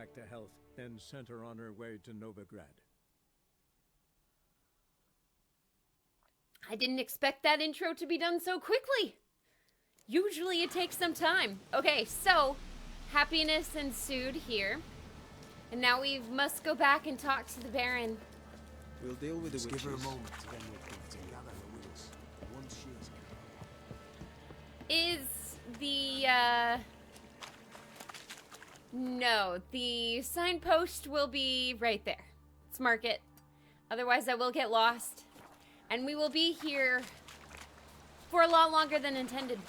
back to health, then sent her on her way to Novigrad. I didn't expect that intro to be done so quickly. Usually it takes some time. Okay, so happiness ensued here. And now we must go back and talk to the Baron. We'll deal with the witches. Give her a moment to get gather the wheels. Once she's... Is the, No, the signpost will be right there. Let's mark it. Otherwise I will get lost. And we will be here for a lot longer than intended.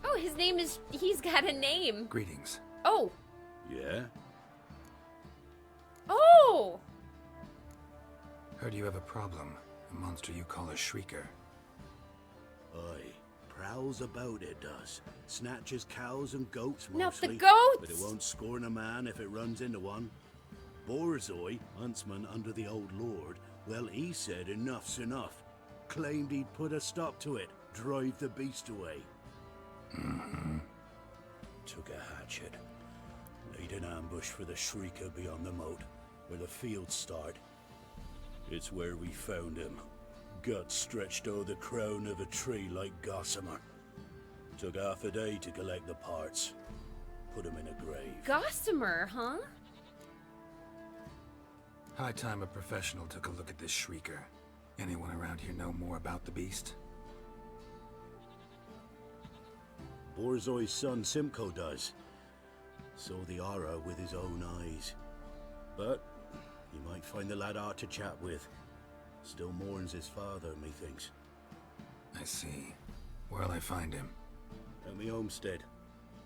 Oh, his name is... He's got a name. Greetings. Oh. Yeah? Oh! Heard you have a problem. A monster you call a shrieker. Aye. Prowls about it does. Snatches cows and goats Not mostly. the goats! But it won't scorn a man if it runs into one. Borzoi, huntsman under the old lord, well, he said enough's enough. Claimed he'd put a stop to it. Drive the beast away. Mm-hmm. Took a hatchet. Laid an ambush for the shrieker beyond the moat, where the fields start. It's where we found him. Guts stretched o'er the crown of a tree like gossamer. Took half a day to collect the parts. Put him in a grave. Gossamer, huh? High time a professional took a look at this shrieker. Anyone around here know more about the beast? Borzoi's son Simcoe does. Saw the aura with his own eyes. But you might find the lad hard to chat with. Still mourns his father, methinks. I see. Where'll I find him? At me homestead.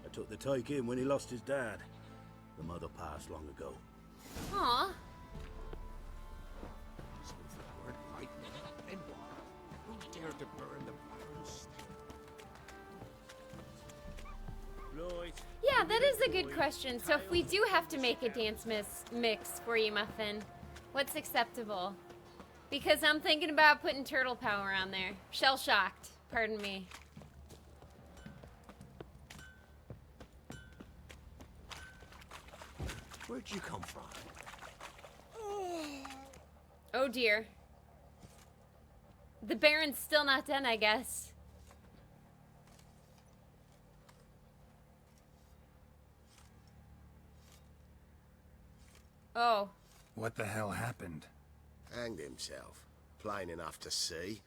I took the tyke in when he lost his dad. The mother passed long ago. Aw. And who dared to burn the Baron's... Yeah, that is a good question. So if we do have to make a dance mix for you, Muffin, what's acceptable? Because I'm thinking about putting turtle power on there. Shell-shocked. Pardon me. Where'd you come from? Oh dear. The Baron's still not done, I guess. Oh. What the hell happened? Hanged himself. Plain enough to see.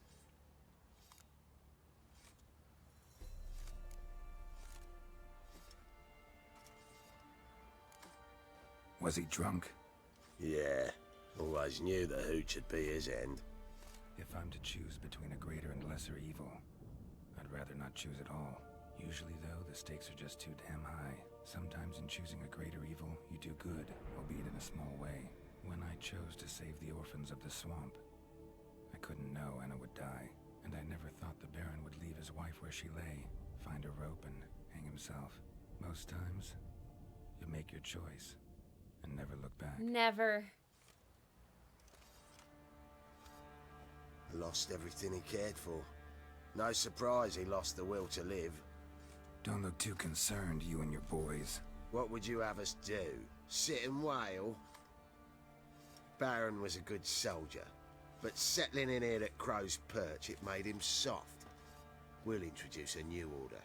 Was he drunk? Yeah. Always knew the hooch would be his end. If I'm to choose between a greater and lesser evil, I'd rather not choose at all. Usually, though, the stakes are just too damn high. Sometimes in choosing a greater evil, you do good, albeit in a small way. When I chose to save the orphans of the swamp, I couldn't know Anna would die, and I never thought the Baron would leave his wife where she lay, find a rope and hang himself. Most times, you make your choice and never look back. Never. Lost everything he cared for. No surprise he lost the will to live. Don't look too concerned, you and your boys. What would you have us do? Sit and wail? Baron was a good soldier, but settling in here at Crow's Perch, it made him soft. We'll introduce a new order.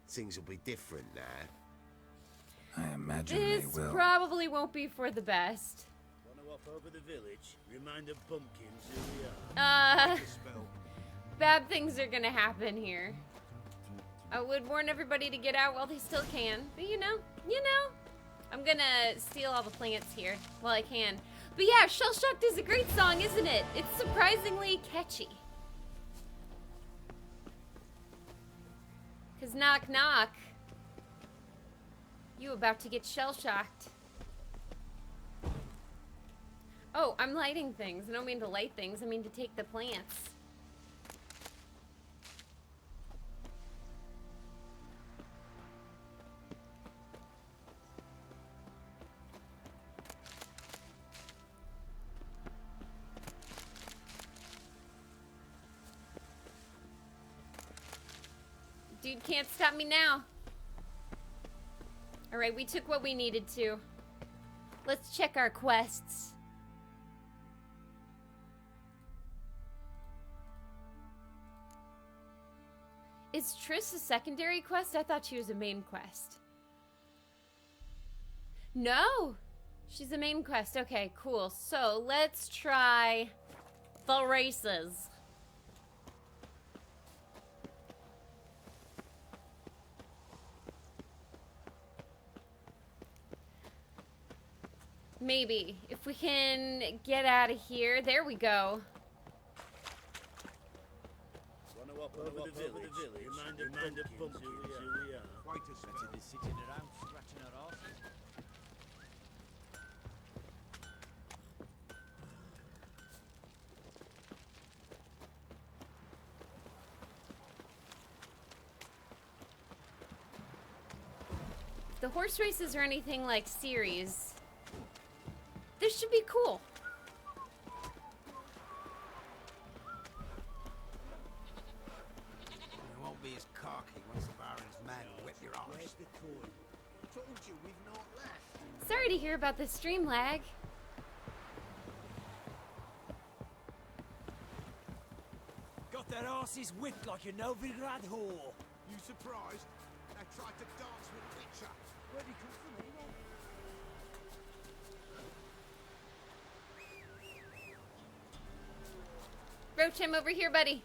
Things will be different now. I imagine This they will. probably won't be for the best. Wanna walk over the village? Remind the bumpkins who we are. Bad things are gonna happen here. I would warn everybody to get out while they still can. But you know, I'm gonna steal all the plants here while I can. But yeah, Shell Shocked is a great song, isn't it? It's surprisingly catchy. Cause knock knock. You about to get shell-shocked. Oh, I'm lighting things. I don't mean to light things. I mean to take the plants. Dude can't stop me now. Alright, we took what we needed to. Let's check our quests. Is Triss a secondary quest? I thought she was a main quest. No! She's a main quest. Okay, cool. So, let's try the races. Maybe. If we can get out of here. There we go. Over the village. Remind of pumpkins who we are. Quite a spectacle. They're sitting around scratching our arses. If the horse races are anything like series, this should be cool. You won't be as cocky once the Baron's men whip your arse. Where's the coin? Told you we've not left. Sorry to hear about the stream lag. Got their arses whipped like a Novigrad whore. You surprised? They tried to dance with picture. Where'd he come from anyway? Roach, I'm over here, buddy.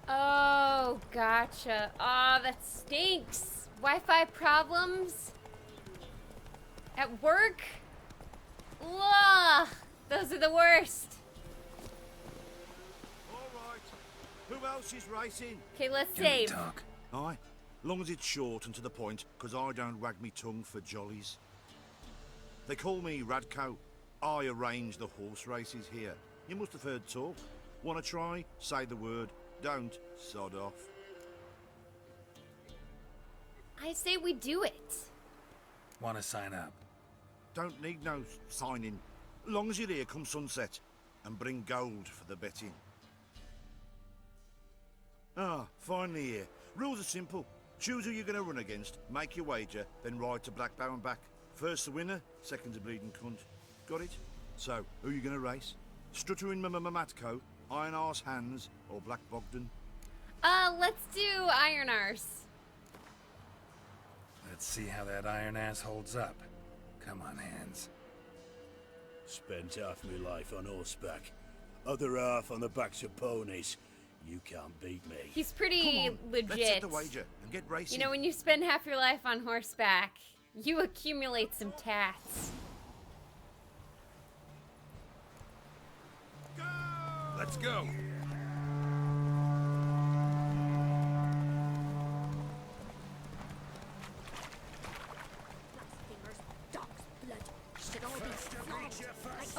Oh, gotcha. Oh, that stinks. Wi-Fi problems? At work? Ugh, those are the worst. All right. Who else is racing? Okay, let's Give me save. talk. Aye. Long as it's short and to the point, 'cause I don't wag me tongue for jollies. They call me Radco. I arrange the horse races here. You must have heard talk. Wanna try? Say the word. Don't. Sod off. I say we do it. Want to sign up? Don't need no signing. Long as you're here come sunset. And bring gold for the betting. Ah, finally here. Rules are simple. Choose who you're going to run against, make your wager, then ride to Blackbow and back. First the winner, second the bleeding cunt. Got it? So, who are you going to race? Stuttering Matco, Iron Arse Hands, or Black Bogdan? Let's do Iron Arse. Let's see how that iron ass holds up. Come on, Hands. Spent half my life on horseback, other half on the backs of ponies. You can't beat me. He's pretty Come on, legit. let's set the wager and get racing. You know, when you spend half your life on horseback, you accumulate some tats. Let's go.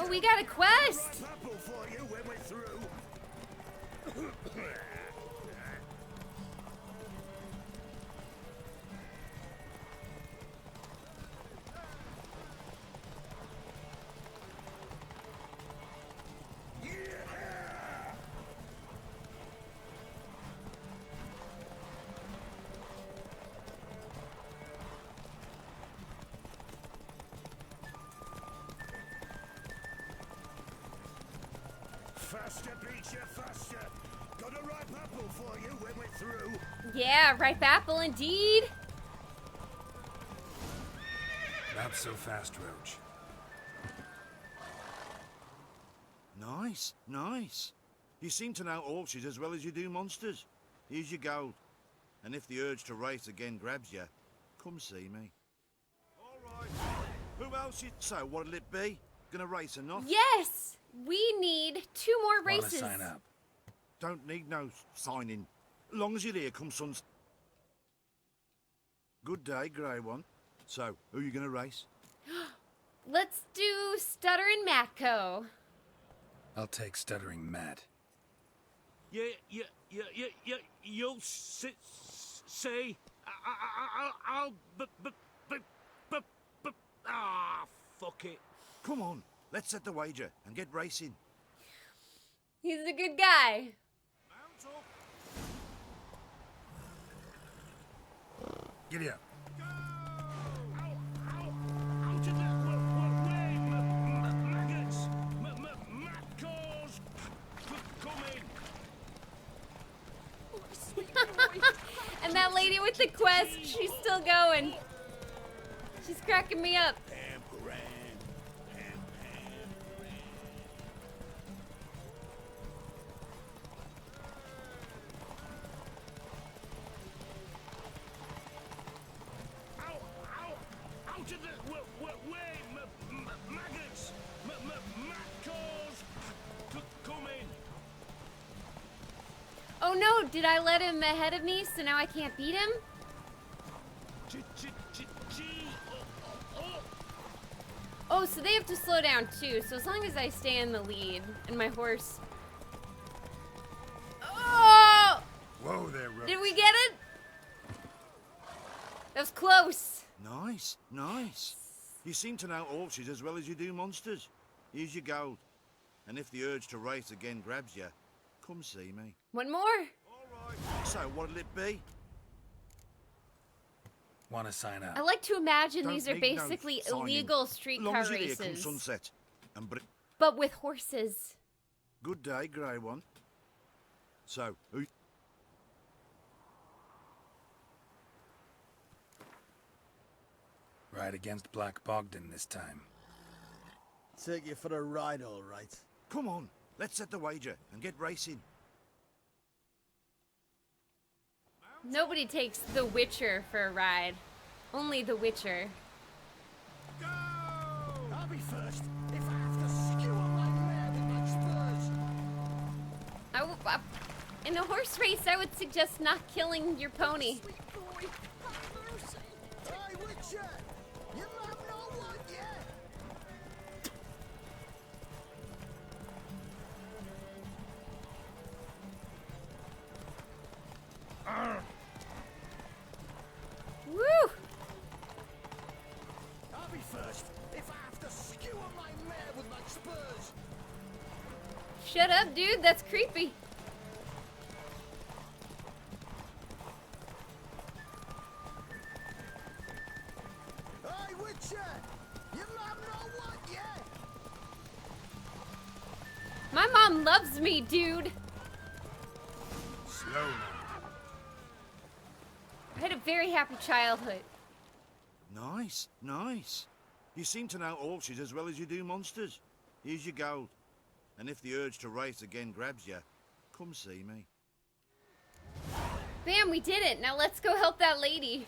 Oh, we got a quest! Apple for you when we're through. Faster, beat you faster. Got a ripe apple for you when we're through. Yeah, ripe apple indeed. Not so fast, Roach. Nice, nice. You seem to know horses as well as you do monsters. Here's your gold. And if the urge to race again grabs you, come see me. All right. Who else is... So, what'll it be? Gonna race enough? Yes! We need 2 more Want to races. sign up? Don't need no signing. Long as you're here, come sun's. Good day, Grey One. So, who you gonna race? Let's do Stuttering Matco. I'll take Stuttering Matt. You'll see. Fuck it. Come on, let's set the wager and get racing. He's a good guy. Mount up. Giddy up. Out of the way, maggots. Macos, come in. And that lady with the quest, she's still going. She's cracking me up. Out of the way, maggots. Macos, come in. Oh no, did I let him ahead of me so now I can't beat him? Oh, so they have to slow down too. So as long as I stay in the lead and my horse. Oh! Whoa there, Rose. Did we get it? That was close. Nice, nice. You seem to know horses as well as you do monsters. Here's your gold. And if the urge to race again grabs you, come see me. One more. All right. So what'll it be? Want to sign up? I like to imagine Don't these are need no basically signing. illegal Long streetcar as you're here come races, sunset. And but with horses. good day, Grey One. So, who... Ride against Black Bogdan this time. Take you for a ride, all right. Come on, let's set the wager and get racing. Nobody takes The Witcher for a ride. Only The Witcher. Go! I'll be first if I have to skewer my mare with my spurs. In a horse race, I would suggest not killing your pony. Sweet boy, have mercy. Hey, Witcher, you have no one yet. Woo! I'll be first if I have to skewer my mare with my spurs. Shut up, dude. That's creepy. Hey, Witcher, you have no one yet. My mom loves me, dude. Slow now. I had a very happy childhood. Nice, nice. You seem to know horses as well as you do monsters. Here's your gold. And if the urge to race again grabs you, come see me. Bam, we did it. Now let's go help that lady.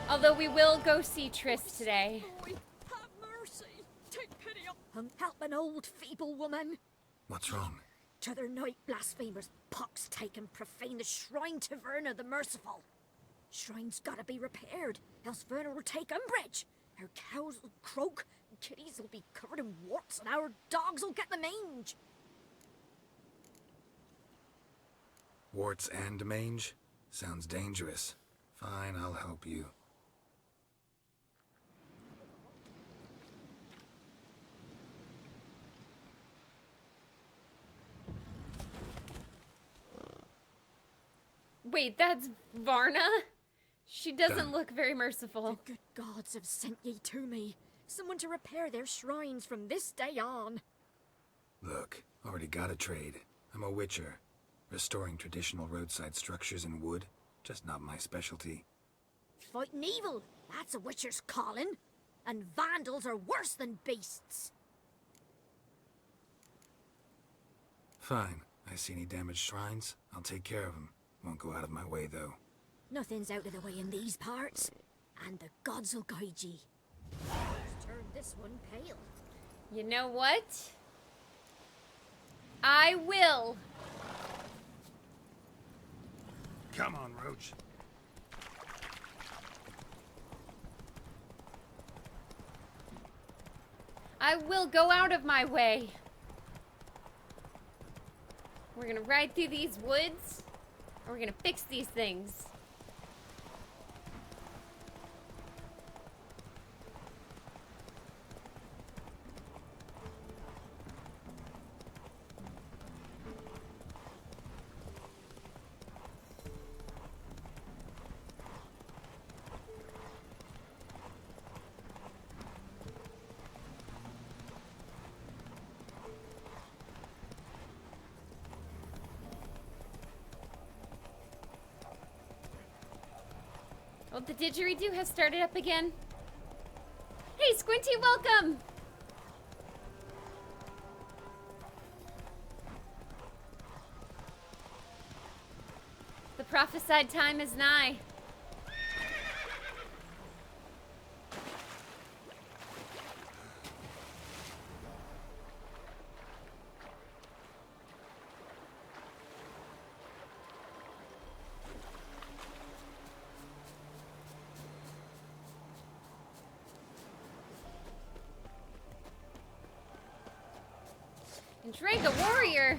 Although we will go see Triss today. Boy, have mercy. Take pity on help an old feeble woman. What's wrong? T'other night blasphemers pox take and profane the shrine to Verna the Merciful. Shrine's gotta be repaired, else Verna will take umbrage. Our cows will croak, and kitties will be covered in warts, and our dogs will get the mange. Warts and mange? Sounds dangerous. Fine, I'll help you. Wait, that's Varna? She doesn't Done. look very merciful. The good gods have sent ye to me. Someone to repair their shrines from this day on. Look, already got a trade. I'm a witcher. Restoring traditional roadside structures in wood, just not my specialty. Fighting evil, that's a witcher's calling. And vandals are worse than beasts. Fine. I see any damaged shrines, I'll take care of them. Won't go out of my way, though. Nothing's out of the way in these parts, and the gods will guide ye. Just turn this one pale. You know what? I will. Come on, Roach. I will go out of my way. We're gonna ride through these woods, and we're gonna fix these things. Oh, the didgeridoo has started up again. Hey, Squinty, welcome! The prophesied time is nigh. And Drake, a warrior.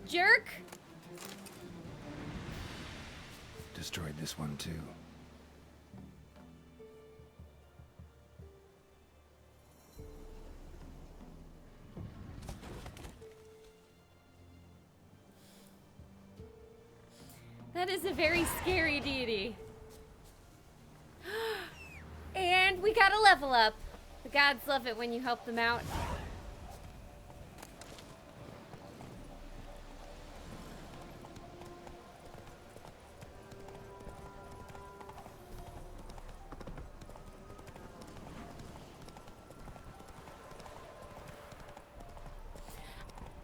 Jerk. Destroyed this one too. That is a very scary deity. And we got a level up. The gods love it when you help them out.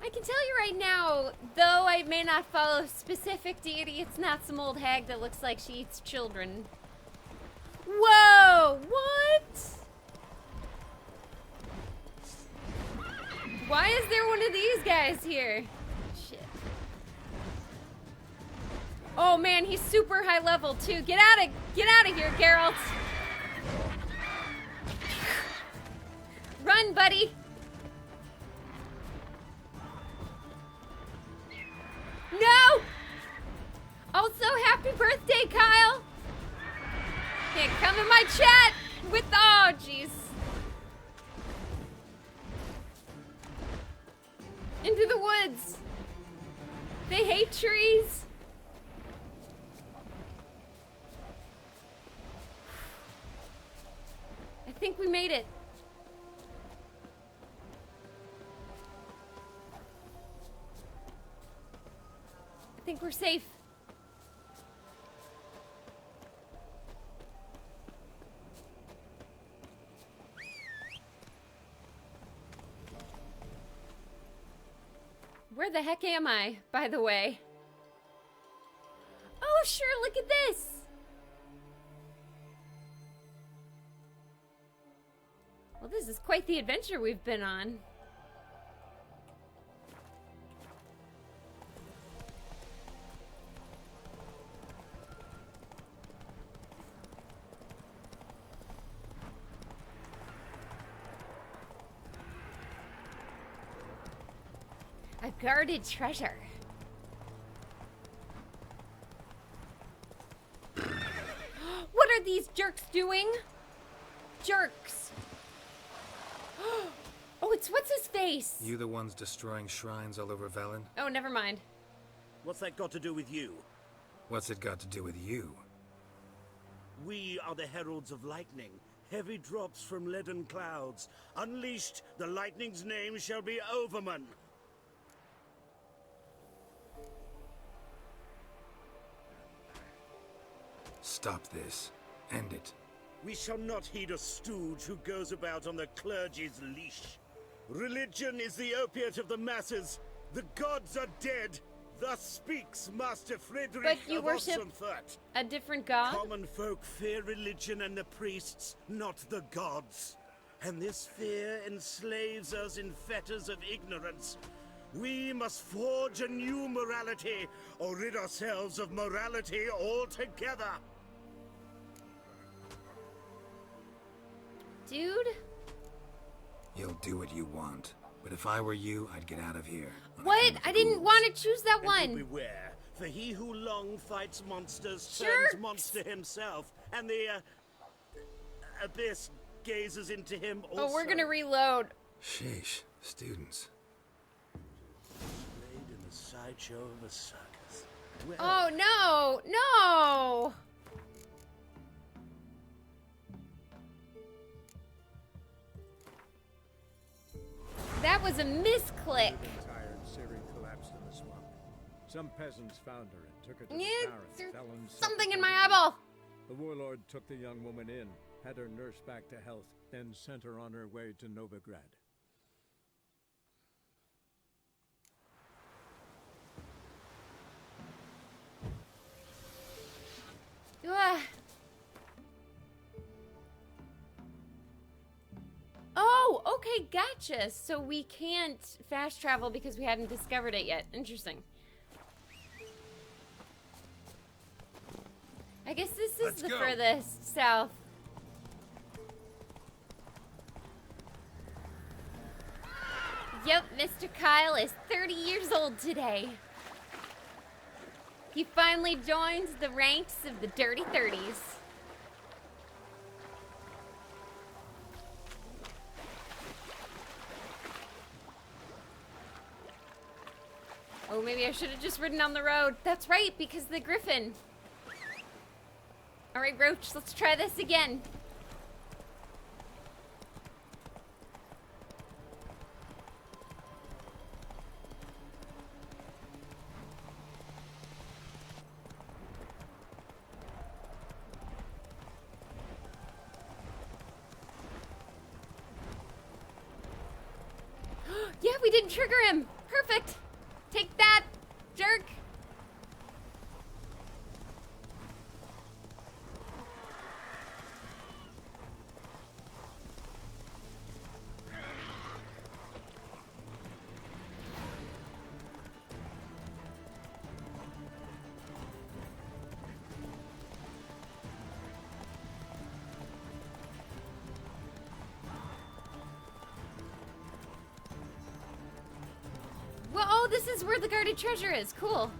I can tell you right now, though I may not follow a specific deity, it's not some old hag that looks like she eats children. Whoa! What? Why is there one of these guys here? Shit. Oh man, he's super high level too. Get out of here, Geralt. Run, buddy. No! Also, happy birthday, Kyle. Can't come in my chat with, oh jeez. Into the woods. They hate trees. I think we made it. I think we're safe. Where the heck am I, by the way? Oh, sure, look at this! Well, this is quite the adventure we've been on. A guarded treasure. What are these jerks doing? Jerks. Oh, it's what's his face? You the ones destroying shrines all over Velen? Oh, never mind. What's that got to do with you? What's it got to do with you? We are the heralds of lightning. Heavy drops from leaden clouds. Unleashed, the lightning's name shall be Overman. Stop this. End it. We shall not heed a stooge who goes about on the clergy's leash. Religion is the opiate of the masses. The gods are dead. Thus speaks Master Frederick But you of worship Ossenfurt. a different god? Common folk fear religion and the priests, not the gods. And this fear enslaves us in fetters of ignorance. We must forge a new morality, or rid ourselves of morality altogether. Dude? You'll do what you want. But if I were you, I'd get out of here. What? I didn't want to choose that And one. beware, for he who long fights monsters Jerks. turns monster himself, and the abyss gazes into him also. Oh, we're gonna reload. Sheesh, students. Played in the sideshow of a circus. Well, Oh, no. No. That was a misclick. Living tired, Siri collapsed in the swamp. Some peasants found her and took her to Yeah, the Baron. there's Felon something in suffocated my her. eyeball. The warlord took the young woman in, had her nursed back to health, then sent her on her way to Novigrad. Ugh. Oh, okay, gotcha. So we can't fast travel because we hadn't discovered it yet. Interesting. I guess this is Let's the go. furthest south. Yep, Mr. Kyle is 30 years old today. He finally joins the ranks of the Dirty 30s. Oh, maybe I should have just ridden on the road. That's right, because the griffin. All right, Roach, let's try this again. Yeah, we didn't trigger him. Perfect. Take that, jerk. Well, oh, this is where the guarded treasure is. Cool.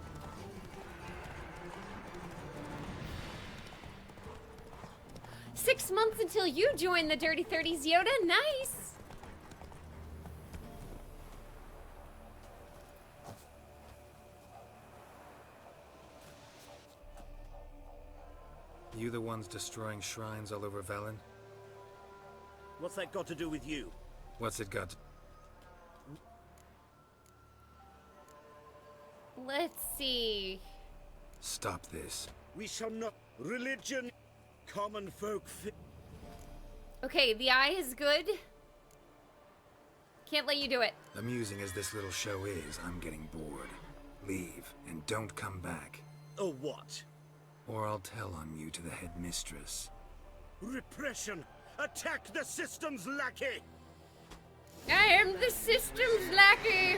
Six months until you join the Dirty 30s, Yoda. Nice. You the ones destroying shrines all over Velen? what's that got to do with you? What's it got to... Let's see. Stop this. We shall not. Religion, common folk. Okay, the eye is good. Can't let you do it. Amusing as this little show is, I'm getting bored. Leave, and don't come back. Oh, what? Or I'll tell on you to the headmistress. Repression! Attack the system's lackey! I am the system's lackey.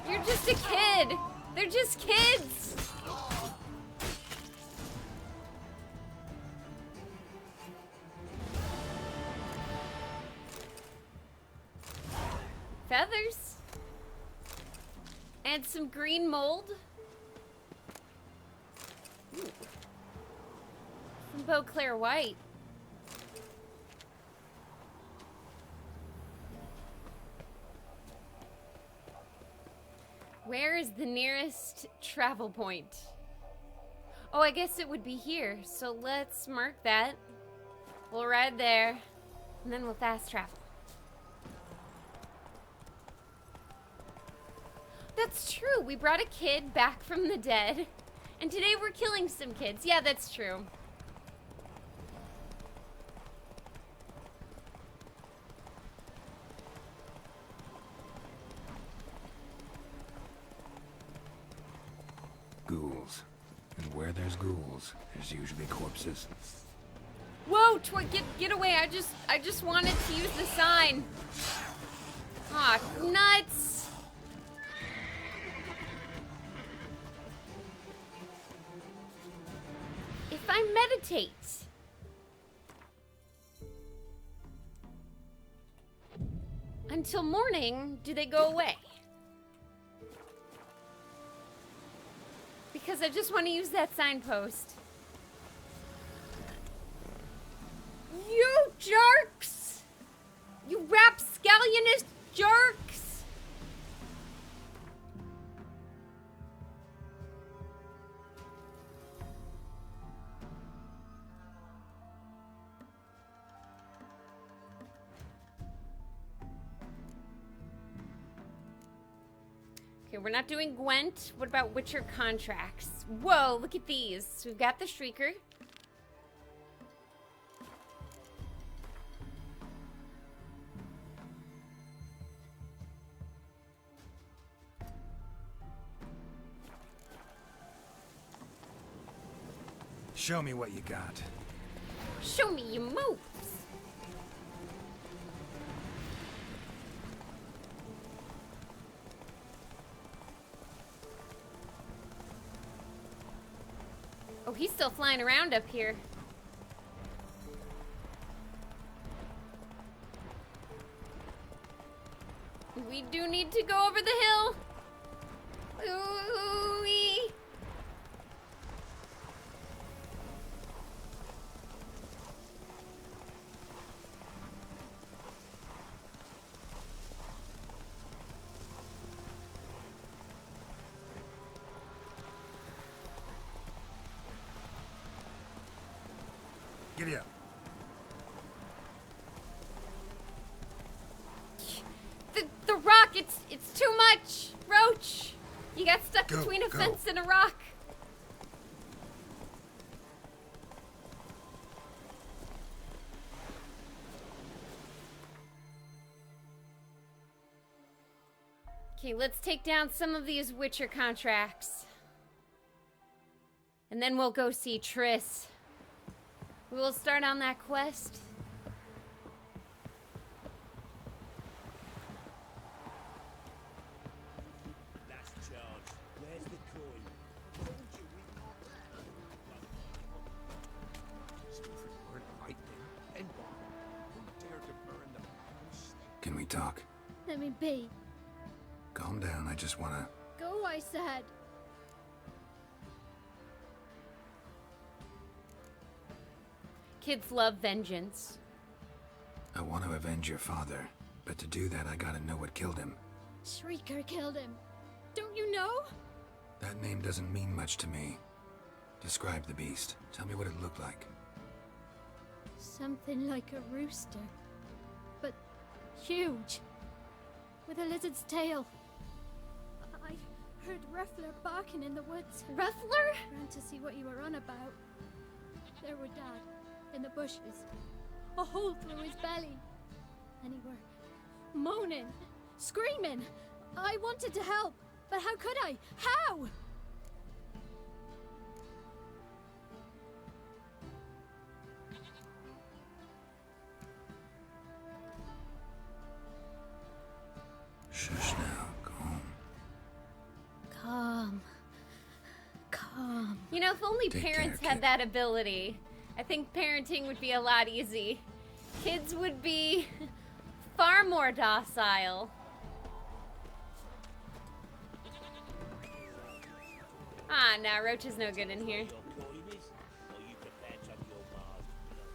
You're just a kid. They're just kids. Feathers. And some green mold. Ooh. Some Beauclair white. Where is the nearest travel point? Oh, I guess it would be here. So let's mark that. We'll ride there, and then we'll fast travel. That's true. We brought a kid back from the dead, and today we're killing some kids. Yeah, that's true. ghouls. And where there's ghouls, there's usually corpses. Whoa, get away. I just wanted to use the sign. Aw, nuts. If I meditate until morning, do they go away? Because I just want to use that signpost. You jerks! You rapscallionist jerks! Okay, we're not doing Gwent. What about Witcher contracts? Whoa, look at these. So we've got the Shrieker. Show me what you got. Show me your moves. Oh, he's still flying around up here. We do need to go over the hill. Ooh-wee. Giddy up. The rock, it's too much. Roach, you got stuck between a fence and a rock. Okay, let's take down some of these Witcher contracts. And then we'll go see Triss. We will start on that quest. Last charge. Where's the coin? Can we talk? Let me be. Calm down, I just wanna... Go, I said. Kids love vengeance. I want to avenge your father, but to do that I gotta know what killed him. Shrieker killed him. Don't you know? That name doesn't mean much to me. Describe the beast. Tell me what it looked like. Something like a rooster. But huge. With a lizard's tail. I heard Ruffler barking in the woods. Ruffler? Ran to see what you were on about. There were Dad. In the bushes. A hole through his belly. And he were moaning, screaming. I wanted to help, but how could I? How? Shush now, calm. Calm. You know, if only Take parents care, had kid. that ability, I think parenting would be a lot easy. Kids would be far more docile. Ah, nah, Roach is no good in here. Your coin is? Or you prepared to have your bars blown?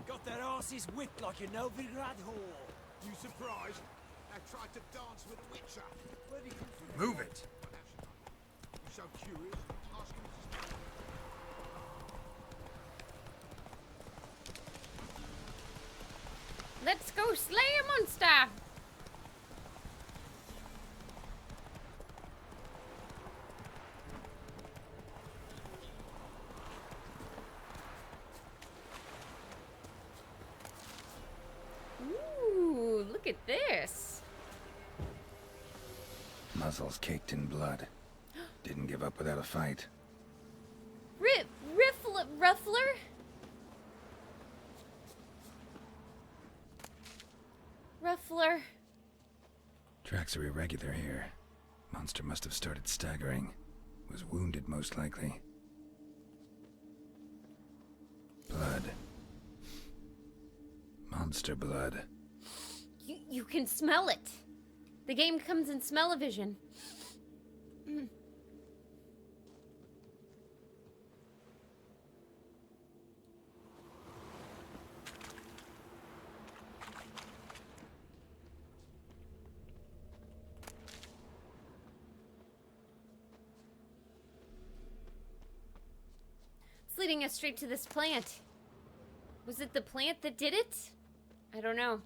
Got their asses whipped like a Novigrad whore. You surprised? I tried to dance with a witcher. Where did you come from? Move it! You so curious? Ask him to stop. Let's go slay a monster! Ooh, look at this. Muscles caked in blood. Didn't give up without a fight. Ruffler? Ruffler. Tracks are irregular here. Monster must have started staggering. Was wounded, most likely. Blood. Monster blood. You can smell it. The game comes in smell-o-vision. It's leading us straight to this plant. Was it the plant that did it? I don't know.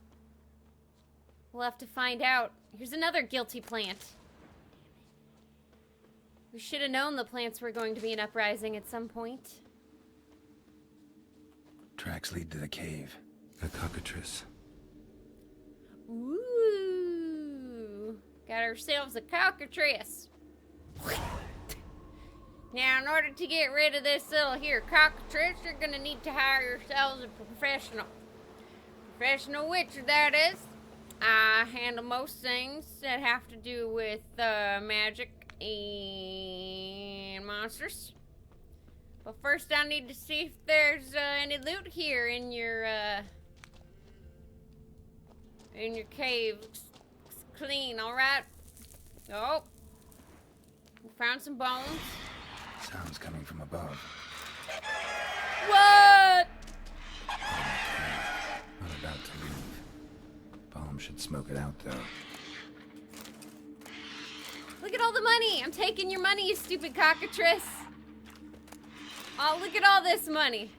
We'll have to find out. Here's another guilty plant. We should have known the plants were going to be an uprising at some point. Tracks lead to the cave. A cockatrice. Ooh. Got ourselves a cockatrice. Now, in order to get rid of this little here cockatrice, you're gonna need to hire yourselves a professional. Professional witcher, that is. I handle most things that have to do with magic and monsters. But first I need to see if there's any loot here in your cave. Looks clean, alright? Oh. We found some bones. Sounds coming from above. What? Not about to leave. Bomb should smoke it out, though. Look at all the money. I'm taking your money, you stupid cockatrice. Oh, look at all this money.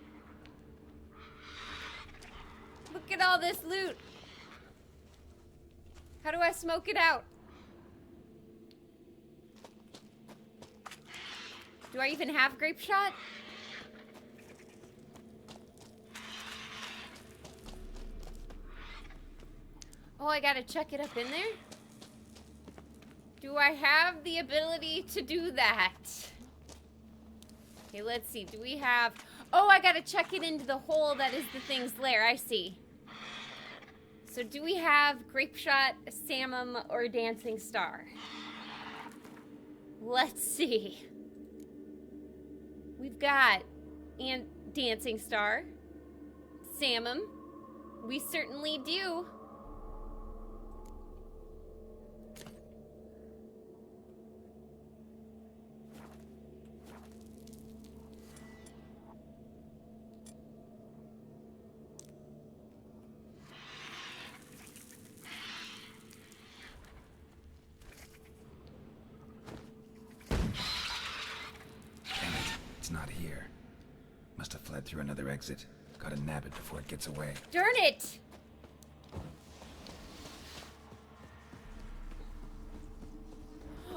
Look at all this loot. How do I smoke it out? Do I even have grape shot? Oh, I gotta chuck it up in there? Do I have the ability to do that? Okay, let's see. Do we have... Oh, I gotta chuck it into the hole that is the thing's lair. I see. So do we have grape shot, salmon, or dancing star? Let's see. We've got dancing star, salmon. We certainly do. Not here. Must have fled through another exit. Gotta nab it before it gets away. Darn it!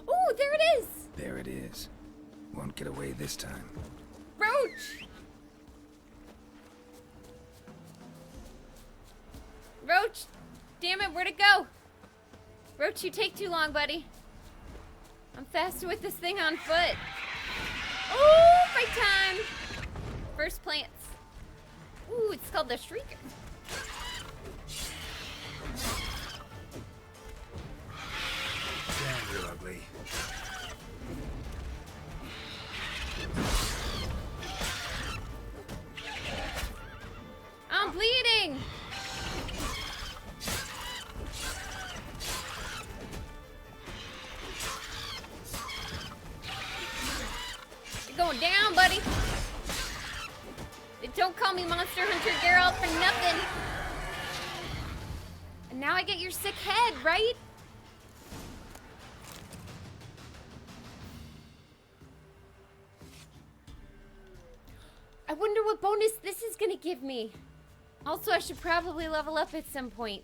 Oh, there it is! There it is. Won't get away this time. Roach! Roach! Damn it, where'd it go? Roach, you take too long, buddy. I'm faster with this thing on foot. Ooh, fight time! First plants. Ooh, it's called the Shrieker. Damn, you're ugly. I'm bleeding! Going down, buddy. Don't call me Monster Hunter Geralt for nothing. And now I get your sick head, right? I wonder what bonus this is gonna give me. Also, I should probably level up at some point.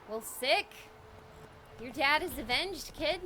Well, sick. Your dad is avenged, kid.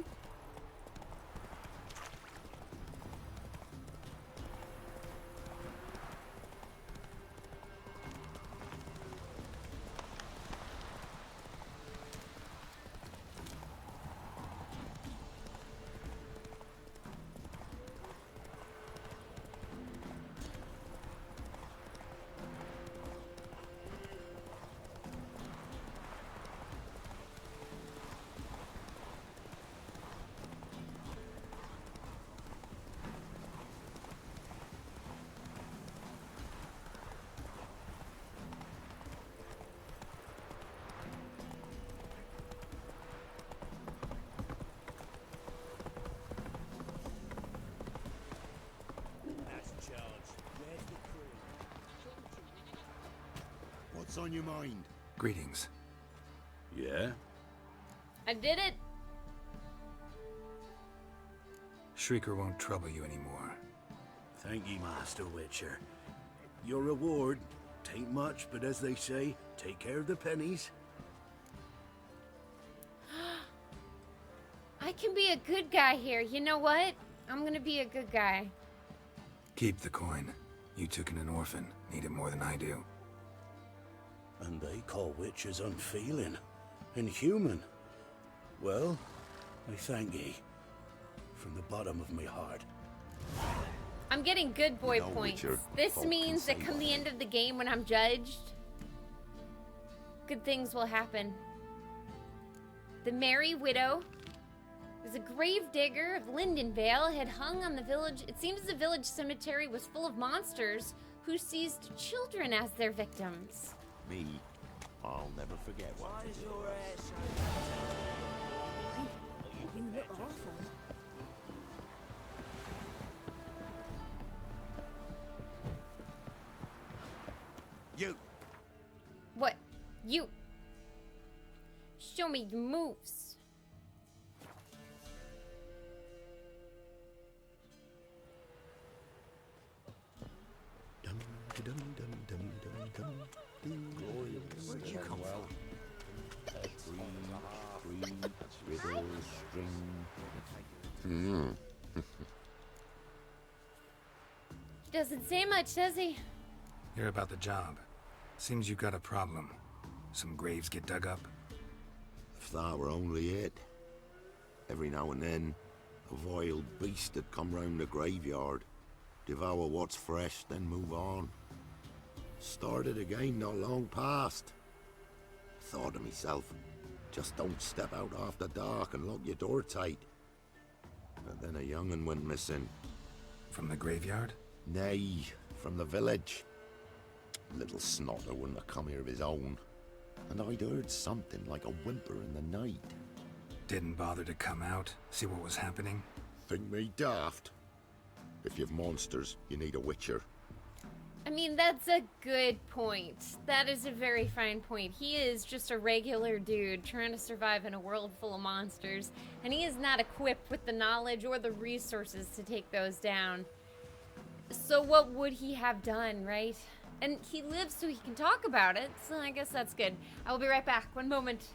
What's on your mind? Greetings. Yeah? I did it. Shrieker won't trouble you anymore. Thank ye, Master Witcher. Your reward, tain't much, but as they say, take care of the pennies. I can be a good guy here. You know what? I'm gonna be a good guy. Keep the coin. You took in an orphan. Need it more than I do. And they call witches unfeeling, inhuman. Well, I thank ye. From the bottom of my heart. I'm getting good boy No, points. Witcher, This folk means can that say come the what- end of the game when I'm judged, good things will happen. The Merry Widow was a grave digger of Lindenvale, had hung on the village. It seems the village cemetery was full of monsters who seized children as their victims. Me, I'll never forget what Why they does did. your hair so You look awful. You! What? You? Show me your moves. Dum, dum, dum, dum, dum, dum, dum. Where'd you come from? Riddle, string. Doesn't say much, does he? Hear about the job. Seems you got a problem. Some graves get dug up. If that were only it. Every now and then, a vile beast would come round the graveyard, devour what's fresh, then move on. Started again not long past. Thought to myself, just don't step out after dark and lock your door tight. But then a young'un went missing. From the graveyard? Nay, from the village. Little snotter wouldn't have come here of his own. And I'd heard something like a whimper in the night. Didn't bother to come out, see what was happening? Think me daft? If you've monsters, you need a witcher. I mean, that's a good point. That is a very fine point. He is just a regular dude trying to survive in a world full of monsters, and he is not equipped with the knowledge or the resources to take those down. So what would he have done, right? And he lives so he can talk about it, so I guess that's good. I will be right back. One moment.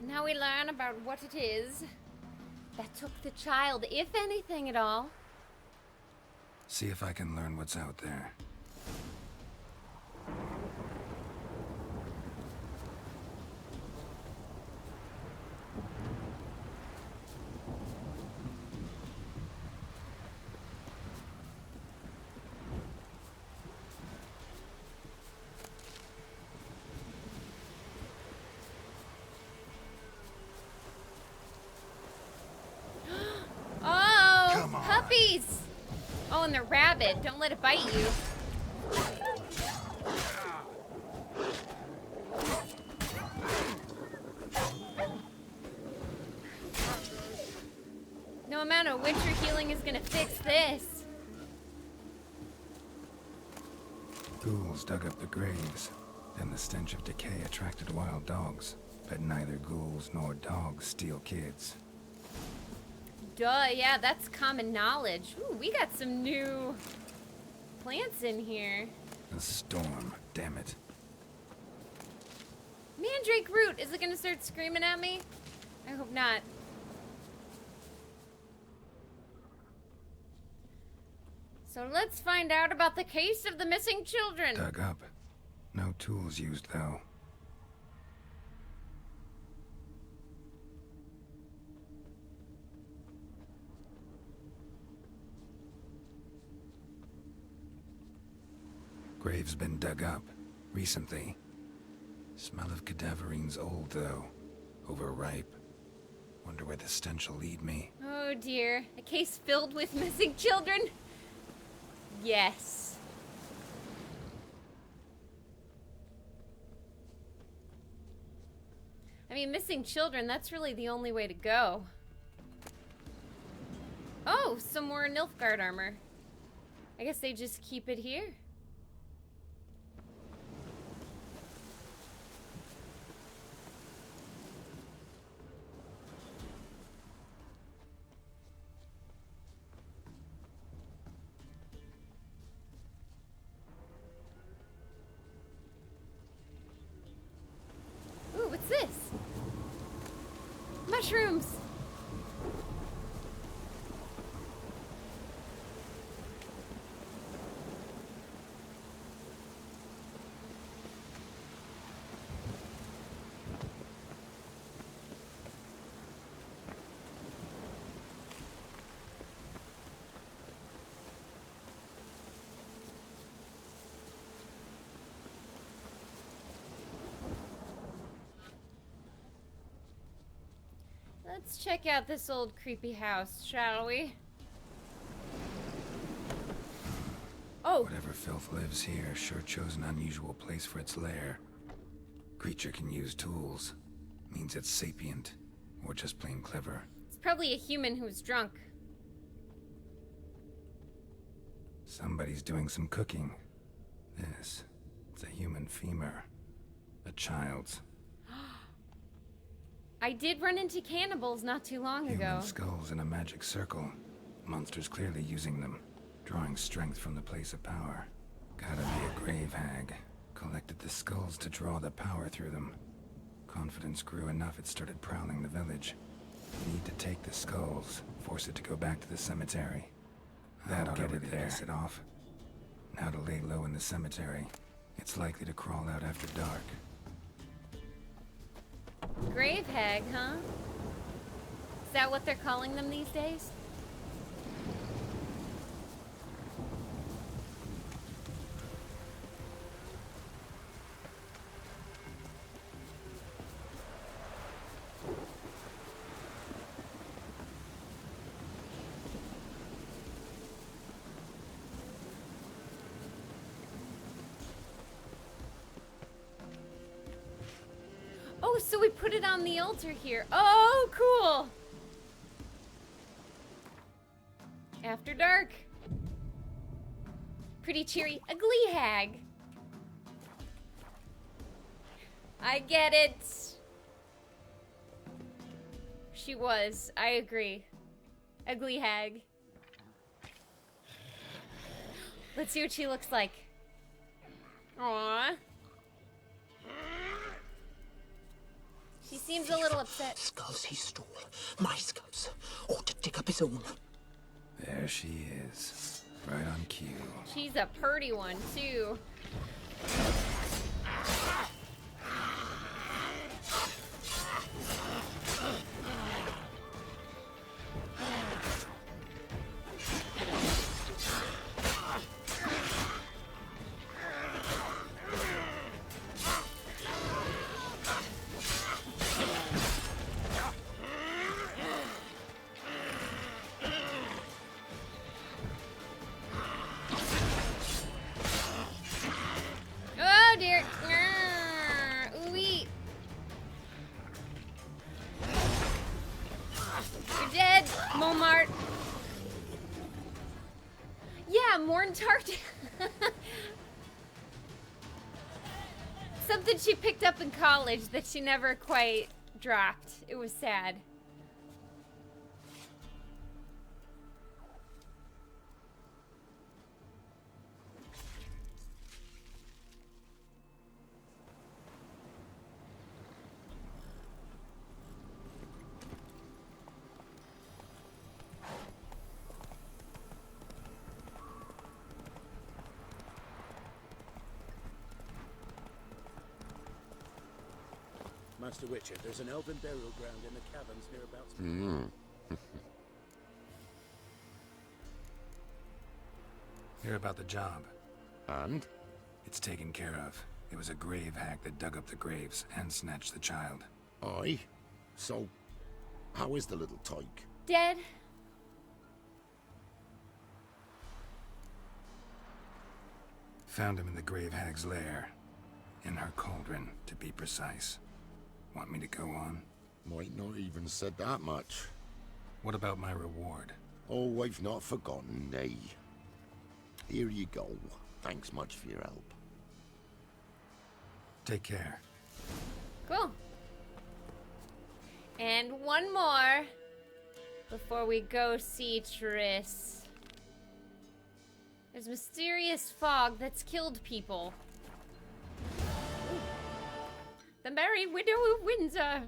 Now we learn about what it is that took the child, if anything at all. See if I can learn what's out there. Oh, puppies! Oh, and they're rabid. Don't let it bite you. No amount of Witcher healing is gonna fix this. Ghouls dug up the graves. Then the stench of decay attracted wild dogs. But neither ghouls nor dogs steal kids. Duh, yeah, that's common knowledge. Ooh, we got some new plants in here. A storm, damn it. Mandrake root! Is it gonna start screaming at me? I hope not. So let's find out about the case of the missing children. Dug up. No tools used, though. Grave's been dug up. Recently. Smell of cadaverine's old, though. Overripe. Wonder where the stench will lead me. Oh dear. A case filled with missing children? Yes. I mean, missing children, that's really the only way to go. Oh, some more Nilfgaard armor. I guess they just keep it here. Ooh, what's this? Mushrooms! Let's check out this old creepy house, shall we? Oh! Whatever filth lives here sure chose an unusual place for its lair. Creature can use tools. Means it's sapient. Or just plain clever. It's probably a human who's drunk. Somebody's doing some cooking. It's a human femur. A child's. I did run into cannibals not too long ago. Human skulls in a magic circle. Monsters clearly using them. Drawing strength from the place of power. Gotta be a grave hag. Collected the skulls to draw the power through them. Confidence grew enough it started prowling the village. Need to take the skulls. Force it to go back to the cemetery. That ought to really piss it off. Now to lay low in the cemetery. It's likely to crawl out after dark. Grave hag, huh? Is that what they're calling them these days? Oh, so we put it on the altar here. Oh, cool. After dark. Pretty cheery. A glee hag. I get it. She was. I agree. A glee hag. Let's see what she looks like. Aww. She seems a little upset. Skulls he stole. My skulls. Ought to dig up his own. There she is. Right on cue. She's a purty one, too. Oh dear. Ooh-wee. You're dead, Momart. Yeah, Morntart. Something she picked up in college that she never quite dropped. It was sad. Master Witcher, there's an elven burial ground in the caverns nearabouts. Hear about the job. And? It's taken care of. It was a grave hack that dug up the graves and snatched the child. Aye. So, how is the little tyke? Dead. Found him in the grave hag's lair. In her cauldron, to be precise. Want me to go on? Might not even said that much. What about my reward? Oh, I've not forgotten, nay. Here you go. Thanks much for your help. Take care. Cool. And one more before we go see Triss. There's mysterious fog that's killed people. The Merry Widow of Windsor.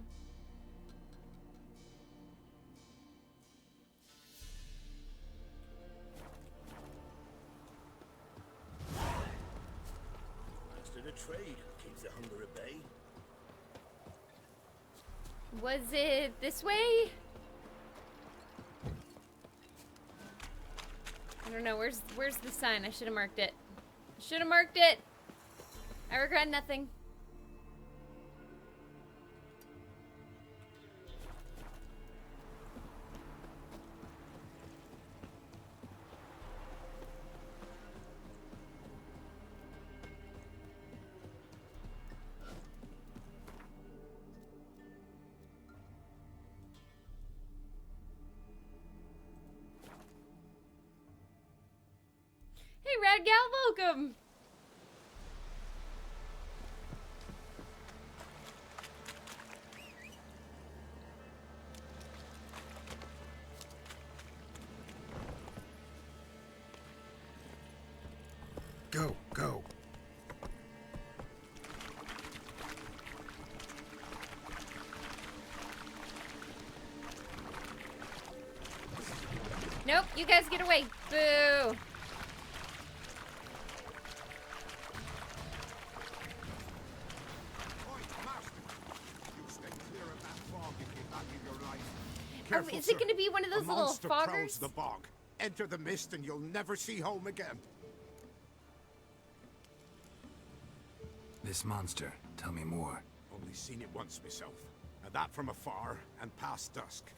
Master the trade keeps the hunger at bay. Was it this way? I don't know. Where's the sign? I should have marked it. I should have marked it. I regret nothing. Hey, Rad Gal, welcome! Go, go. Nope, you guys get away. Boo! Careful, is it going to be one of those a little monster foggers? prowls the bog. Enter the mist and you'll never see home again. This monster, tell me more. Only seen it once myself, and that from afar and past dusk.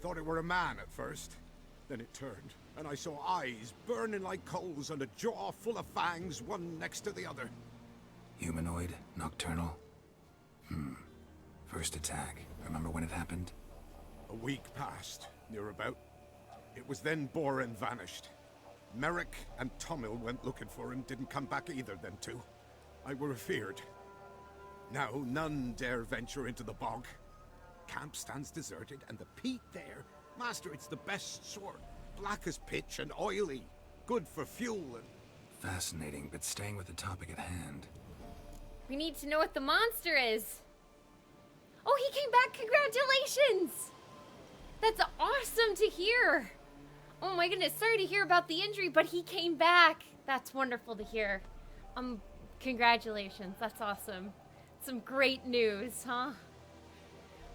Thought it were a man at first. Then it turned, and I saw eyes burning like coals and a jaw full of fangs, one next to the other. Humanoid? Nocturnal? First attack. Remember when it happened? A week passed, near about. It was then Boren vanished. Merrick and Tomil went looking for him, didn't come back either, them two. I were afeard. Now none dare venture into the bog. Camp stands deserted, and the peat there, Master, it's the best sort. Black as pitch and oily. Good for fuel and... Fascinating, but staying with the topic at hand. We need to know what the monster is. Oh, he came back! Congratulations! That's awesome to hear. Oh my goodness, sorry to hear about the injury, but he came back. That's wonderful to hear. Congratulations, that's awesome. Some great news, huh?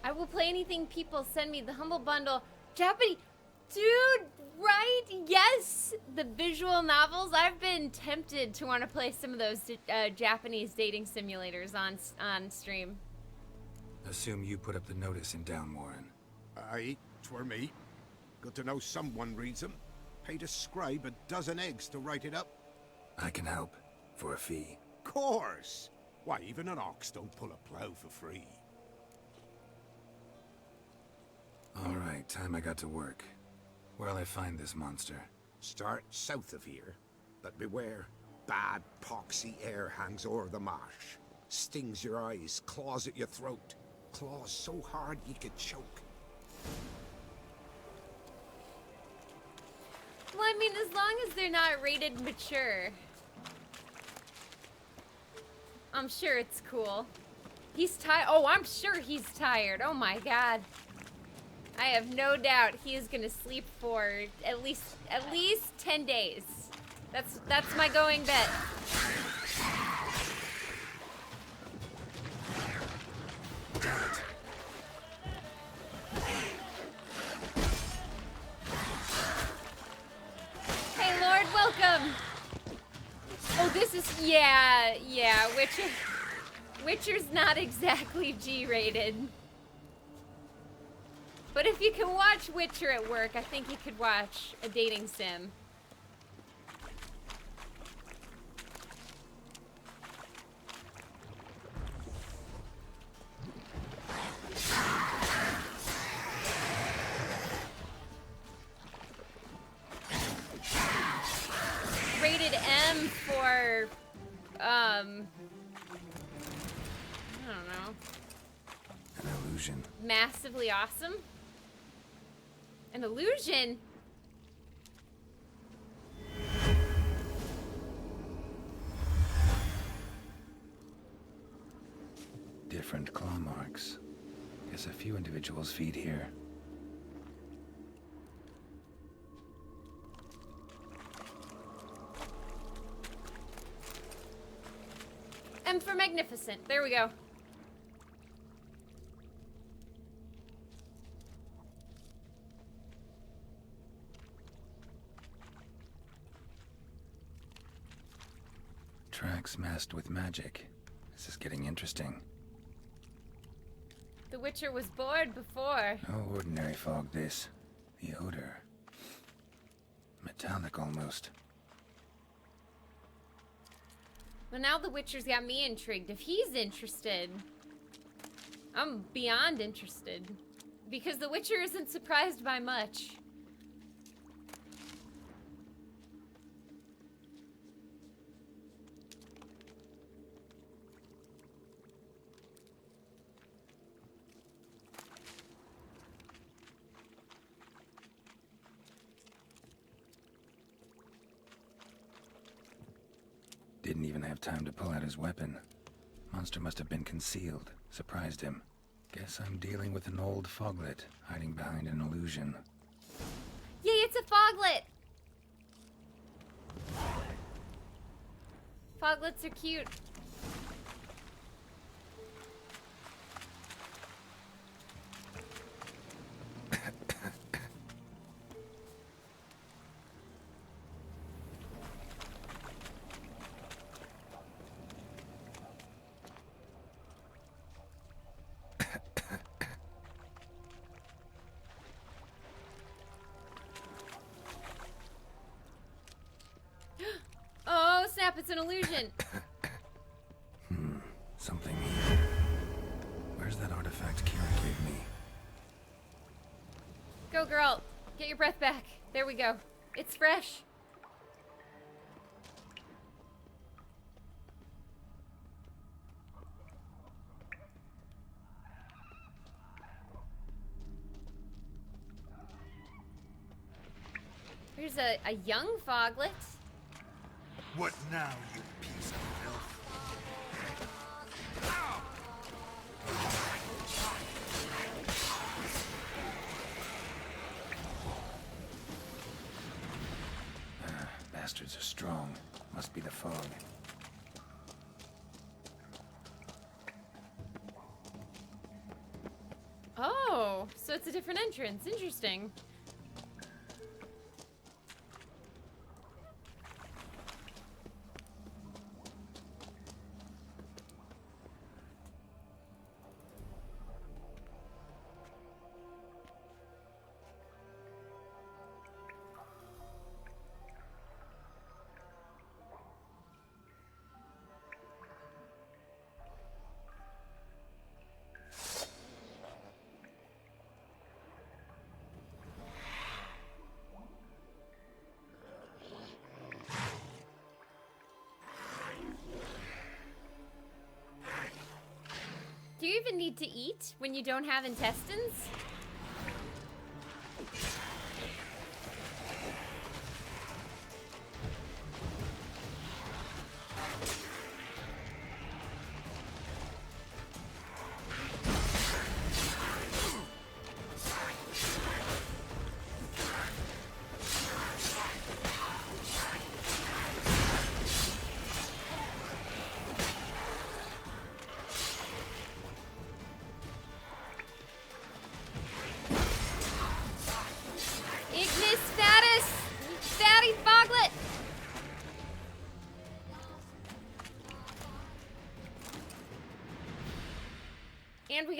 I will play anything people send me. The Humble Bundle. Japanese. Dude, right? Yes! The visual novels. I've been tempted to want to play some of those Japanese dating simulators on stream. Assume you put up the notice in Down Warren. Aye, 'twere me. Good to know someone reads them. Paid a scribe a dozen eggs to write it up. I can help. For a fee. Course! Why, even an ox don't pull a plow for free. Alright, time I got to work. Where'll I find this monster? Start south of here, but beware. Bad, poxy air hangs o'er the marsh. Stings your eyes, claws at your throat. Claws so hard you could choke. Well, I mean, as long as they're not rated mature. I'm sure it's cool. He's tired. Oh, I'm sure he's tired. Oh my god. I have no doubt he is gonna sleep for at least 10 days. That's my going bet. Damn it. Yeah, Witcher's not exactly G-rated. But if you can watch Witcher at work, I think you could watch a dating sim. Rated M for, I don't know. An illusion. Massively awesome? An illusion? Different claw marks. Guess a few individuals feed here. M for magnificent. There we go. Tracks masked with magic. This is getting interesting. The Witcher was bored before. No ordinary fog, this. The odor. Metallic almost. Well, now the Witcher's got me intrigued. If he's interested, I'm beyond interested. Because the Witcher isn't surprised by much. Didn't even have time to pull out his weapon. Monster must have been concealed. Surprised him. Guess I'm dealing with an old foglet, hiding behind an illusion. Yay, it's a foglet! Foglets are cute. Oh, snap, it's an illusion. Something here. Where's that artifact Kira gave me? Go, girl. Get your breath back. There we go. It's fresh. Here's a young foglet. What now, you piece of filth? Bastards are strong. Must be the fog. Oh, so it's a different entrance. Interesting. Do you even need to eat when you don't have intestines?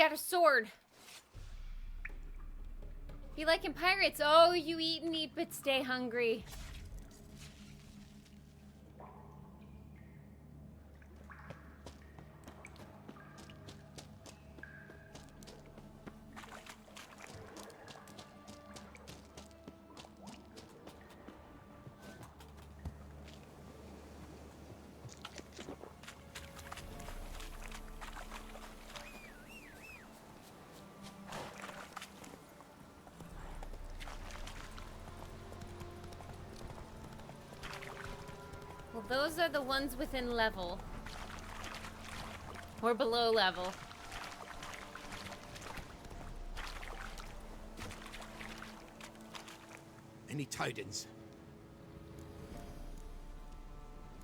got a sword. Be like in Pirates. Oh, you eat and eat, but stay hungry. Well, those are the ones within level. Or below level. Any tidings?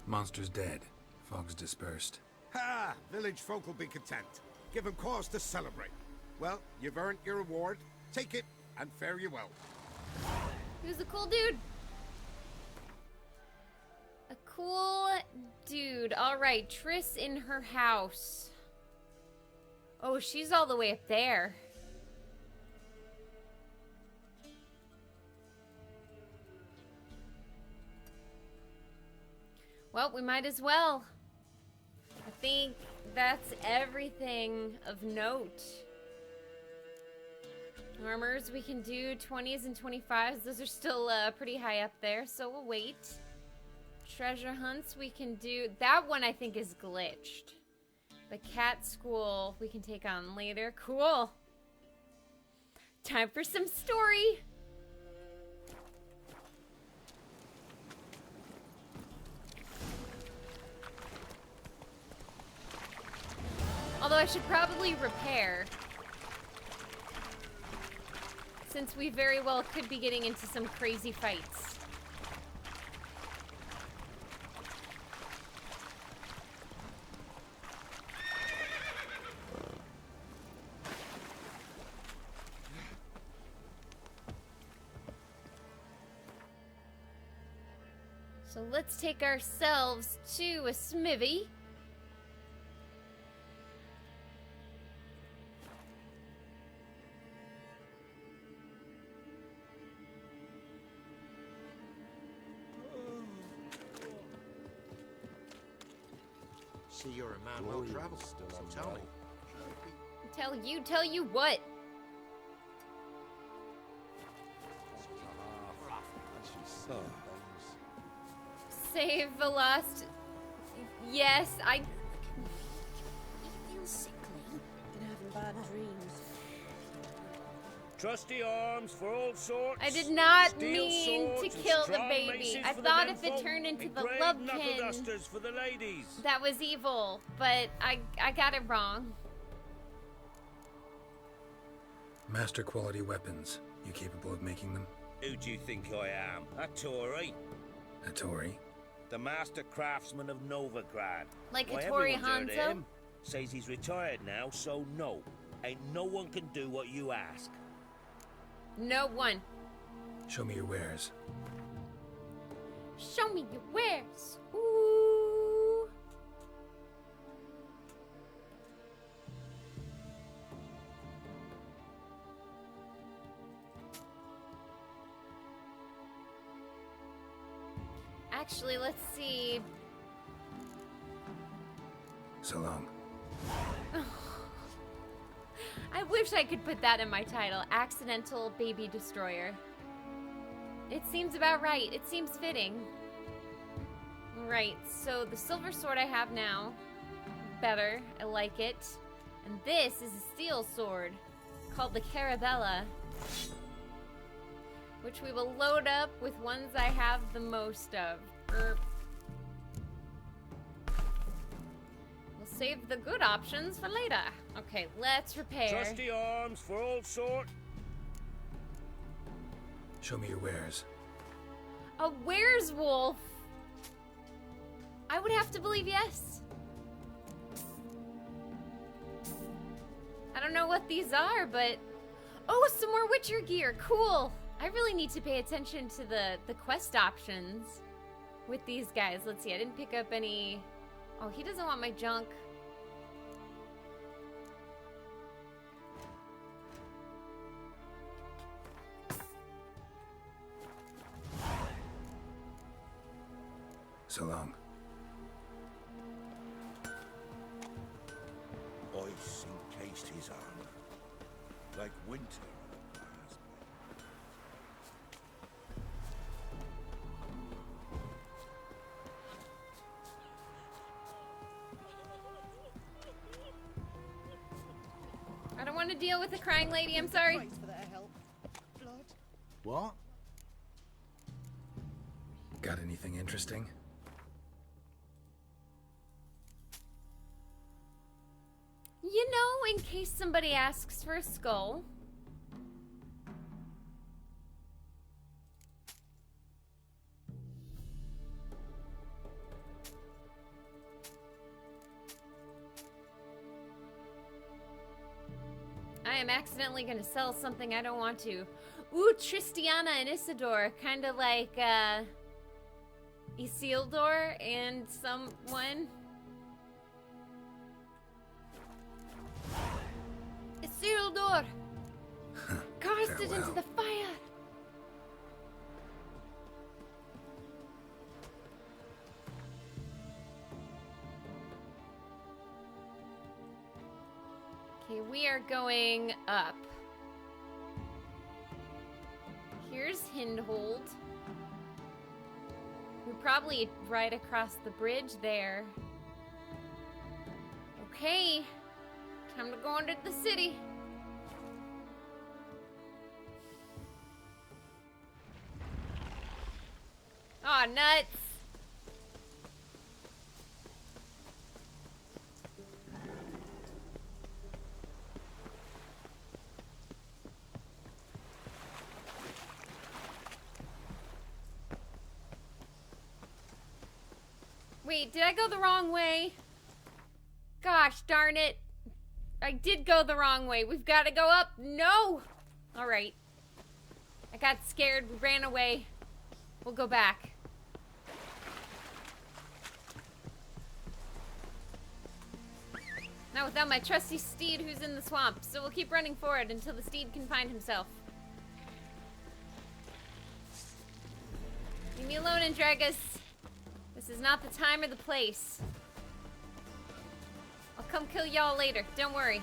Monster's dead. Fog's dispersed. Ha! Village folk will be content. Give them cause to celebrate. Well, you've earned your reward. Take it, and fare you well. He was a cool dude. A cool dude. Alright, Triss in her house. Oh, she's all the way up there. Well, we might as well. I think that's everything of note. Armors, we can do 20s and 25s. Those are still pretty high up there, so we'll wait. Treasure hunts, we can do... That one I think is glitched. But cat school, we can take on later. Cool. Time for some story. Although I should probably repair. Since we very well could be getting into some crazy fights. So let's take ourselves to a smithy. See, you're a man well travelled. So tell me. Tell you what? Save the lost. Yes, I. You feel sickly? Been having bad dreams. Trusty arms for all sorts. I did not steel mean to swords and kill the strong baby. maces I for thought the if it menfolk, turned into the engraved love knuckle pin, dusters for the ladies. that was evil. But I got it wrong. Master quality weapons. You capable of making them? Who do you think I am? A Tory? A Tory? The master craftsman of Novigrad. Like Why, a Tory everyone's heard of Hanzo? him. Says he's retired now, so no. Ain't no one can do what you ask. No one. Show me your wares. Show me your wares. Ooh. Actually, let's see. So long. I wish I could put that in my title. Accidental Baby Destroyer. It seems about right. It seems fitting. Right, so the silver sword I have now. Better. I like it. And this is a steel sword called the Carabella, which we will load up with ones I have the most of. We'll save the good options for later. Okay, let's repair. Trusty arms for all sorts. Show me your wares. A where's wolf? I would have to believe yes. I don't know what these are, but... Oh, some more Witcher gear. Cool. I really need to pay attention to the quest options with these guys. Let's see. I didn't pick up any... Oh, he doesn't want my junk. So long. Ice encased his armor, like winter. I don't want to deal with a crying lady, I'm sorry. What? Got anything interesting? You know, in case somebody asks for a skull. I am accidentally gonna sell something I don't want to. Ooh, Tristiana and Isidore. Kinda like, Isildur and someone. Isildur! Cast it into the fire! Okay, we are going up. Here's Hindhold. We're probably right across the bridge there. Okay, time to go into the city. Aw, nuts. Wait, did I go the wrong way? Gosh darn it. I did go the wrong way. We've got to go up. No! Alright. I got scared. We ran away. We'll go back. Not without my trusty steed who's in the swamp, so we'll keep running forward until the steed can find himself. Leave me alone, Andragus. This is not the time or the place. I'll come kill y'all later, don't worry.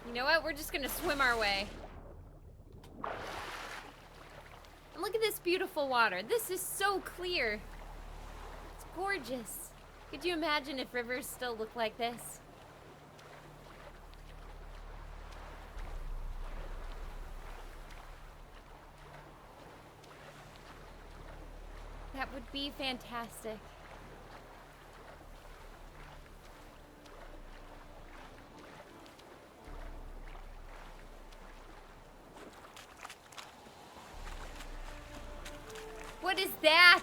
You know what? We're just gonna swim our way. And look at this beautiful water. This is so clear. It's gorgeous. Could you imagine if rivers still look like this? That would be fantastic. What is that?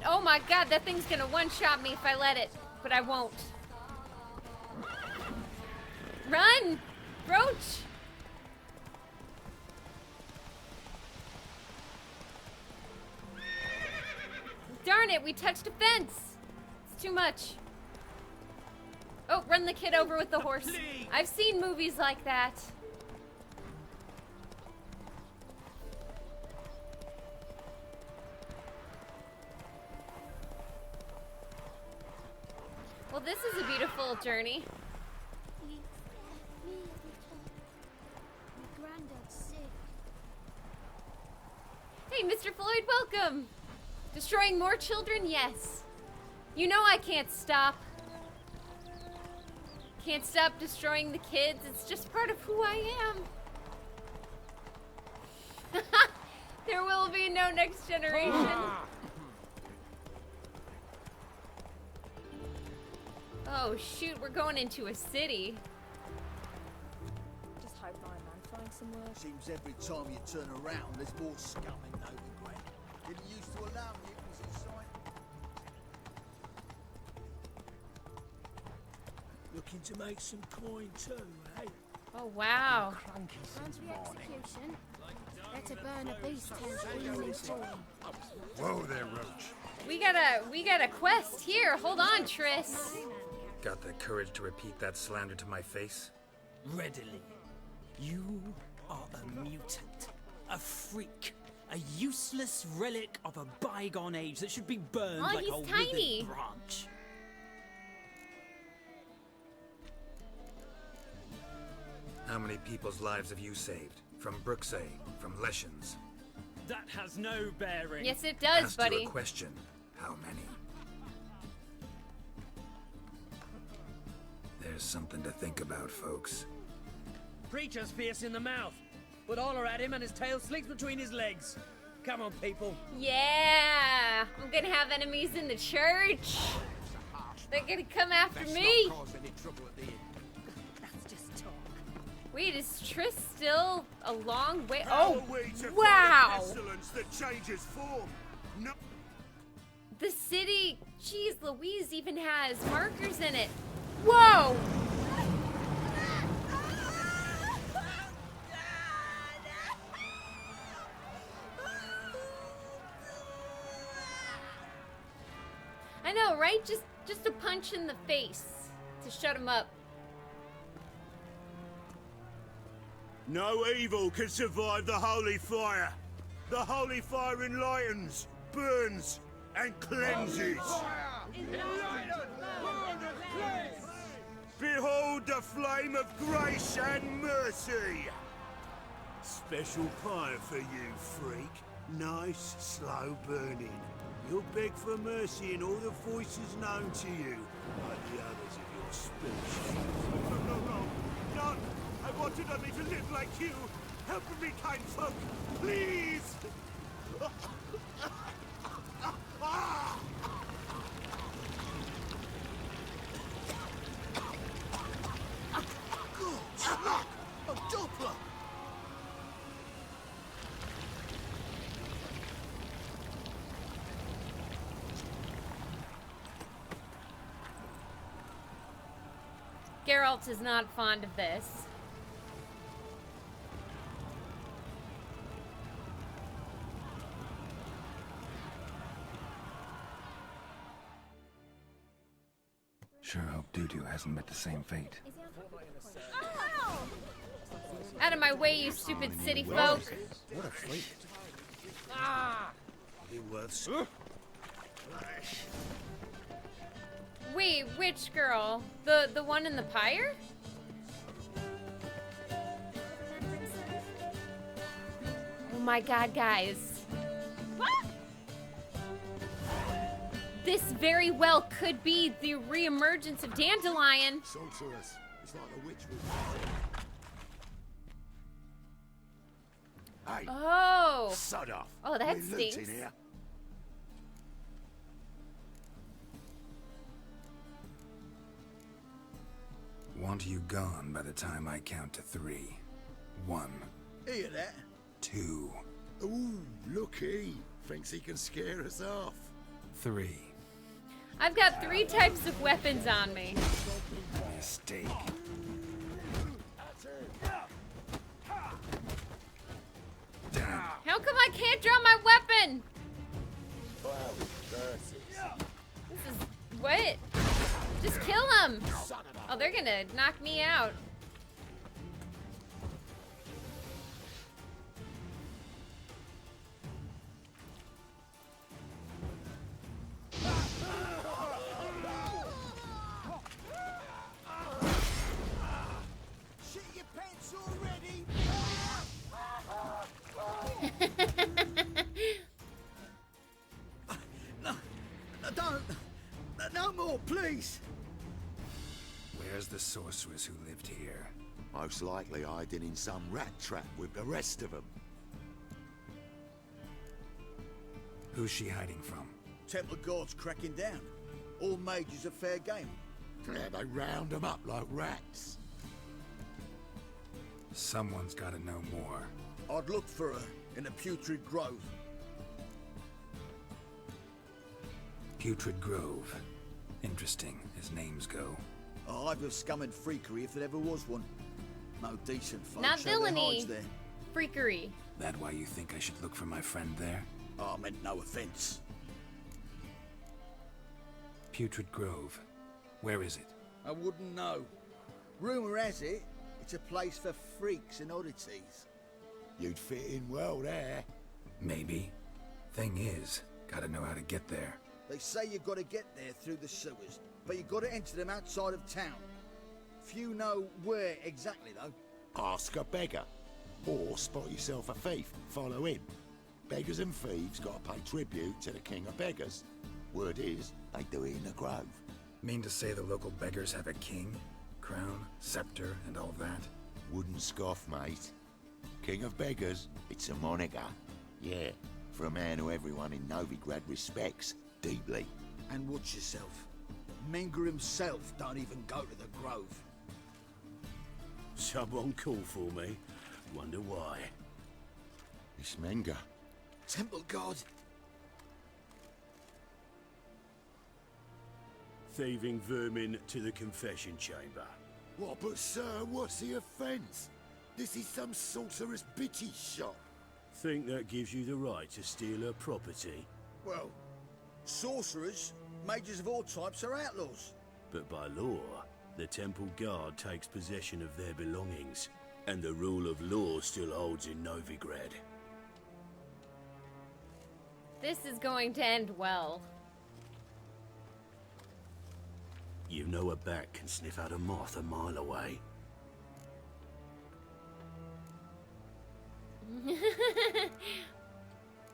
Oh my god, that thing's gonna one-shot me if I let it, but I won't. Run! Roach! Darn it, we touched a fence. It's too much. Oh, run the kid over with the horse. I've seen movies like that. Well, this is a beautiful journey. My granddad's sick. Hey, Mr. Floyd, welcome. Destroying more children? Yes. You know I can't stop. Can't stop destroying the kids. It's just part of who I am. There will be no next generation. Oh shoot, we're going into a city. Just hope my man finds some work. Seems every time you turn around, there's more scum in Novigrad. Didn't used to allow mutants in sight. Looking to make some coin too, eh? Oh, wow. On to the execution. Better burn a beast tent evening story. Whoa there, Roach. We got a quest here. Hold on, Triss. Got the courage to repeat that slander to my face? Readily. You are a mutant. A freak. A useless relic of a bygone age that should be burned like a tiny. withered branch. How many people's lives have you saved? From Brooksay, from Leshens? That has no bearing. Yes, it does, Asked buddy. you a question. How many? There's something to think about, folks. Preacher's fierce in the mouth, but holler at him and his tail slicks between his legs. Come on, people. Yeah, I'm gonna have enemies in the church. They're gonna come after me. That's just talk. Wait, is Triss still a long way? How Oh, are we to wow. fight a pestilence that changes form? No. The city, geez, Louise even has markers in it. Whoa! I know, right? Just a punch in the face to shut him up. No evil can survive the holy fire. The holy fire enlightens, burns, and cleanses. Behold the flame of grace and mercy. Special pie for you, freak. Nice, slow burning. You'll beg for mercy in all the voices known to you, like the others of your species. No! I wanted only to live like you. Help me, kind folk, please! A Doppler! Geralt is not fond of this. Sure hope Dudu hasn't met the same fate. Out of my way, you stupid city folk. What a freak. Be worth. Wait, which girl? The one in the pyre? Oh my god, guys. This very well could be the reemergence of Dandelion. Sorceress. It's like a witch with... Hey, Oh. sod off. Oh, that We loot in stinks. here. Want you gone by the time I count to 3. 1, Hear that? 2, Ooh, looky. Thinks he can scare us off. 3. I've got 3 types of weapons on me. Mistake. Damn. How come I can't draw my weapon? This is... what? Just kill him! Oh, they're gonna knock me out. Shit your pants already? No, don't. No more, please. Where's the sorceress who lived here? Most likely hiding in some rat trap with the rest of them. Who's she hiding from? Temple Guard's cracking down. All mages are fair game. Yeah, they round them up like rats. Someone's gotta know more. I'd look for her in the Putrid Grove. Putrid Grove. Interesting, as names go. A hive of scum and freakery if there ever was one. No decent folks. Not show their villainy. hides there. Freakery. That why you think I should look for my friend there? Oh, I meant no offence. Putrid Grove. Where is it? I wouldn't know. Rumour has it, it's a place for freaks and oddities. You'd fit in well there. Maybe. Thing is, gotta know how to get there. They say you've got to get there through the sewers, but you've got to enter them outside of town. Few know where exactly, though. Ask a beggar. Or spot yourself a thief, follow him. Beggars and thieves gotta pay tribute to the king of beggars. Word is, they do it in the grove. Mean to say the local beggars have a king, crown, scepter, and all that? Wouldn't scoff, mate. King of beggars, it's a moniker. Yeah, for a man who everyone in Novigrad respects deeply. And watch yourself. Menger himself don't even go to the grove. Someone called for me. Wonder why. It's Menger. Temple God. Thieving vermin to the confession chamber. What, but sir, what's the offence? This is some sorcerer's bitchy shop. Think that gives you the right to steal her property? Well, sorcerers, mages of all types are outlaws. But by law, the temple guard takes possession of their belongings, and the rule of law still holds in Novigrad. This is going to end well. You know a bat can sniff out a moth a mile away.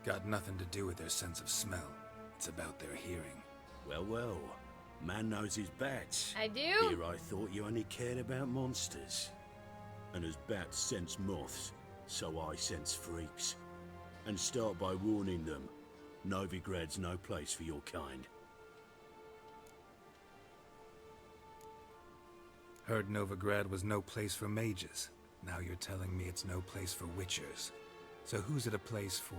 Got nothing to do with their sense of smell. It's about their hearing. Well, well. Man knows his bats. I do? Here I thought you only cared about monsters. And as bats sense moths, so I sense freaks. And start by warning them, Novigrad's no place for your kind. Heard Novigrad was no place for mages. Now you're telling me it's no place for witchers. So who's it a place for?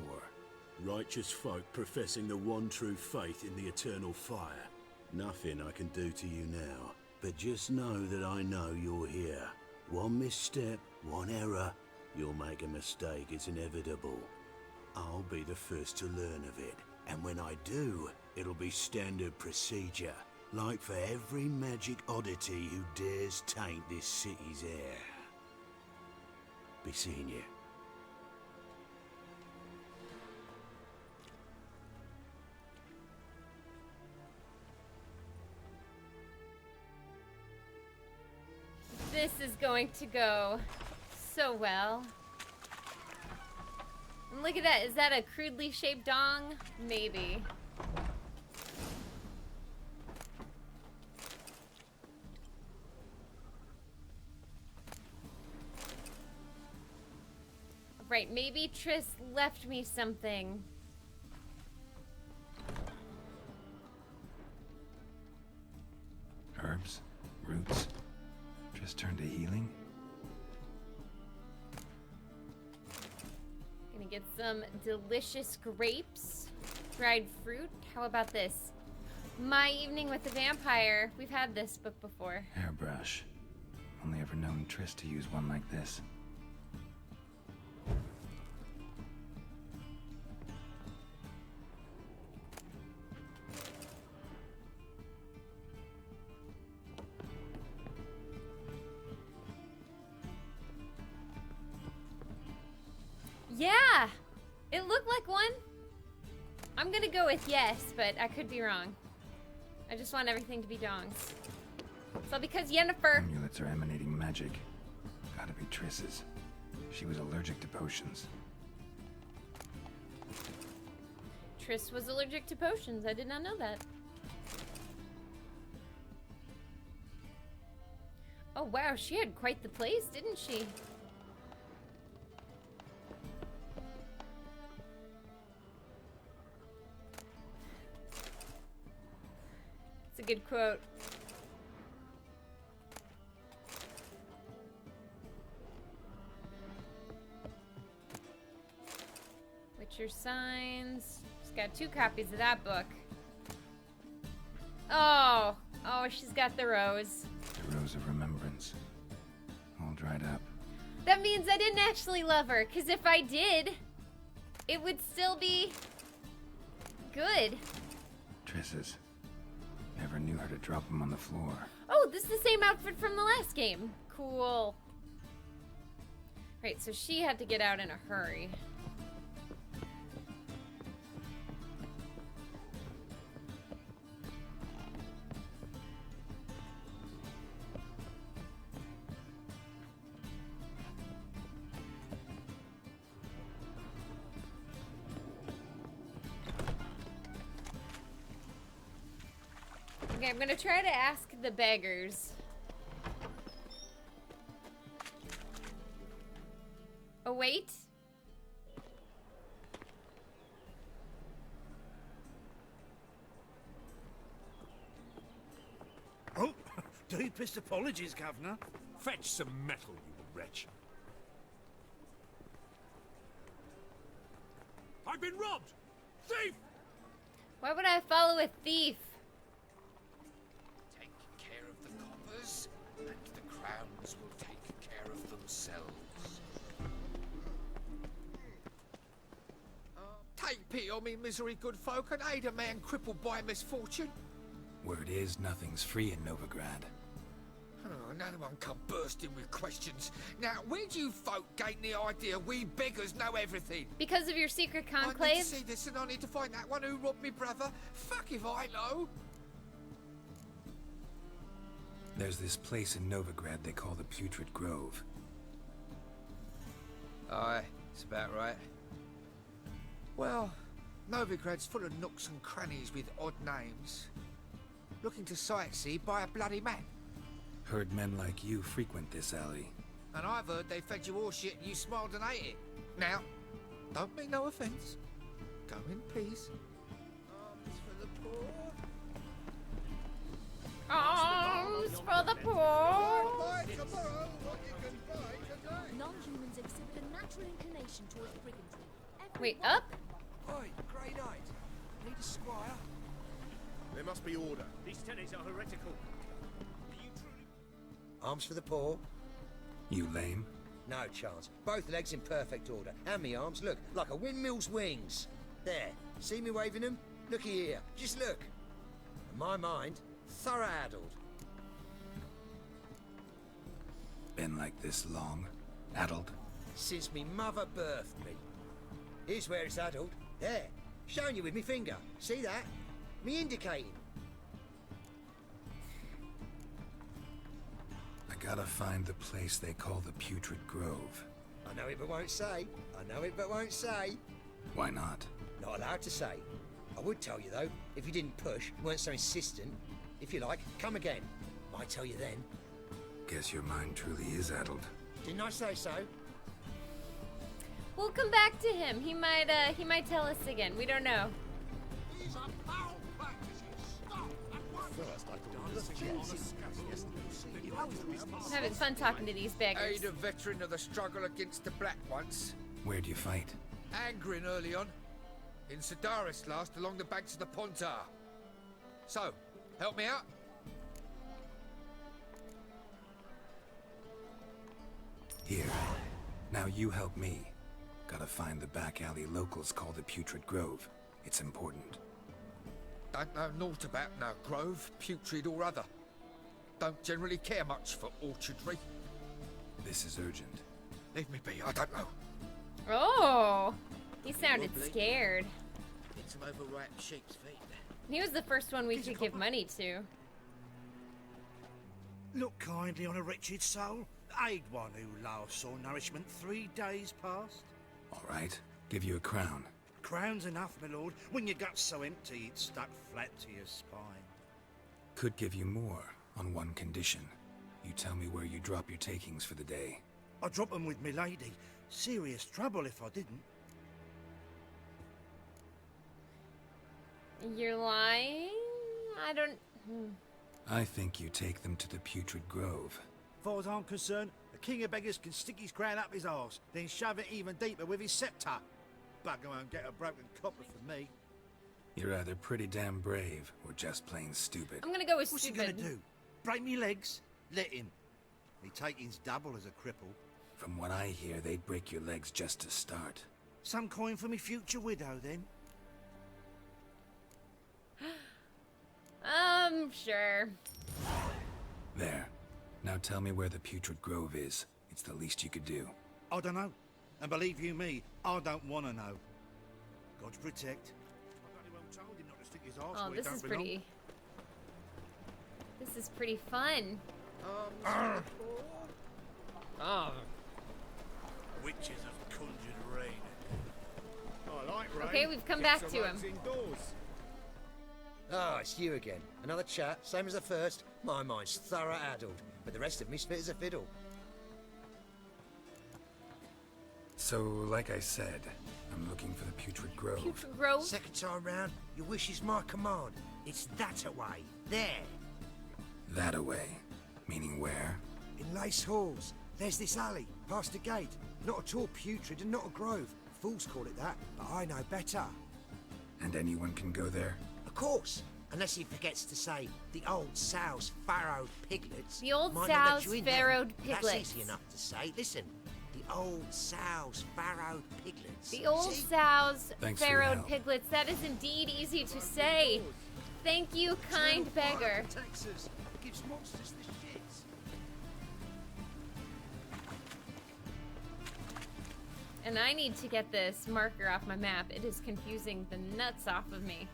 Righteous folk professing the one true faith in the eternal fire. Nothing I can do to you now, but just know that I know you're here. One misstep, one error, you'll make a mistake, it's inevitable. I'll be the first to learn of it, and when I do, it'll be standard procedure, like for every magic oddity who dares taint this city's air. Be seeing you. This is going to go so well. And look at that. Is that a crudely shaped dong? Maybe. Right, maybe Triss left me something. Herbs? Roots? Just turn to healing? Gonna get some delicious grapes, dried fruit. How about this? My Evening with the Vampire. We've had this book before. Hairbrush. Only ever known Triss to use one like this. Yeah! It looked like one. I'm gonna go with yes, but I could be wrong. I just want everything to be dongs. So because Yennefer... Amulets are emanating magic. Gotta be Triss's. She was allergic to potions. Triss was allergic to potions. I did not know that. Oh wow, she had quite the place, didn't she? It's a good quote. Witcher Signs. She's got 2 copies of that book. Oh, she's got the rose. The Rose of Remembrance. All dried up. That means I didn't actually love her, because if I did, it would still be good. Triss's. Never knew her to drop him on the floor. Oh, this is the same outfit from the last game. Cool. Right, so she had to get out in a hurry. Okay, I'm gonna try to ask the beggars. Oh, wait. Oh, deepest apologies, Governor. Fetch some metal, you wretch. I've been robbed! Thief! Why would I follow a thief? Take care of the coppers, and the crowns will take care of themselves. Take pity on me, misery, good folk, and aid a man crippled by misfortune. Word is, nothing's free in Novigrad. Oh, none of them come bursting with questions. Now, where do you folk gain the idea we beggars know everything? Because of your secret I need conclave? to see this, and I need to find that one who robbed me brother. Fuck if I know. There's this place in Novigrad they call the Putrid Grove. Aye, it's about right. Well, Novigrad's full of nooks and crannies with odd names. Looking to sightsee by a bloody man. Heard men like you frequent this alley. And I've heard they fed you all shit and you smiled and ate it. Now, don't mean no offence. Go in peace. Arms for the poor. Arms for the poor. Non-humans exhibit a natural inclination towards brigandry. Wait, up? Oi, Grey Knight. Need a squire? There must be order. These tenets are heretical. Arms for the poor? You lame? No chance. Both legs in perfect order. And me arms, look, like a windmill's wings. There. See me waving them? Looky here. Just look. And my mind, thorough addled. Been like this long? Addled? Since me mother birthed me. Here's where it's addled. There. Showing you with me finger. See that? Me indicating. I gotta find the place they call the Putrid Grove. I know it but won't say. I know it but won't say. Why not? Not allowed to say. I would tell you though, if you didn't push, weren't so insistent. If you like, come again. Might tell you then. Guess your mind truly is addled. Didn't I say so? We'll come back to him. He might tell us again. We don't know. These are foul practices. Stop at once. First, I I'm having fun talking to these beggars. Aid a veteran of the struggle against the Black once. Where'd you fight? Angrin early on. In Sedaris last, along the banks of the Pontar. So, help me out? Here. Now you help me. Gotta find the back alley locals call the Putrid Grove. It's important. Don't know naught about no grove, putrid or other. Don't generally care much for orchardry. This is urgent. Leave me be, I don't know. Oh, he sounded scared. Get some overripe sheep's feet. He was the first one we could give money to. Look kindly on a wretched soul. Aid one who last saw nourishment 3 days past. All right, give you a crown. Crown's enough, my lord, when your gut's so empty it's stuck flat to your spine. Could give you more, on one condition. You tell me where you drop your takings for the day. I'd drop them with me lady. Serious trouble if I didn't. You're lying? I don't... I think you take them to the Putrid Grove. Far as I'm concerned, the king of beggars can stick his crown up his arse, then shove it even deeper with his sceptre. Bugger won't get a broken copper from me. You're either pretty damn brave, or just plain stupid. I'm gonna go with What's stupid. he gonna do? Break me legs? Let him. Me taking's double as a cripple. From what I hear, they'd break your legs just to start. Some coin for me future widow, then? Sure. There. Now tell me where the Putrid Grove is. It's the least you could do. I don't know. And believe you me, I don't want to know. God protect. I bloody well told him not to stick his arse Oh, where it this don't is belong. pretty. This is pretty fun. Witches have conjured rain. I like rain. Okay, we've come Gets back the to roads him. Indoors. Ah, it's you again. Another chat, same as the first. My mind's thorough addled, but the rest of me's fit as a fiddle. So, like I said, I'm looking for the Putrid Grove. Putrid Grove? Second time round, your wish is my command. It's that away. There. That away? Meaning where? In Lace Halls. There's this alley, past the gate. Not at all putrid and not a grove. Fools call it that, but I know better. And anyone can go there? Of course. Unless he forgets to say the old sow's farrowed piglets. The old Might not let sow's you in then. farrowed piglets. That's easy enough to say. Listen. The old sow's farrowed piglets. The old See? sow's Thanks for your farrowed help. piglets. That is indeed easy to say. Thank you, kind beggar. Texas gives monsters the shits. And I need to get this marker off my map. It is confusing the nuts off of me.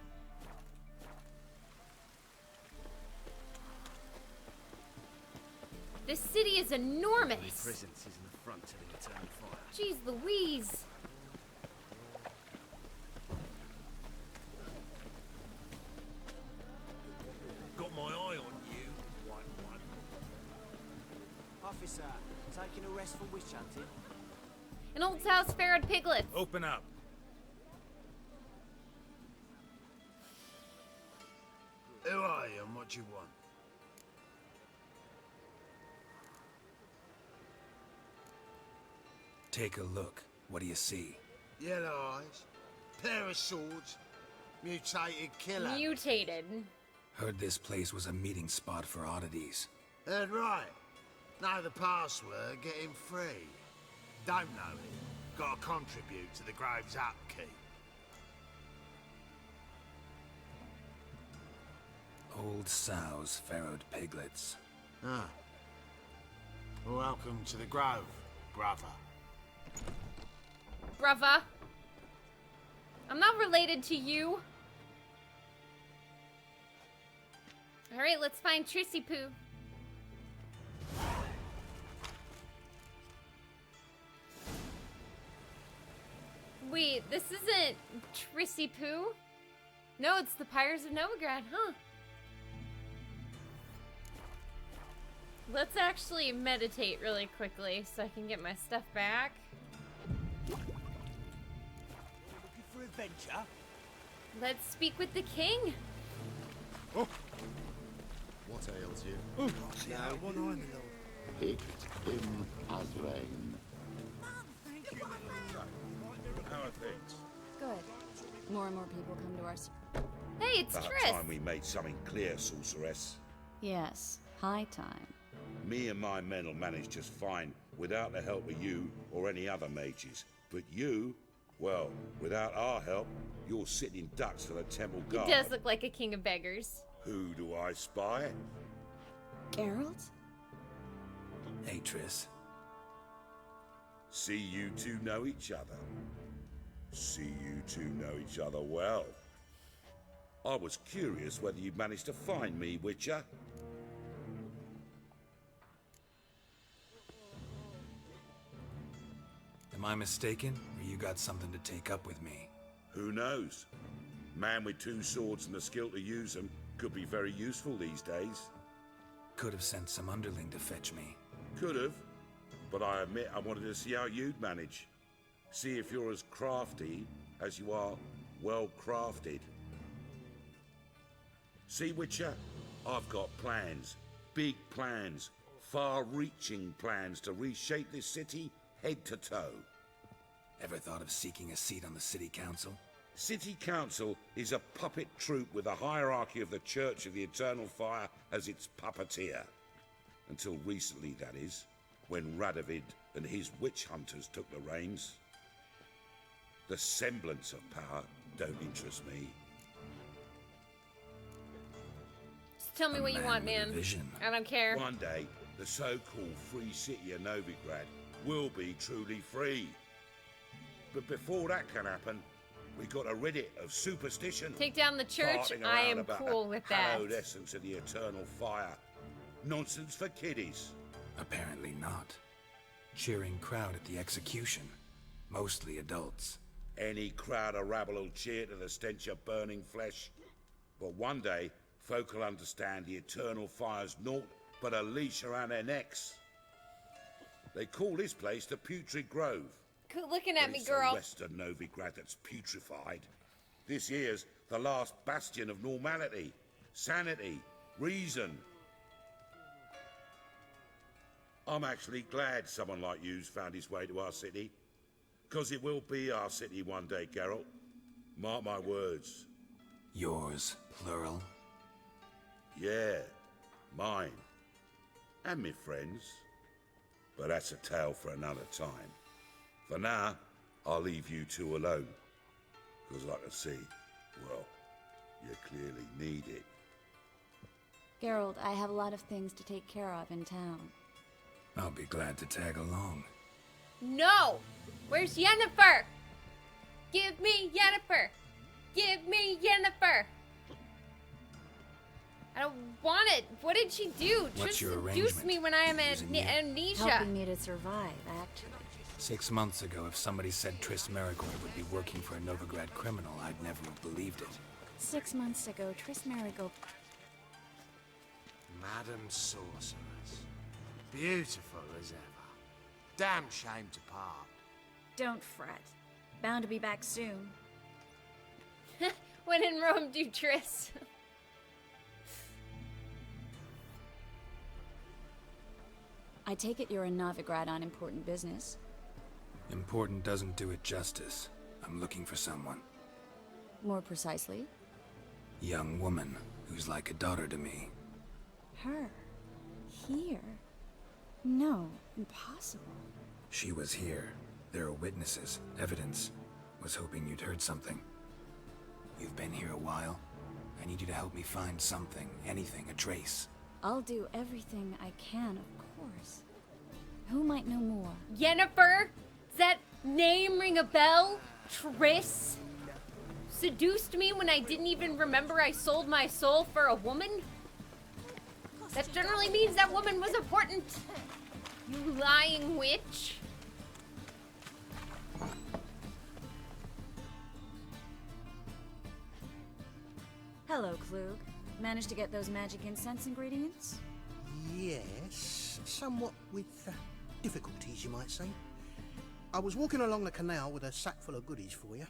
This city is enormous. Presence is in the front to the eternal fire. Jeez Louise. Got my eye on you, white one. Officer, taking arrest for witch hunting. An old sow's farrowed piglets. Open up. Who are you and what do you want? Take a look. What do you see? Yellow eyes, pair of swords, mutated killer. Mutated. Heard this place was a meeting spot for oddities. Heard right. Know the password, get him free. Don't know it. Gotta contribute to the Grove's upkeep. Old sows, farrowed piglets. Ah. Welcome to the Grove, brother. Brava. I'm not related to you. Alright, let's find Trissy Poo. Wait, this isn't Trissy Poo? No, it's the Pyres of Novigrad, huh? Let's actually meditate really quickly so I can get my stuff back. Looking for adventure? Let's speak with the king. Oh. What ails you? Oh, see that one eye in the Lord. Picked him as rain. How are things? Good. More and more people come to us. Hey, it's About Triss. time we made something clear, sorceress. Yes, high time. Me and my men will manage just fine without the help of you or any other mages. But you, well, without our help, you're sitting ducks for the temple He guard. does look like a king of beggars. Who do I spy? Geralt? Hey, Triss. See you two know each other. See you two know each other well. I was curious whether you'd managed to find me, Witcher. Am I mistaken, or you got something to take up with me? Who knows? Man with two swords and the skill to use them could be very useful these days. Could have sent some underling to fetch me. Could have, but I admit I wanted to see how you'd manage. See if you're as crafty as you are well crafted. See, Witcher, I've got plans. Big plans. Far-reaching plans to reshape this city head to toe. Ever thought of seeking a seat on the city council? City Council is a puppet troupe with a hierarchy of the Church of the Eternal Fire as its puppeteer. Until recently, that is, when Radovid and his witch hunters took the reins. The semblance of power don't interest me. Just tell me what you want, man. I don't care. One day, the so-called free city of Novigrad will be truly free. But before that can happen, we got to rid it of superstition. Take down the church. I am cool with that. Hallowed essence of the eternal fire. Nonsense for kiddies. Apparently not. Cheering crowd at the execution. Mostly adults. Any crowd of rabble will cheer to the stench of burning flesh. But one day, folk will understand the eternal fire's naught but a leash around their necks. They call this place the Putrid Grove. Quit looking at me, It's girl. the western Novigrad that's putrefied. This here's the last bastion of normality, sanity, reason. I'm actually glad someone like you's found his way to our city. Because it will be our city one day, Geralt. Mark my words. Yours, plural. Yeah, mine. And me friends. But that's a tale for another time. For now, I'll leave you two alone. Because I can see, well, you clearly need it. Geralt, I have a lot of things to take care of in town. I'll be glad to tag along. No! Where's Yennefer? Give me Yennefer! Give me Yennefer! I don't want it. What did she do? What's Triss your seduced arrangement? me when I am Using you? amnesia. Helping me to survive, actually. 6 months ago, if somebody said Triss Marigold would be working for a Novigrad criminal, I'd never have believed it. 6 months ago, Triss Marigold... Madam Sorceress. Beautiful as ever. Damn shame to part. Don't fret. Bound to be back soon. When in Rome, do Triss. I take it you're in Novigrad on important business. Important doesn't do it justice. I'm looking for someone. More precisely? Young woman who's like a daughter to me. Her? Here? No, impossible. She was here. There are witnesses, evidence. Was hoping you'd heard something. You've been here a while. I need you to help me find something, anything, a trace. I'll do everything I can, of course. Who might know more? Yennefer? Does that name ring a bell? Triss? Seduced me when I didn't even remember I sold my soul for a woman? That generally means that woman was important. You lying witch. Hello, Klug. Managed to get those magic incense ingredients? Yes, somewhat with difficulties, you might say. I was walking along the canal with a sack full of goodies for you.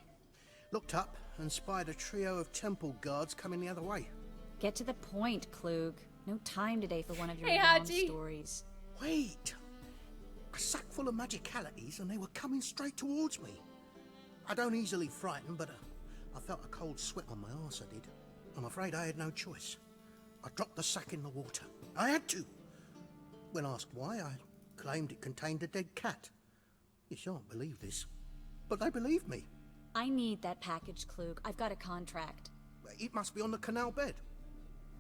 Looked up and spied a trio of temple guards coming the other way. Get to the point, Klug. No time today for one of your Hey, long Haji. stories. Wait! A sack full of magicalities and they were coming straight towards me. I don't easily frighten, but I felt a cold sweat on my arse, I did. I'm afraid I had no choice. I dropped the sack in the water. I had to. When asked why, I claimed it contained a dead cat. You shan't believe this, but they believed me. I need that package, Klug. I've got a contract. It must be on the canal bed.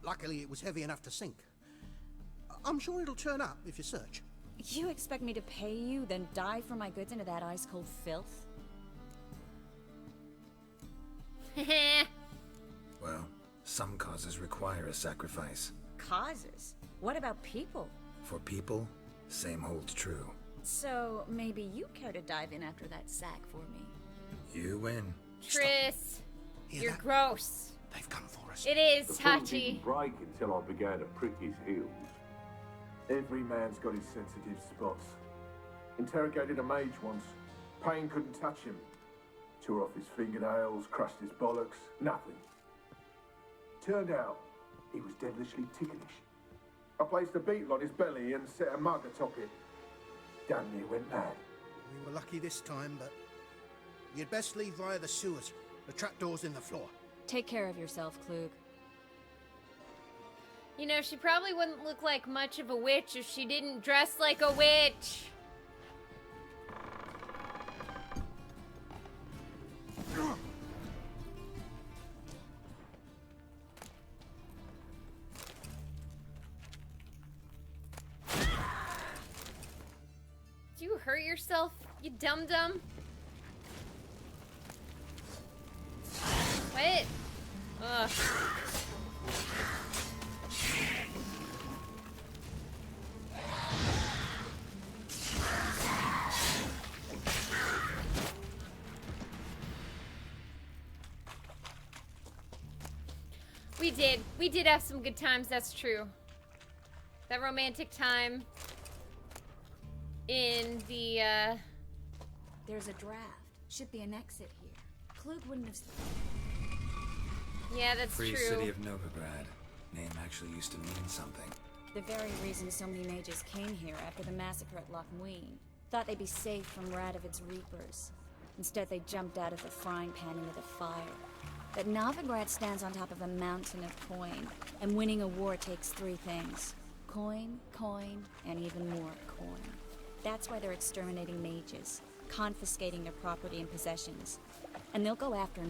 Luckily, it was heavy enough to sink. I'm sure it'll turn up if you search. You expect me to pay you, then dive for my goods into that ice-cold filth? Well, some causes require a sacrifice. Causes? What about people? For people, same holds true. So, maybe you care to dive in after that sack for me? You win. Triss, you're gross. They've come for us. It is, The foot Hachi. didn't break until I began to prick his heels. Every man's got his sensitive spots. Interrogated a mage once. Pain couldn't touch him. Tore off his fingernails, crushed his bollocks, nothing. Turned out, he was devilishly ticklish. I placed a beetle on his belly and set a mug atop it. Damn near went mad. We were lucky this time, but you'd best leave via the sewers. The trapdoor's in the floor. Take care of yourself, Klug. You know, she probably wouldn't look like much of a witch if she didn't dress like a witch. hurt yourself, you dum-dum? What? Ugh. We did have some good times, that's true. That romantic time in the, There's a draft. Should be an exit here. Klug wouldn't have... Yeah, that's Free true. City of Novigrad. Name actually used to mean something. The very reason so many mages came here after the massacre at Loch Muin. Thought they'd be safe from Radovid's reapers. Instead, they jumped out of the frying pan into the fire. But Novigrad stands on top of a mountain of coin, and winning a war takes three things. Coin, and even more coin. That's why they're exterminating mages, confiscating their property and possessions. And they'll go after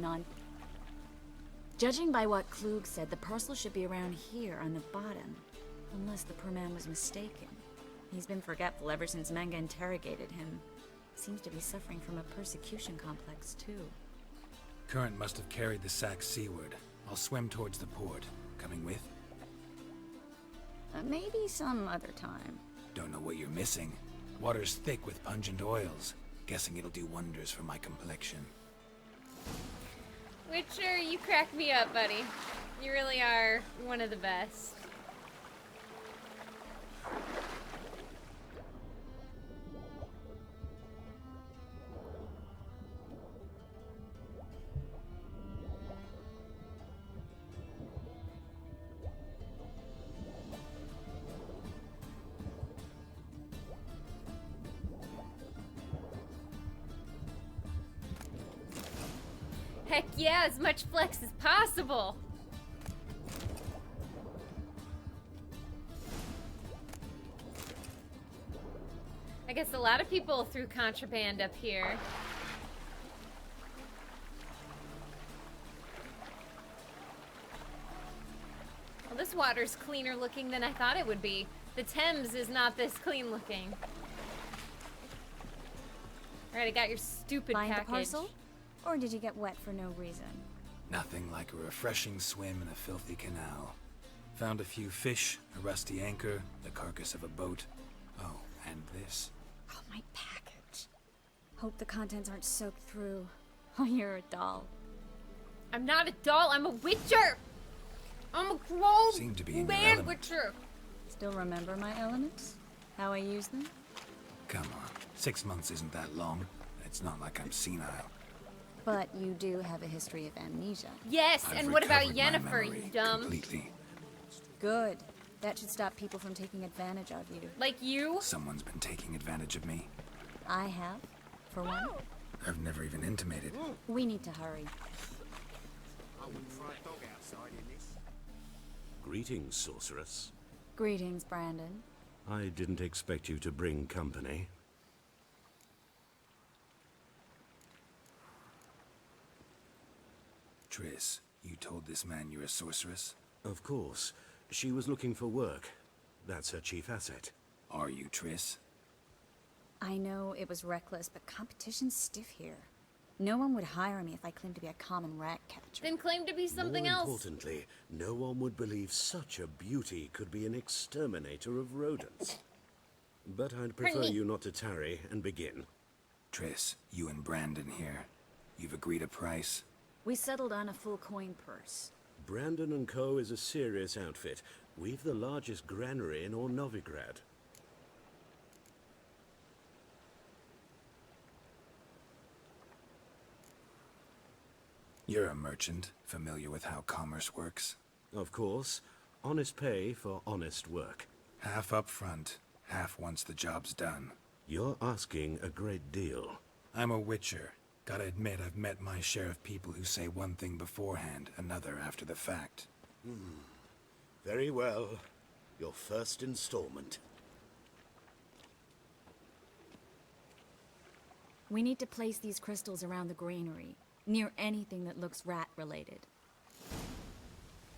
Judging by what Klug said, the parcel should be around here on the bottom. Unless the poor man was mistaken. He's been forgetful ever since Manga interrogated him. Seems to be suffering from a persecution complex, too. Current must have carried the sack seaward. I'll swim towards the port. Coming with? Maybe some other time. Don't know what you're missing. Water's thick with pungent oils. Guessing it'll do wonders for my complexion. Witcher, you crack me up, buddy. You really are one of the best. Heck yeah, as much flex as possible. I guess a lot of people threw contraband up here. Well, this water's cleaner looking than I thought it would be. The Thames is not this clean looking. Alright, I got your stupid Find package. the parcel? Or did you get wet for no reason? Nothing like a refreshing swim in a filthy canal. Found a few fish, a rusty anchor, the carcass of a boat. Oh, and this. Oh, my package. Hope the contents aren't soaked through. Oh, you're a doll. I'm not a doll, I'm a witcher! I'm a grown Seem to be in your man element. witcher! Still remember my elements? How I use them? Come on, 6 months isn't that long. It's not like I'm senile. But you do have a history of amnesia. Yes, I've and what about recovered my Yennefer, you memory dumb? completely. Good. That should stop people from taking advantage of you. Like you? Someone's been taking advantage of me. I have, for one. I've never even intimated. We need to hurry. I wouldn't fry a dog outside in this. Greetings, sorceress. Greetings, Brandon. I didn't expect you to bring company. Triss, you told this man you're a sorceress? Of course. She was looking for work. That's her chief asset. Are you, Triss? I know it was reckless, but competition's stiff here. No one would hire me if I claimed to be a common rat catcher. Then claim to be something More else. importantly, no one would believe such a beauty could be an exterminator of rodents. But I'd prefer you not to tarry and begin. Triss, you and Brandon here. You've agreed a price? We settled on a full coin purse. Brandon & Co. is a serious outfit. We've the largest granary in all Novigrad. You're a merchant, familiar with how commerce works? Of course. Honest pay for honest work. Half up front, half once the job's done. You're asking a great deal. I'm a witcher. Gotta admit, I've met my share of people who say one thing beforehand, another after the fact. Very well. Your first installment. We need to place these crystals around the granary, near anything that looks rat-related.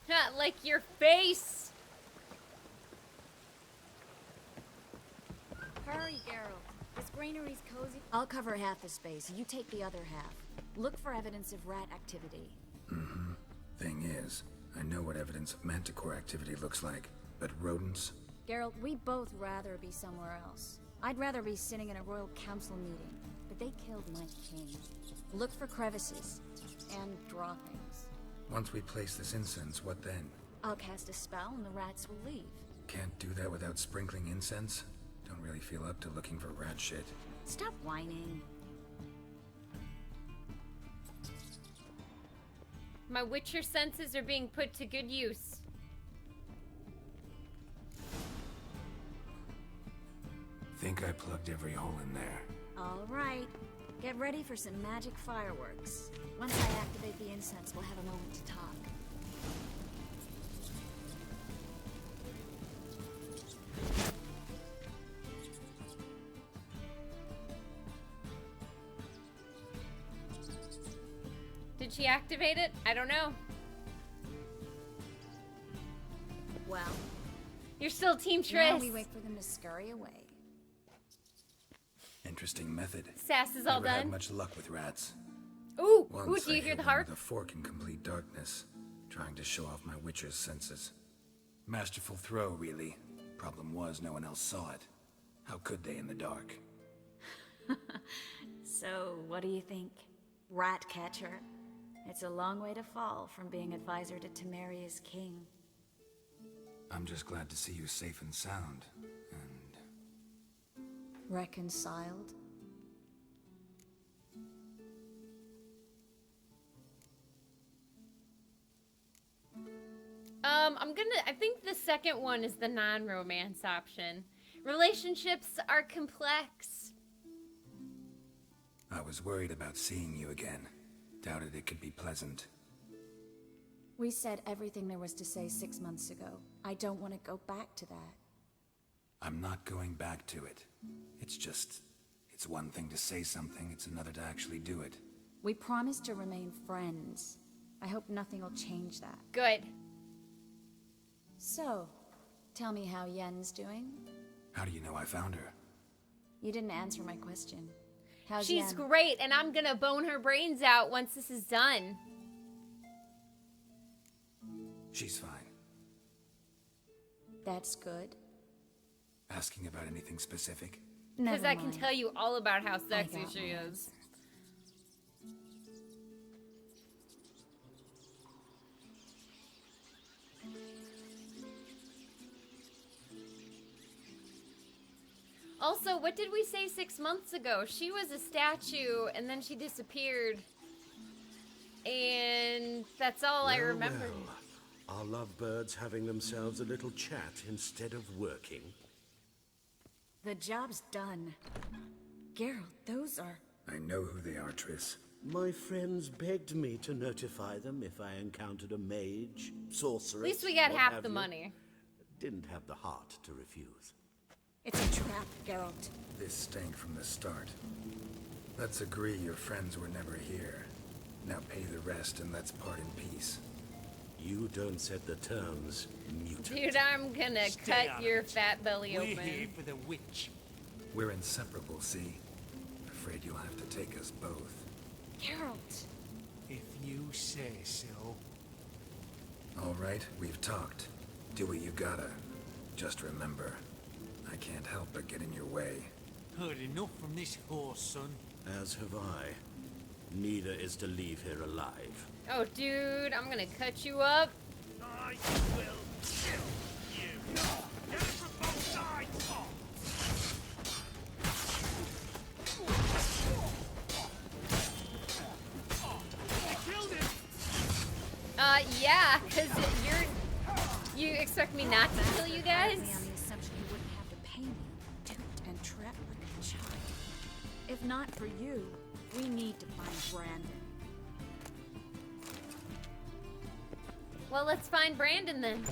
Ha, like your face! Hurry, Geralt. This granary's cozy. I'll cover half the space. You take the other half. Look for evidence of rat activity. Mm-hmm. Thing is, I know what evidence of manticore activity looks like, but rodents? Geralt, we'd both rather be somewhere else. I'd rather be sitting in a royal council meeting, but they killed my king. Look for crevices and droppings. Once we place this incense, what then? I'll cast a spell and the rats will leave. Can't do that without sprinkling incense? Don't really feel up to looking for rat shit. Stop whining. My Witcher senses are being put to good use. Think I plugged every hole in there. All right. Get ready for some magic fireworks. Once I activate the incense, we'll have a moment to talk. Did she activate it? I don't know. Well, you're still Team Triss. Now we wait for them to scurry away. Interesting method. Sass is all Never had done. much luck with rats. Ooh, Once do you I hear hit the one harp? with a fork in complete darkness, trying to show off my witcher's senses. Masterful throw, really. Problem was, no one else saw it. How could they in the dark? So, what do you think? Rat catcher? It's a long way to fall from being advisor to Temeria's king. I'm just glad to see you safe and sound, and... Reconciled? I think the second one is the non-romance option. Relationships are complex. I was worried about seeing you again. Doubted it could be pleasant. We said everything there was to say 6 months ago. I don't want to go back to that. I'm not going back to it. It's just... It's one thing to say something, it's another to actually do it. We promised to remain friends. I hope nothing will change that. Good. So, tell me how Yen's doing? How do you know I found her? You didn't answer my question. How's She's Yen? great, and I'm gonna bone her brains out once this is done. She's fine. That's good. Asking about anything specific? Because Never I can mind. tell you all about how sexy got she mine. is. Also, what did we say 6 months ago? She was a statue, and then she disappeared. And that's all I remember. Well, are lovebirds having themselves a little chat instead of working? The job's done. Geralt, those are... I know who they are, Triss. My friends begged me to notify them if I encountered a mage, sorceress. At least we got what half have the you. money. Didn't have the heart to refuse. It's a trap, Geralt. This stank from the start. Let's agree your friends were never here. Now pay the rest and let's part in peace. You don't set the terms, mutant. Dude, I'm gonna Stay cut out of your it. fat belly We're open. here for the witch. We're inseparable, see? Afraid you'll have to take us both. Geralt! If you say so. All right, we've talked. Do what you gotta. Just remember, I can't help but get in your way. Heard enough from this horse, son. As have I. Neither is to leave here alive. Oh, dude, I'm gonna cut you up. I will kill you. Get it from both sides. I killed him. Yeah, because you expect me not to kill you guys? Partly on the assumption you wouldn't have to pay me, duped and trapped like a child. If not for you, we need to find Brandon. Well, let's find Brandon then.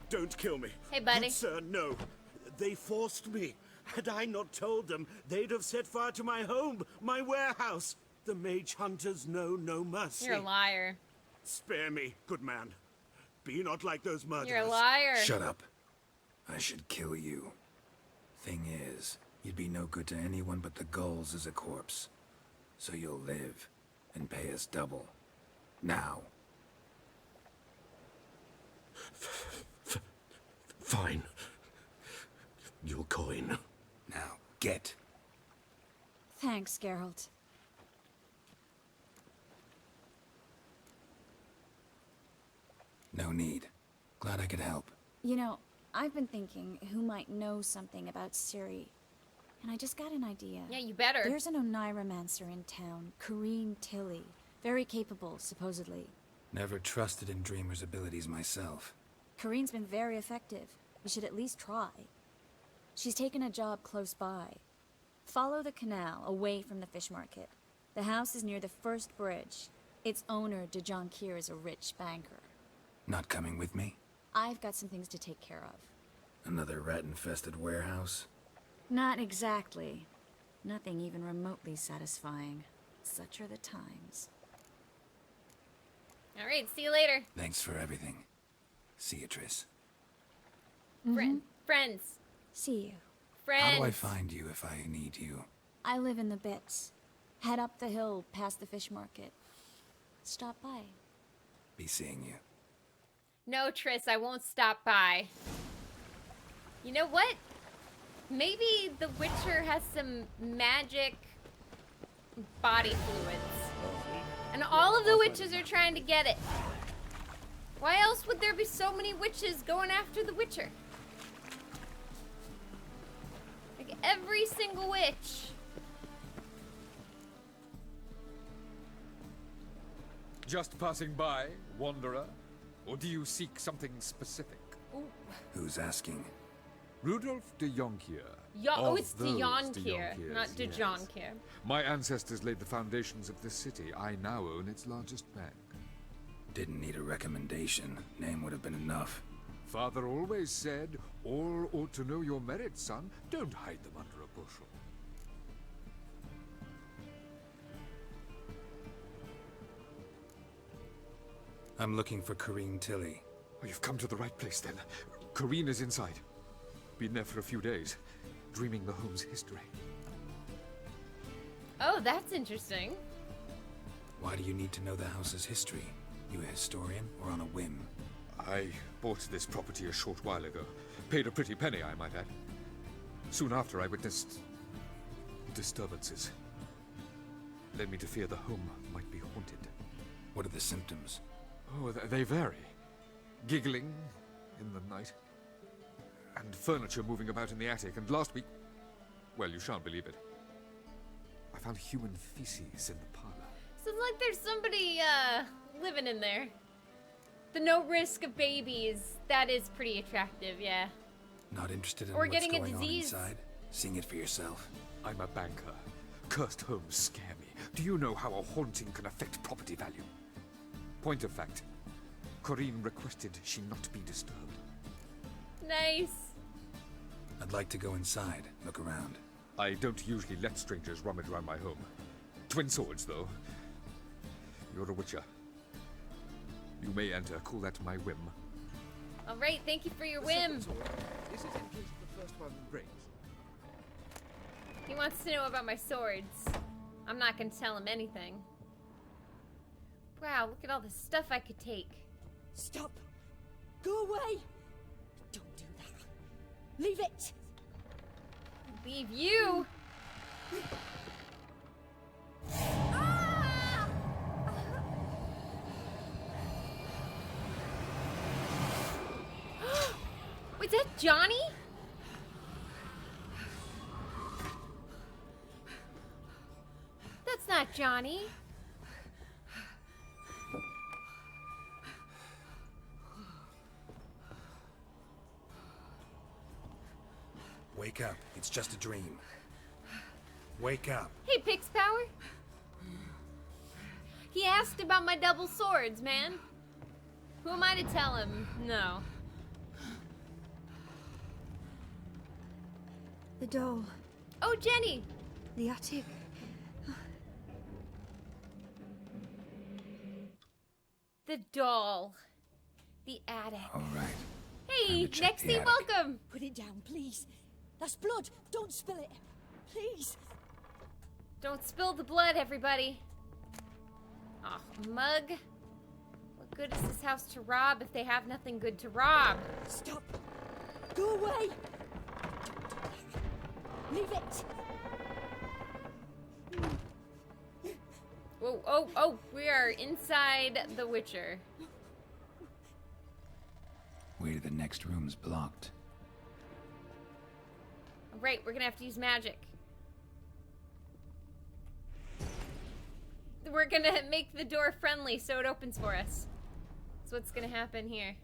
Don't kill me. Hey, buddy. Good sir, no. They forced me. Had I not told them, they'd have set fire to my home, my warehouse. The mage hunters know no mercy. You're a liar. Spare me, good man. Be not like those murderers. You're a liar. Shut up. I should kill you. Thing is, you'd be no good to anyone but the gulls as a corpse. So you'll live, and pay us double. Now. Fine. Your coin. Now, get. Thanks, Geralt. No need. Glad I could help. You know, I've been thinking who might know something about Ciri. And I just got an idea. Yeah, you better. There's an Oneiromancer in town, Corrine Tilly. Very capable, supposedly. Never trusted in Dreamer's abilities myself. Corine's been very effective. You should at least try. She's taken a job close by. Follow the canal, away from the fish market. The house is near the first bridge. Its owner, de Jonquier, is a rich banker. Not coming with me? I've got some things to take care of. Another rat-infested warehouse? Not exactly. Nothing even remotely satisfying. Such are the times. All right, see you later. Thanks for everything. See you, Triss. Friends. See you. Friends. How do I find you if I need you? I live in the Bits. Head up the hill past the fish market. Stop by. Be seeing you. No, Triss, I won't stop by. You know what? Maybe the Witcher has some magic body fluids. And all of the witches are trying to get it. Why else would there be so many witches going after the Witcher? Like every single witch. Just passing by, wanderer? Or do you seek something specific? Ooh. Who's asking? Rudolf de Jonquier. Oh, it's de Jonquier, not de Jonquier. My ancestors laid the foundations of this city. I now own its largest bank. Didn't need a recommendation. Name would have been enough. Father always said, all ought to know your merits, son. Don't hide them under a bushel. I'm looking for Corrine Tilly. Oh, you've come to the right place, then. Corrine is inside. Been there for a few days, dreaming the home's history. Oh, that's interesting. Why do you need to know the house's history? You a historian or on a whim? I bought this property a short while ago. Paid a pretty penny, I might add. Soon after, I witnessed disturbances. Led me to fear the home might be haunted. What are the symptoms? Oh, they vary. Giggling in the night. And furniture moving about in the attic. And last week, well, you shan't believe it, I found human feces in the parlor. Sounds like there's somebody, living in there. The no risk of babies. That is pretty attractive, yeah. Not interested in or what's getting going a disease. on inside? Seeing it for yourself? I'm a banker. Cursed homes scare me. Do you know how a haunting can affect property value? Point of fact, Corrine requested she not be disturbed. Nice. I'd like to go inside, look around. I don't usually let strangers rummage around my home. Twin swords, though. You're a witcher. You may enter. Call that my whim. All right, thank you for your whim. This is in case the first one breaks. He wants to know about my swords. I'm not gonna tell him anything. Wow, look at all the stuff I could take. Stop! Go away! Don't do that. Leave it! Leave you? Wait, is that Johnny? That's not Johnny. Wake up. It's just a dream. Wake up. Hey, Pix Power. He asked about my double swords, man. Who am I to tell him? No. The doll. Oh, Jenny. The attic. The doll. The attic. All right. Hey, Time to check the Nexie, attic. welcome. Put it down, please. That's blood. Don't spill it. Please. Don't spill the blood, everybody. Oh, mug. What good is this house to rob if they have nothing good to rob? Stop. Go away. Leave it. Whoa, oh, oh, we are inside the Witcher. Way to the next room's blocked. Right, we're gonna have to use magic. We're gonna make the door friendly so it opens for us. That's what's gonna happen here.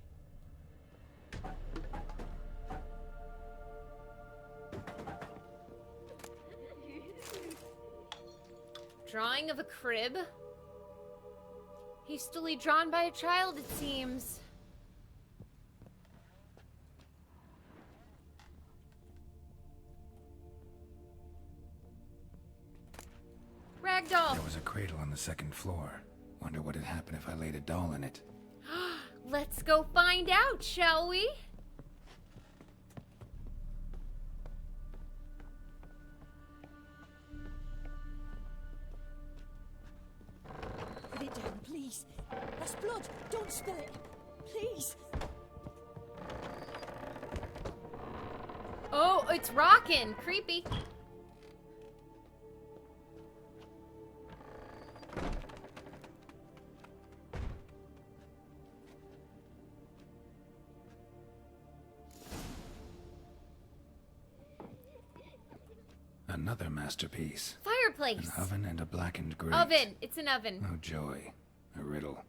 Drawing of a crib? Hastily drawn by a child, it seems. Ragdoll! There was a cradle on the second floor. Wonder what had happened if I laid a doll in it. Let's go find out, shall we? Put it down, please. That's blood. Don't spill it. Please. Oh, it's rocking. Creepy. Another masterpiece. Fireplace. An oven and a blackened grate. Oven. It's an oven. Oh, joy. A riddle.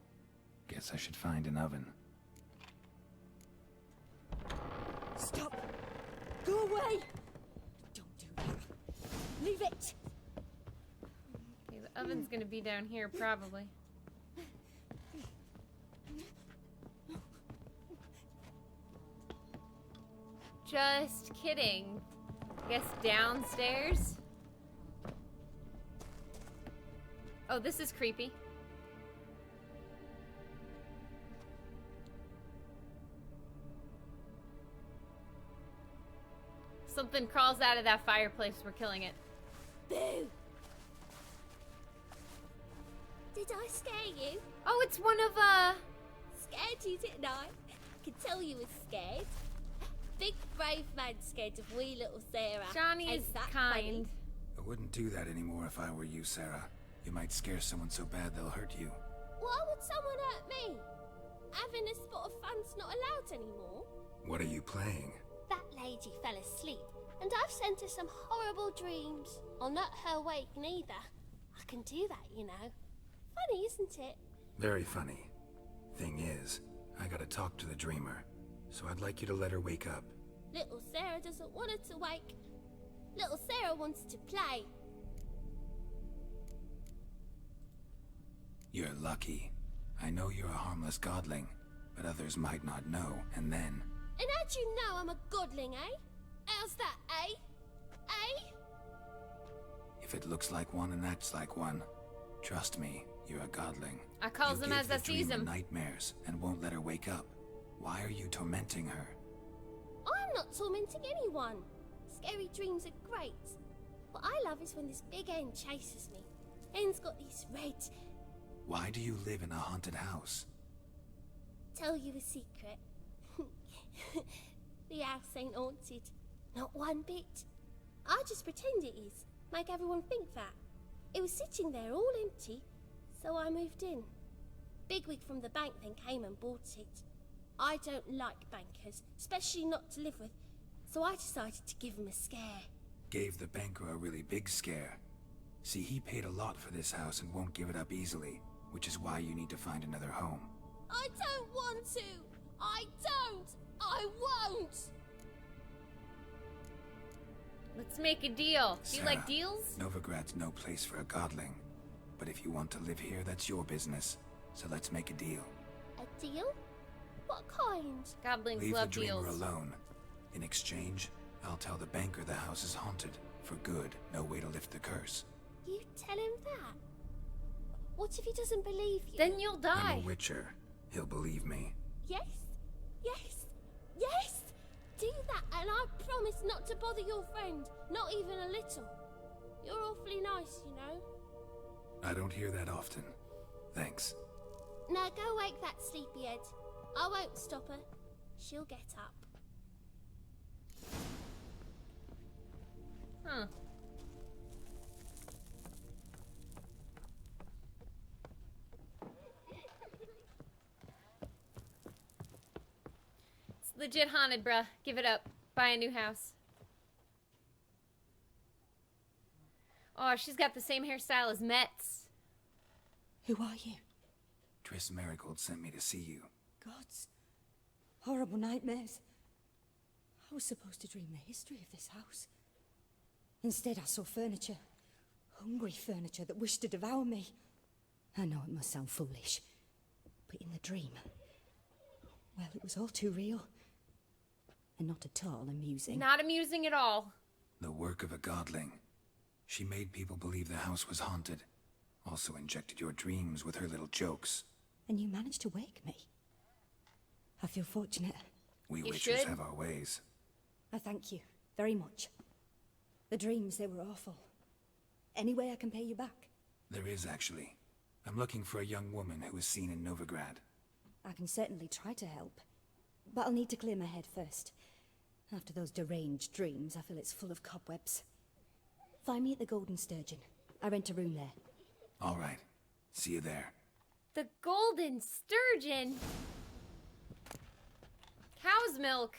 Guess I should find an oven. Stop. Go away. Don't do that. Leave it. Okay, the oven's gonna be down here, probably. Just kidding. I guess downstairs? Oh, this is creepy. Something crawls out of that fireplace. We're killing it. Boo! Did I scare you? Oh, it's one of, Scared you, didn't I? I could tell you were scared. Big brave man scared of wee little Sarah. Johnny is Ain't that kind. funny? I wouldn't do that anymore if I were you, Sarah. You might scare someone so bad they'll hurt you. Why would someone hurt me? Having a spot of fun's not allowed anymore. What are you playing? That lady fell asleep, and I've sent her some horrible dreams. I'll not her wake neither. I can do that, you know. Funny, isn't it? Very funny. Thing is, I gotta talk to the dreamer, so I'd like you to let her wake up. Little Sarah doesn't want her to wake. Little Sarah wants to play. You're lucky. I know you're a harmless godling, but others might not know, and then... And how'd you know I'm a godling, eh? How's that, eh? Eh? If it looks like one and acts like one, trust me, you're a godling. I calls You him give as I the sees dreamer him. nightmares and won't let her wake up. Why are you tormenting her? I'm not tormenting anyone. Scary dreams are great. What I love is when this big end chases me. End's got these red... Why do you live in a haunted house? Tell you a secret. The house ain't haunted. Not one bit. I just pretend it is. Make everyone think that. It was sitting there all empty, so I moved in. Bigwig from the bank then came and bought it. I don't like bankers, especially not to live with, so I decided to give him a scare. Gave the banker a really big scare. See, he paid a lot for this house and won't give it up easily, which is why you need to find another home. I don't want to! I don't! I won't! Let's make a deal. Do you Sarah, like deals? Novigrad's no place for a godling. But if you want to live here, that's your business. So let's make a deal. A deal? What kind? Godlings Leave the love dreamer deals. alone. In exchange, I'll tell the banker the house is haunted. For good, no way to lift the curse. You tell him that? What if he doesn't believe you? Then you'll die. I'm a witcher. He'll believe me. Yes? Yes? Yes? do that, and I promise not to bother your friend, not even a little. You're awfully nice, you know. I don't hear that often. Thanks. Now go wake that sleepyhead. I won't stop her. She'll get up. Huh. It's legit haunted, bruh. Give it up. Buy a new house. Oh, she's got the same hairstyle as Metz. Who are you? Triss Marigold sent me to see you. Gods. Horrible nightmares. I was supposed to dream the history of this house. Instead, I saw furniture. Hungry furniture that wished to devour me. I know it must sound foolish, but in the dream, well, it was all too real. And not at all amusing. Not amusing at all. The work of a godling. She made people believe the house was haunted. Also injected your dreams with her little jokes. And you managed to wake me. I feel fortunate. We You witchers should. have our ways. I thank you very much. The dreams, they were awful. Any way I can pay you back? There is, actually. I'm looking for a young woman who was seen in Novigrad. I can certainly try to help. But I'll need to clear my head first. After those deranged dreams, I feel it's full of cobwebs. Find me at the Golden Sturgeon. I rent a room there. All right. See you there. The Golden Sturgeon. Cow's milk.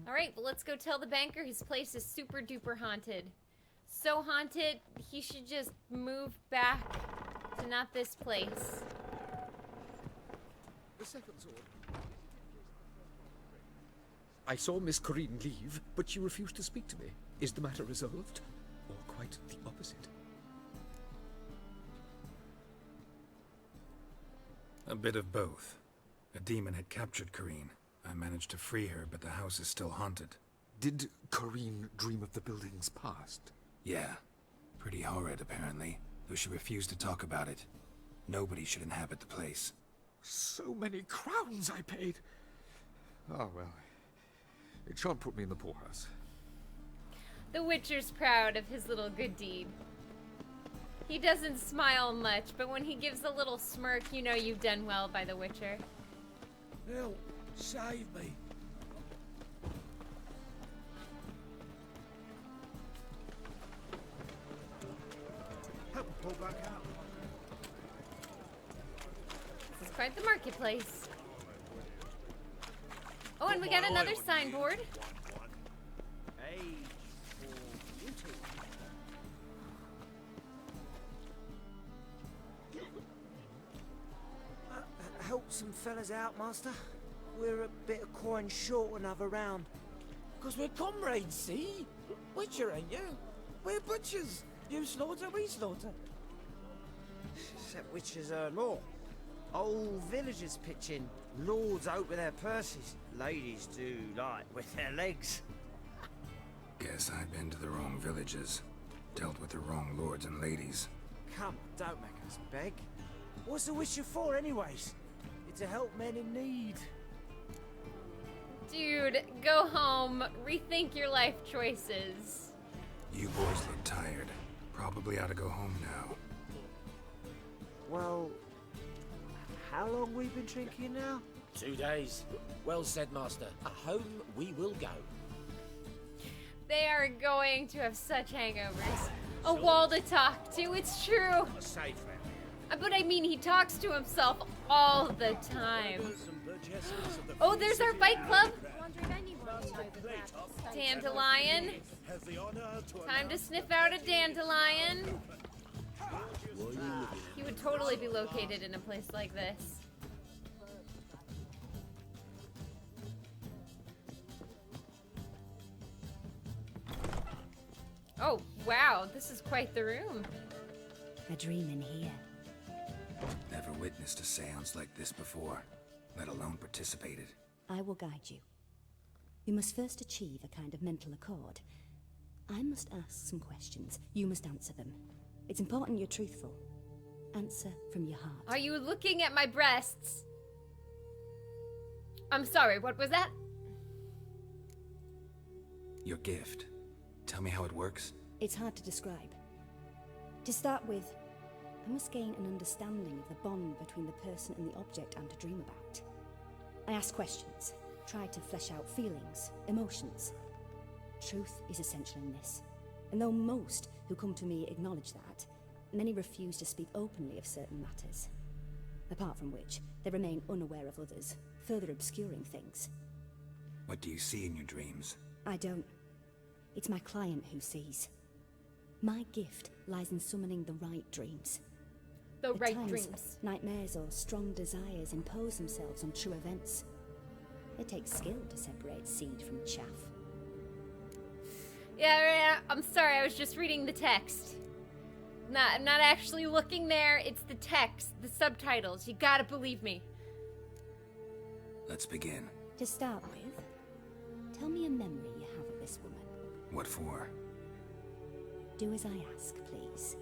Alright, well, let's go tell the banker his place is super duper haunted. So haunted, he should just move back to not this place. The second sword. I saw Miss Corinne leave, but she refused to speak to me. Is the matter resolved? Or quite the opposite? A bit of both. A demon had captured Corinne. I managed to free her, but the house is still haunted. Did Corinne dream of the building's past? Yeah. Pretty horrid, apparently, though she refused to talk about it. Nobody should inhabit the place. So many crowns I paid! Oh, well. It shan't put me in the poorhouse. The Witcher's proud of his little good deed. He doesn't smile much, but when he gives a little smirk, you know you've done well by the Witcher. Help! Save me! Help me pull back out. This is quite the marketplace. Oh, and we got another signboard. Help some fellas out, master. We're a bit of coin short another round. Because we're comrades, see? Witcher, ain't you? We're butchers. You slaughter, we slaughter. Except witches earn more. Old villagers pitch in. Lords out with their purses. Ladies do like with their legs. Guess I've been to the wrong villages. Dealt with the wrong lords and ladies. Come, don't make us beg. What's the witcher for, anyways? It's to help men in need. Dude, go home. Rethink your life choices. You boys look tired. Probably ought to go home now. Well, how long we been drinking now? 2 days. Well said, master. Home we will go. They are going to have such hangovers. A wall to talk to, it's true. Safe. But I mean, he talks to himself all the time. Oh, there's our fight club. Dandelion. Time to sniff out a dandelion. He would totally be located in a place like this. Oh, wow, this is quite the room. A dream in here. Never witnessed a seance like this before, let alone participated. I will guide you. You must first achieve a kind of mental accord. I must ask some questions. You must answer them. It's important you're truthful. Answer from your heart. Are you looking at my breasts? I'm sorry, what was that? Your gift. Tell me how it works. It's hard to describe. To start with, I must gain an understanding of the bond between the person and the object I'm to dream about. I ask questions, try to flesh out feelings, emotions. Truth is essential in this, and though most who come to me acknowledge that, many refuse to speak openly of certain matters. Apart from which, they remain unaware of others, further obscuring things. What do you see in your dreams? I don't. It's my client who sees. My gift lies in summoning the right dreams. The At right times, dreams. Nightmares or strong desires impose themselves on true events. It takes skill to separate seed from chaff. Yeah, I'm sorry, I was just reading the text. I'm not actually looking there, it's the text, the subtitles. You gotta believe me. Let's begin. To start with, tell me a memory you have of this woman. What for? Do as I ask, please.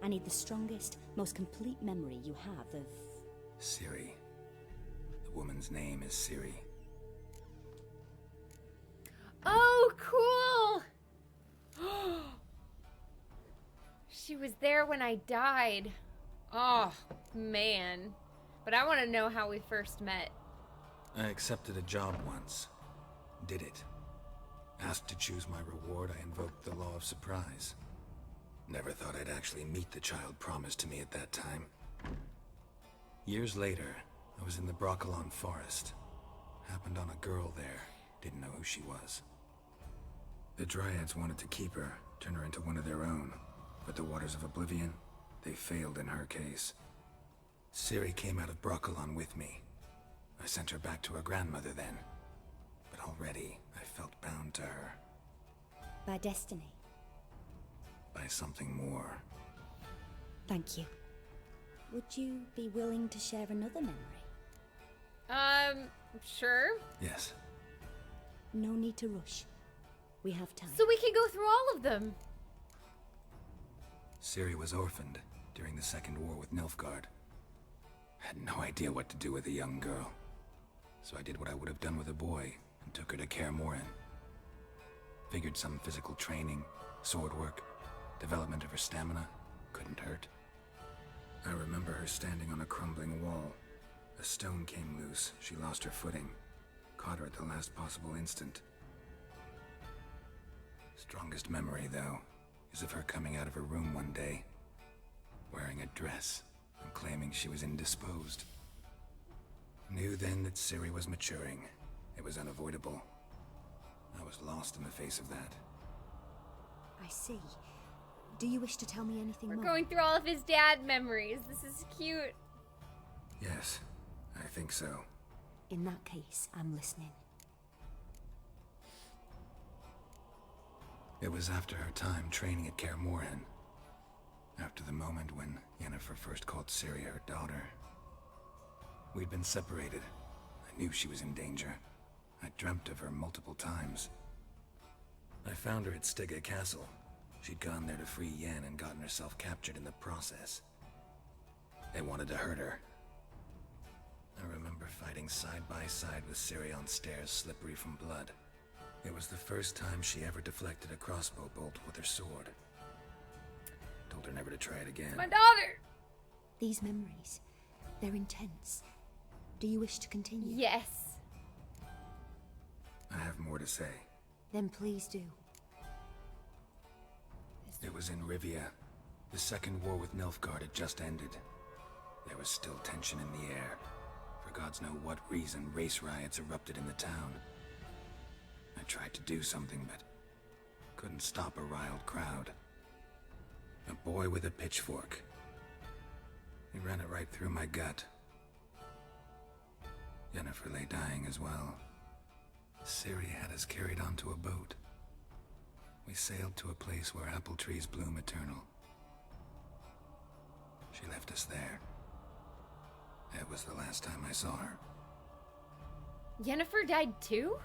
I need the strongest, most complete memory you have of... Ciri. The woman's name is Ciri. Oh, cool! She was there when I died. Oh, man. But I want to know how we first met. I accepted a job once. Did it. Asked to choose my reward, I invoked the law of surprise. Never thought I'd actually meet the child promised to me at that time. Years later, I was in the Broccolon forest. Happened on a girl there. Didn't know who she was. The Dryads wanted to keep her, turn her into one of their own. But the Waters of Oblivion, they failed in her case. Ciri came out of Broccolon with me. I sent her back to her grandmother then. But already, I felt bound to her. By destiny. By something more. Thank you. Would you be willing to share another memory? Sure. Yes. No need to rush. We have time. So we can go through all of them. Ciri was orphaned during the Second War with Nilfgaard. Had no idea what to do with a young girl. So I did what I would have done with a boy and took her to Kaer Morhen. Figured some physical training, sword work, development of her stamina couldn't hurt. I remember her standing on a crumbling wall. A stone came loose, she lost her footing. Caught her at the last possible instant. Strongest memory, though, is of her coming out of her room one day, wearing a dress and claiming she was indisposed. Knew then that Ciri was maturing. It was unavoidable. I was lost in the face of that. I see. Do you wish to tell me anything We're more? going through all of his dad memories. This is cute. Yes, I think so. In that case, I'm listening. It was after her time training at Kaer Morhen. After the moment when Yennefer first called Ciri her daughter. We'd been separated. I knew she was in danger. I dreamt of her multiple times. I found her at Stege Castle. She'd gone there to free Yen and gotten herself captured in the process. They wanted to hurt her. I remember fighting side by side with Ciri on stairs slippery from blood. It was the first time she ever deflected a crossbow bolt with her sword. Told her never to try it again. My daughter! These memories, they're intense. Do you wish to continue? Yes. I have more to say. Then please do. It was in Rivia. The Second War with Nilfgaard had just ended. There was still tension in the air. For gods know what reason, race riots erupted in the town. I tried to do something, but couldn't stop a riled crowd. A boy with a pitchfork. He ran it right through my gut. Yennefer lay dying as well. Ciri had us carried onto a boat. We sailed to a place where apple trees bloom eternal. She left us there. It was the last time I saw her. Yennefer died too?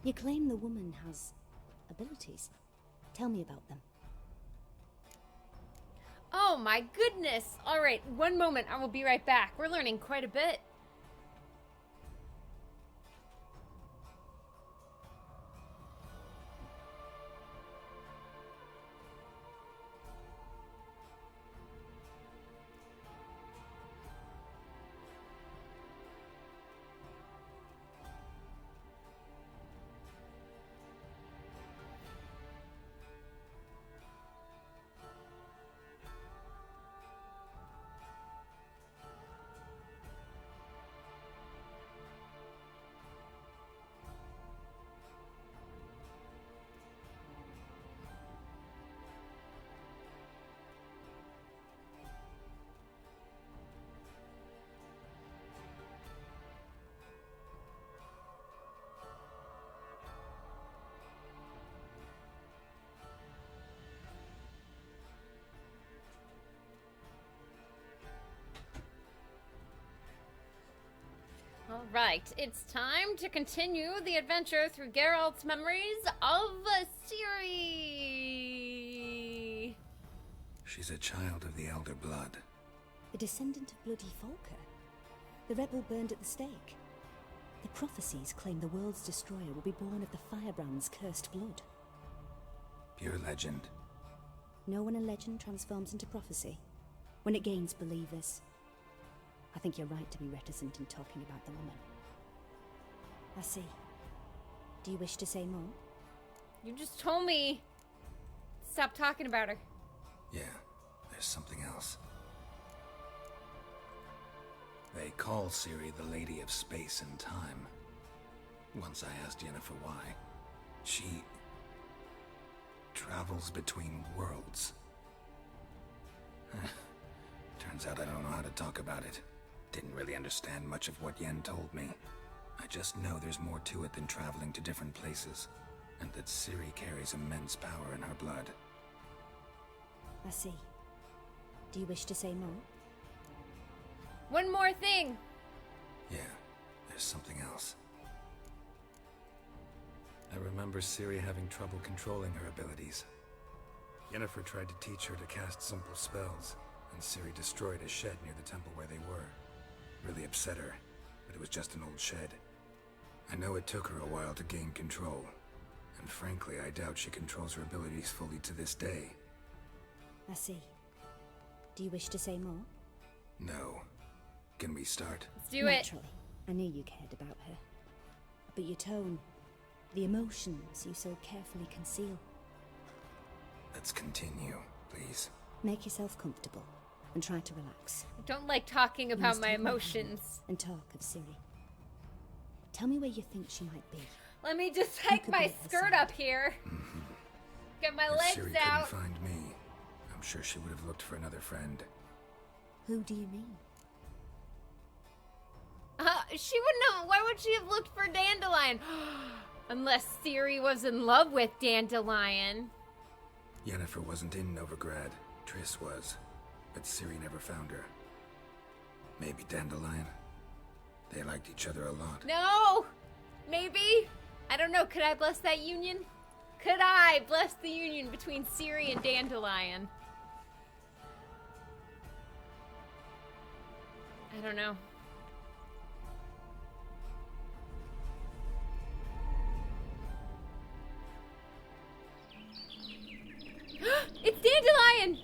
You claim the woman has abilities. Tell me about them. Oh my goodness! Alright, one moment, I will be right back. We're learning quite a bit. Right, it's time to continue the adventure through Geralt's memories of Ciri. She's a child of the Elder Blood. The descendant of bloody Volker. The rebel burned at the stake. The prophecies claim the world's destroyer will be born of the Firebrand's cursed blood. Pure legend. No one in legend transforms into prophecy when it gains believers. I think you're right to be reticent in talking about the woman. I see. Do you wish to say more? You just told me. Stop talking about her. Yeah, there's something else. They call Ciri the Lady of Space and Time. Once I asked Yennefer why. She travels between worlds. Turns out I don't know how to talk about it. Didn't really understand much of what Yen told me. I just know there's more to it than traveling to different places, and that Ciri carries immense power in her blood. I see. Do you wish to say more? One more thing. Yeah, there's something else. I remember Ciri having trouble controlling her abilities. Yennefer tried to teach her to cast simple spells, and Ciri destroyed a shed near the temple where they were. Really upset her, but it was just an old shed. I know it took her a while to gain control, and frankly, I doubt she controls her abilities fully to this day. I see. Do you wish to say more? No. Can we start? Let's do Naturally. I knew you cared about her. But your tone, the emotions you so carefully conceal. Let's continue, please. Make yourself comfortable and try to relax. I don't like talking about my emotions. And talk of Ciri. Tell me where you think she might be. Let me just hike my skirt up here. Get my If legs Ciri out. couldn't find me, I'm sure she would have looked for another friend. Who do you mean? She wouldn't have. Why would she have looked for Dandelion? Unless Ciri was in love with Dandelion. Yennefer wasn't in Novigrad. Triss was. But Ciri never found her. Maybe Dandelion? They liked each other a lot. No! Maybe? I don't know. Could I bless that union? Could I bless the union between Ciri and Dandelion? I don't know. It's Dandelion!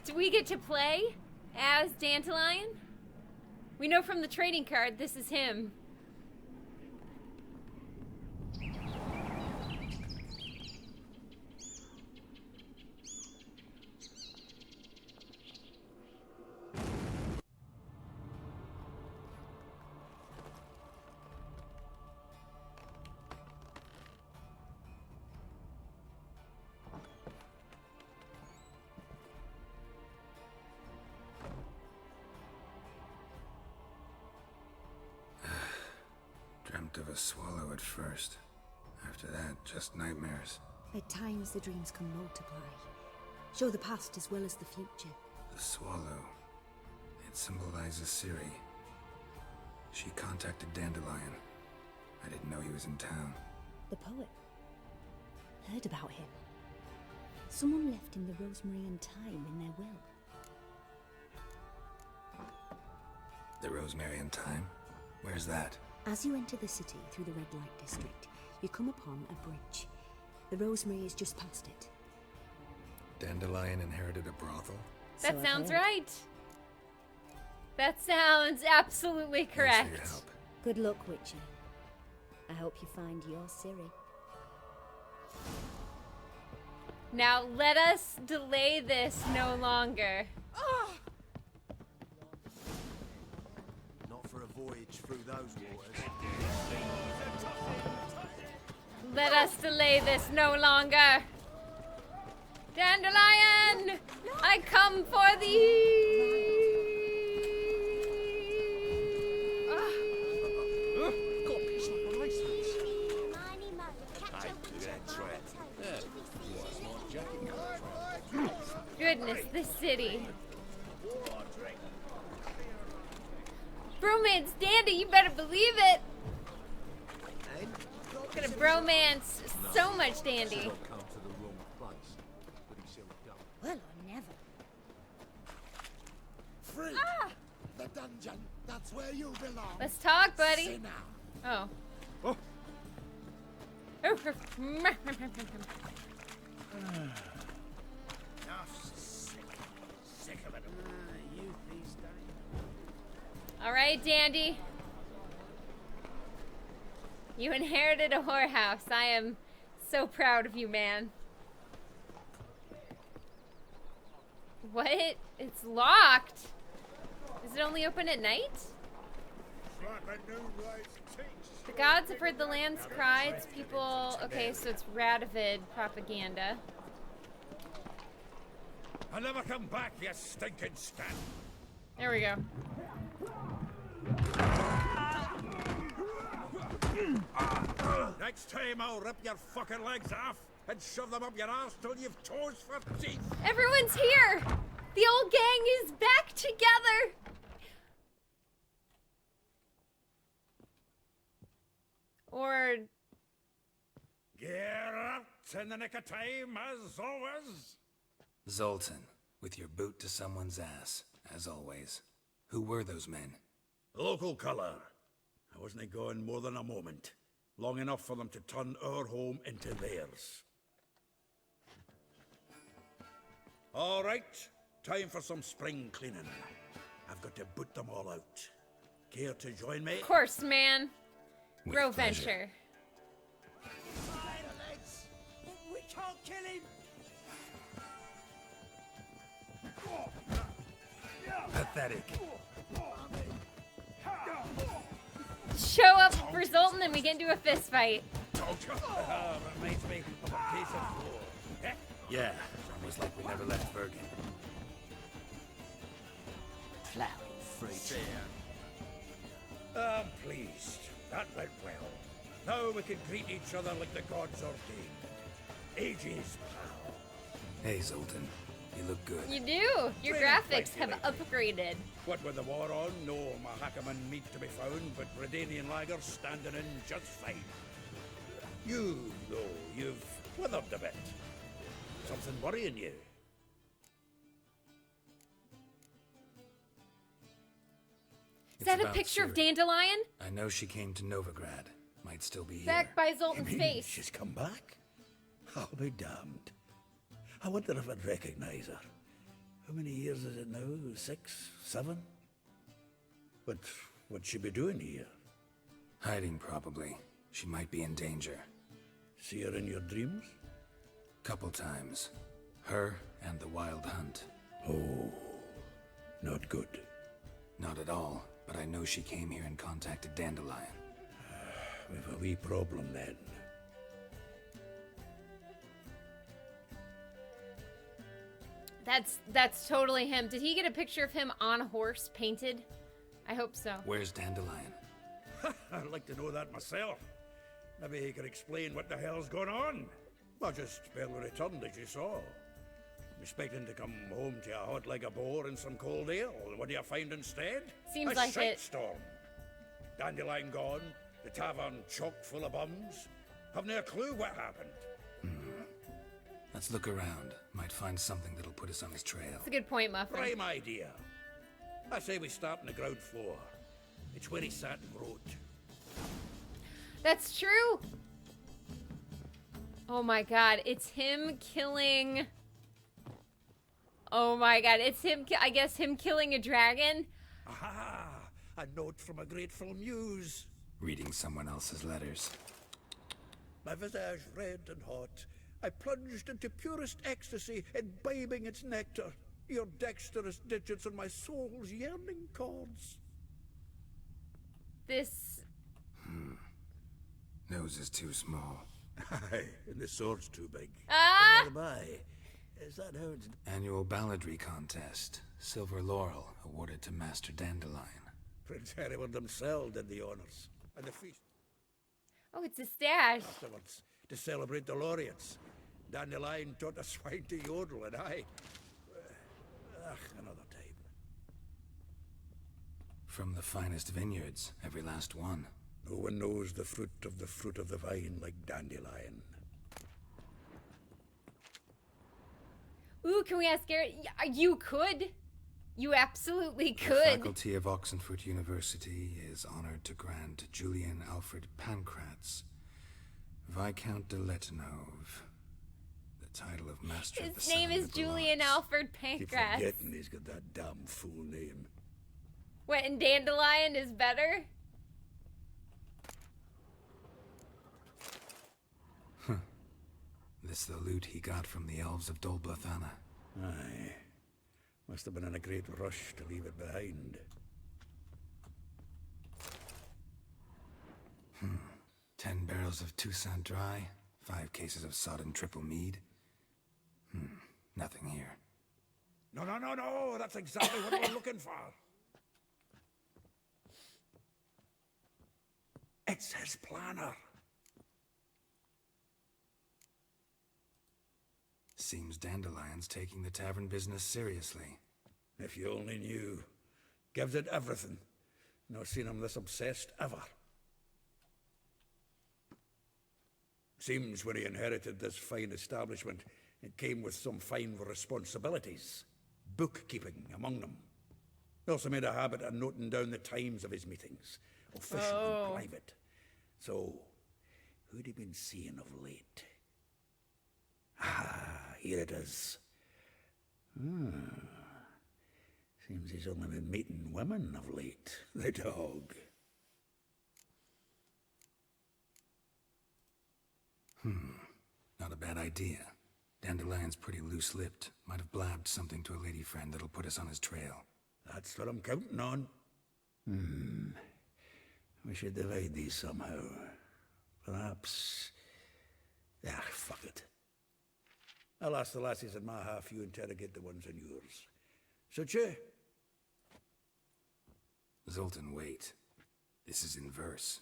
Do we get to play as Dandelion? We know from the trading card this is him. Dreamt of a swallow at first. After that, just nightmares. At times the dreams can multiply. Show the past as well as the future. The swallow. It symbolizes Ciri. She contacted Dandelion. I didn't know he was in town. The poet. Heard about him. Someone left him the rosemary and thyme in their will. The rosemary and thyme? Where's that? As you enter the city through the red light district, you come upon a bridge. The rosemary is just past it. Dandelion inherited a brothel? That sounds right. That sounds absolutely correct. Thanks for your help. Good luck, Witcher. I hope you find your Ciri. Now let us delay this no longer. Not for a voyage through those waters. Let us delay this no longer. Dandelion, I come for thee. contract. Yeah, you want a smart jacket. Goodness, this city. Bromance dandy, you better believe it. Gonna bromance so much dandy. Well, or never. Free! The dungeon, that's where you belong. Let's talk, buddy. Sinner. Oh. Oh. Sick of it. You these days. All right, dandy. You inherited a whorehouse. I am so proud of you, man. What? It's locked. Is it only open at night? The gods have heard the land's cry. It's people. Okay, so it's Radovid propaganda. I'll never come back, you stinking scat. There we go. Next time I'll rip your fucking legs off and shove them up your ass till you've toes for teeth. Everyone's here. The old gang is back together. Or Get up in the nick of time, as always. Zoltan, with your boot to someone's ass, as always. Who were those men? Local colour. I wasn't gone more than a moment. Long enough for them to turn our home into theirs. All right, time for some spring cleaning. I've got to boot them all out. Care to join me? of course, man. With Grow pleasure. venture. We can't kill him. Pathetic. Show up for Zoltan and we get into a fist fight. Reminds me of a piece of floor. Yeah, almost like we never left Bergen. Plowing fruit. I'm pleased. That went well. Now we can greet each other like the gods ordained. Ages, pal. Hey, Zoltan. You look good. You do. Your graphics have upgraded. What with the war on, no Mahakaman meat to be found, but Redanian lagers standing in just fine. You, though, you've withered a bit. Something worrying you? Is that a about picture of Ciri. Dandelion? I know she came to Novigrad. Might still be here. Back by Zoltan's You mean face. she's come back? I'll be damned. I wonder if I'd recognize her. How many years is it now? 6, 7? But what'd she be doing here? Hiding, probably. She might be in danger. See her in your dreams? Couple times. Her and the Wild Hunt. Oh, not good. Not at all, but I know she came here and contacted Dandelion. We've a wee problem then. That's totally him. Did he get a picture of him on a horse painted? I hope so. Where's Dandelion? I'd like to know that myself. Maybe he could explain what the hell's going on. Well, just barely returned, as you saw. I'm expecting to come home to a hot like a boar and some cold ale. What do you find instead? Seems a like it. shitstorm. Dandelion gone, the tavern chock full of bums. Haven't a clue what happened. Let's look around. Might find something that'll put us on his trail. That's a good point, Muffin. Prime idea. I say we start on the ground floor. It's where he sat and wrote. That's true. Oh my god, it's him killing... Oh my god, it's him, I guess him killing a dragon? Aha! A note from a grateful muse. Reading someone else's letters. My visage red and hot, I plunged into purest ecstasy, imbibing its nectar. Your dexterous digits on my soul's yearning chords. This... Nose is too small. Aye, and the sword's too big. Ah! But by, is that how it's... Annual balladry contest. Silver laurel awarded to Master Dandelion. Prince Hereward himself did the honors. And the feast Oh, it's a stash. afterwards. to celebrate the laureates. Dandelion taught the swine to yodel, and I... another time. From the finest vineyards, every last one. No one knows the fruit of the vine like Dandelion. Ooh, can we ask Garrett? You could. You absolutely The could. faculty of Oxenford University is honored to grant Julian Alfred Pancratz, Viscount de Letonov, the title of Master of the His name Seven is Julian Alfred Keep Pancratz. forgetting he's got that damn fool name. What, and Dandelion is better? This the loot he got from the elves of Dol Blathanna. Aye. Must have been in a great rush to leave it behind. 10 barrels of Toussaint Dry, 5 cases of sodden triple mead. Nothing here. No, that's exactly what we're looking for. It's his planner. Seems Dandelion's taking the tavern business seriously. If you only knew. Gives it everything. Not seen him this obsessed ever. Seems when he inherited this fine establishment, it came with some fine responsibilities. Bookkeeping among them. He also made a habit of noting down the times of his meetings, official and private. So, who'd he been seeing of late? Here it is. Seems he's only been meeting women of late, the dog. Not a bad idea. Dandelion's pretty loose-lipped. Might have blabbed something to a lady friend that'll put us on his trail. That's what I'm counting on. We should divide these somehow. Perhaps... fuck it. I'll ask the lassies in my half, you interrogate the ones in yours. Such you? Zoltan, wait. This is in verse.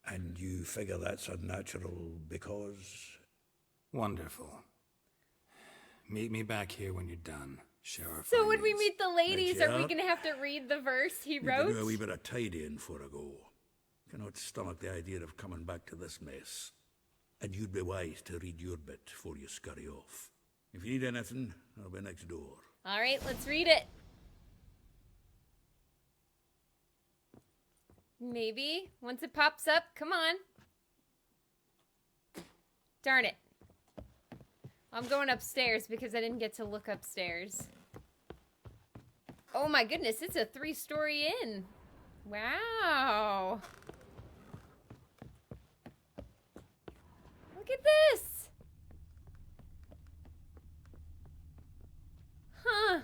And you figure that's unnatural because... Wonderful. Meet me back here when you're done. Share our So when we findings. meet the ladies, Right, are we yeah. going to have to read the verse he Need to wrote? do a wee bit of tidying before I go. Cannot stomach the idea of coming back to this mess. And you'd be wise to read your bit before you scurry off. If you need anything, I'll be next door. All right, let's read it. Maybe. Once it pops up, come on. Darn it. I'm going upstairs because I didn't get to look upstairs. Oh my goodness, it's a 3-story inn. Wow. Look at this. Huh.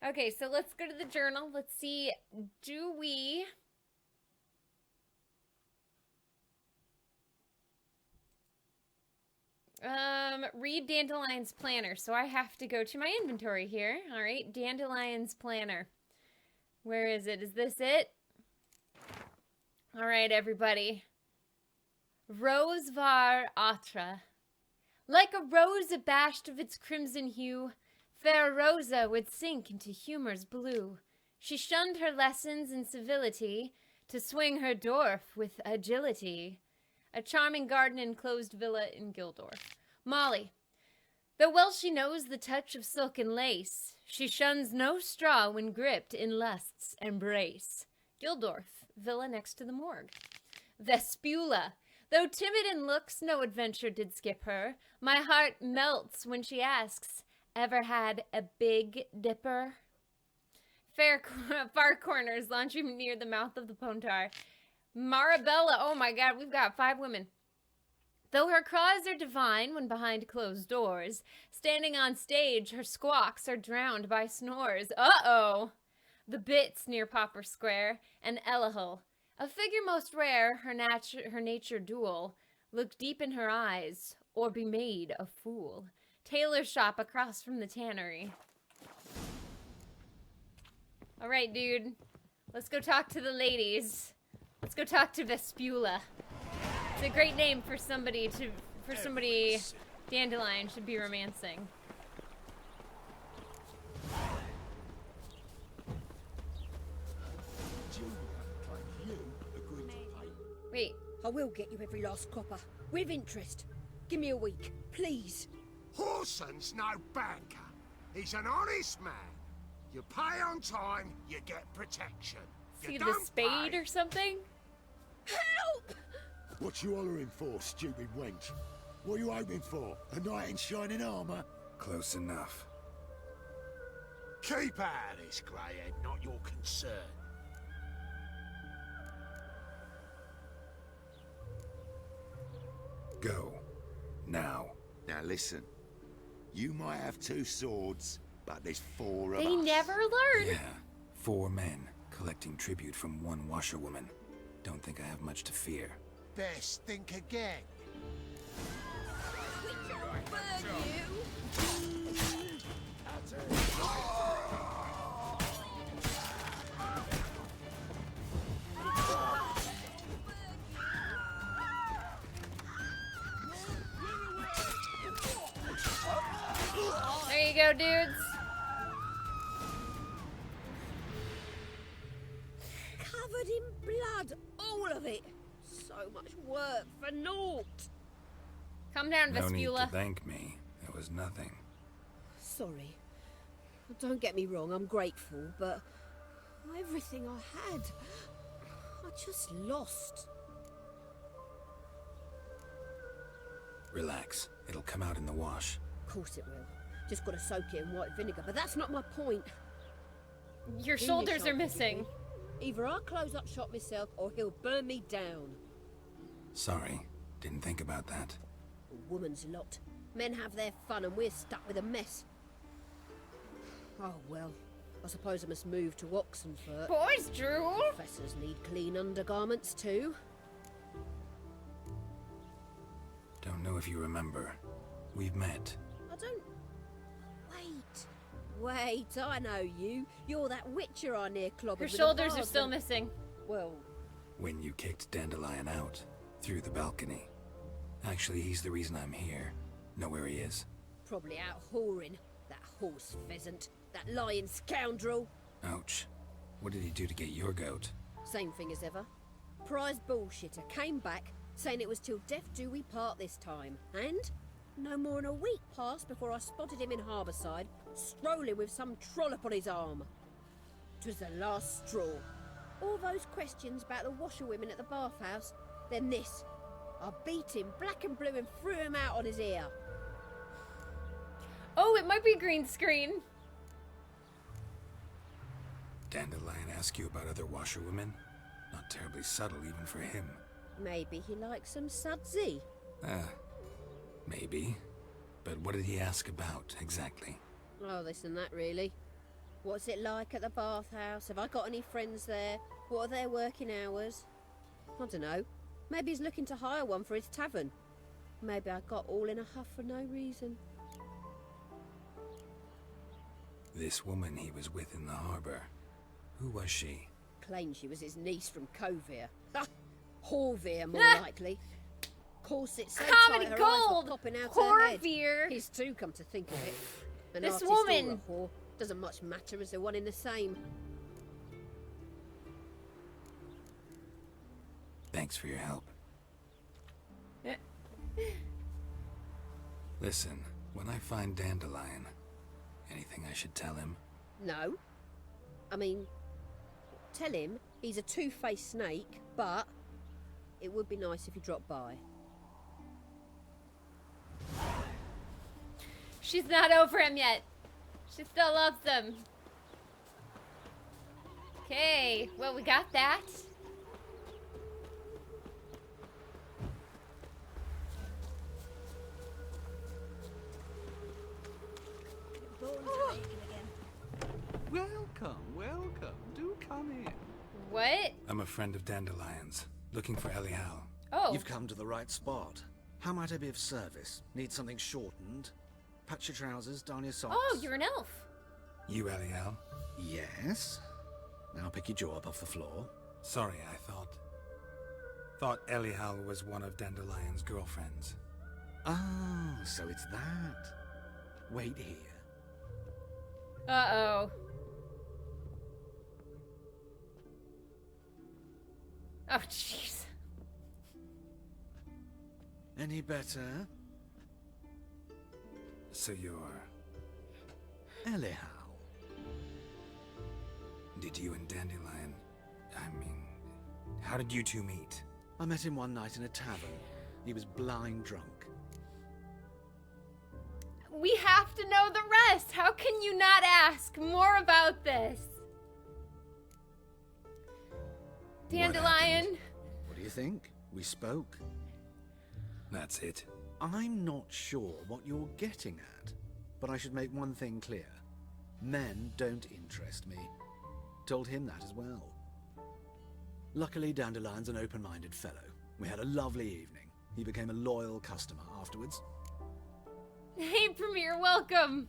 Okay, so let's go to the journal. Let's see, do we... read Dandelion's planner. So I have to go to my inventory here. All right, Dandelion's planner. Where is it? Is this it? All right, everybody. Rose var atra. Like a rose abashed of its crimson hue, fair Rosa would sink into humor's blue. She shunned her lessons in civility to swing her dwarf with agility. A charming garden-enclosed villa in Gildorf. Molly. Though well she knows the touch of silk and lace, she shuns no straw when gripped in lust's embrace. Gildorf, villa next to the morgue. Vespula. Though timid in looks, no adventure did skip her. My heart melts when she asks, ever had a big dipper? Far corners, laundry near the mouth of the Pontar. Marabella, oh my god, we've got 5 women. Though her cries are divine when behind closed doors, standing on stage, her squawks are drowned by snores. Uh-oh! The Bits near Popper Square, and Elihul. A figure most rare, her nature dual. Look deep in her eyes, or be made a fool. Tailor's shop across from the tannery. Alright, dude. Let's go talk to the ladies. Let's go talk to Vespula. It's a great name for somebody Dandelion should be romancing. Wait. I will get you every last copper. With interest. Give me a week, please. Horson's no banker. He's an honest man. You pay on time, you get protection. Is he the spade or something? Help! What you hollering for, stupid wench? What are you hoping for? A knight in shining armor? Close enough. Keep out of this, greyhead, not your concern. Go. Now. Now listen. You might have 2 swords, but there's 4 of us. They never learn. Yeah. 4 men collecting tribute from 1 washerwoman. Don't think I have much to fear. Best think again. There you go, dudes. Covered in blood, all of it. So much work for naught. Calm down, No need Vespula. to thank me. It was nothing. Sorry. Don't get me wrong, I'm grateful, but everything I had, I just lost. Relax. It'll come out in the wash. Of course it will. Just gotta soak it in white vinegar, but that's not my point. Your shoulders are missing. Either I'll close up shop myself or he'll burn me down. Sorry. Didn't think about that. A woman's lot. Men have their fun and we're stuck with a mess. Oh well, I suppose I must move to Oxenfurt. Boys, Drew! Professors need clean undergarments too. Don't know if you remember. We've met. I don't... Wait, I know you. You're that witcher I near clobbered Her with a shoulders are vase still when- missing. Well, When you kicked Dandelion out. Through the balcony. Actually, he's the reason I'm here. Know where he is. probably out whoring. That horse pheasant. That lying scoundrel. Ouch. What did he do to get your goat? Same thing as ever. Prize bullshitter came back, saying it was till death do we part this time. And no more than a week passed before I spotted him in Harbourside, strolling with some trollop on his arm. 'Twas the last straw. All those questions about the washerwomen at the bathhouse, then this. I beat him black and blue and threw him out on his ear. Oh, it might be green screen. Dandelion ask you about other washerwomen? Not terribly subtle even for him. Maybe he likes some sudsy. Maybe. But what did he ask about, exactly? Oh, this and that, really. What's it like at the bathhouse? Have I got any friends there? What are their working hours? I don't know. Maybe he's looking to hire one for his tavern. Maybe I got all in a huff for no reason. This woman he was with in the harbor. Who was she? Claimed she was his niece from Kovir. Ha! Horvir, more likely. Corsets so Comedy tight her eyes gold! were popping out her head. Horvir! His too, come to think of it. An This artist woman! or a whore doesn't much matter as they're one in the same. Thanks for your help. Listen, when I find Dandelion, anything I should tell him? No. I mean, tell him he's a two-faced snake, but it would be nice if he dropped by. She's not over him yet. She still loves him. Okay, well, we got that. Welcome, welcome. Do come in. What? I'm a friend of Dandelion's, looking for Elial. Oh. You've come to the right spot. How might I be of service? Need something shortened? Patch your trousers, darn your socks. Oh, you're an elf. You Elial? Yes. Now pick your jaw up off the floor. Sorry, I thought Elihal was one of Dandelion's girlfriends. Ah, so it's that. Wait here. Uh-oh. Oh, jeez. Any better? So you're... Elihal. Did you and Dandelion... how did you two meet? I met him one night in a tavern. He was blind drunk. We have to know the rest. How can you not ask more about this? Dandelion. What do you think? We spoke. That's it. I'm not sure what you're getting at, but I should make one thing clear. Men don't interest me. Told him that as well. Luckily, Dandelion's an open-minded fellow. We had a lovely evening. He became a loyal customer afterwards. Hey, Premier, welcome.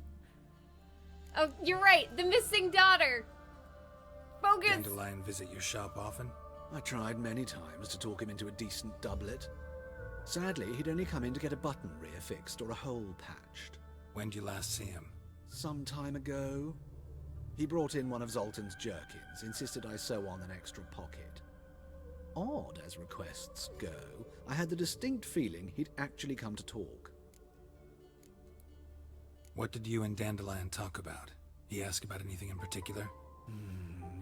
Oh, you're right. The missing daughter. Focus. Dandelion visit your shop often? I tried many times to talk him into a decent doublet. Sadly, he'd only come in to get a button reaffixed or a hole patched. When'd you last see him? Some time ago. He brought in one of Zoltan's jerkins, insisted I sew on an extra pocket. Odd as requests go, I had the distinct feeling he'd actually come to talk. What did you and Dandelion talk about? He asked about anything in particular?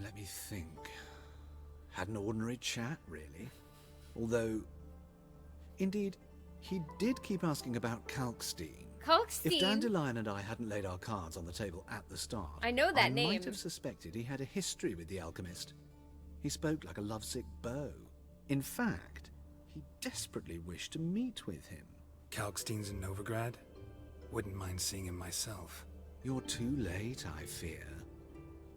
Let me think. Had an ordinary chat, really. Although, indeed, he did keep asking about Kalkstein. Kalkstein? If Dandelion and I hadn't laid our cards on the table at the start, I know that I name. might have suspected he had a history with the alchemist. He spoke like a lovesick beau. In fact, he desperately wished to meet with him. Kalkstein's in Novigrad? Wouldn't mind seeing him myself. You're too late, I fear.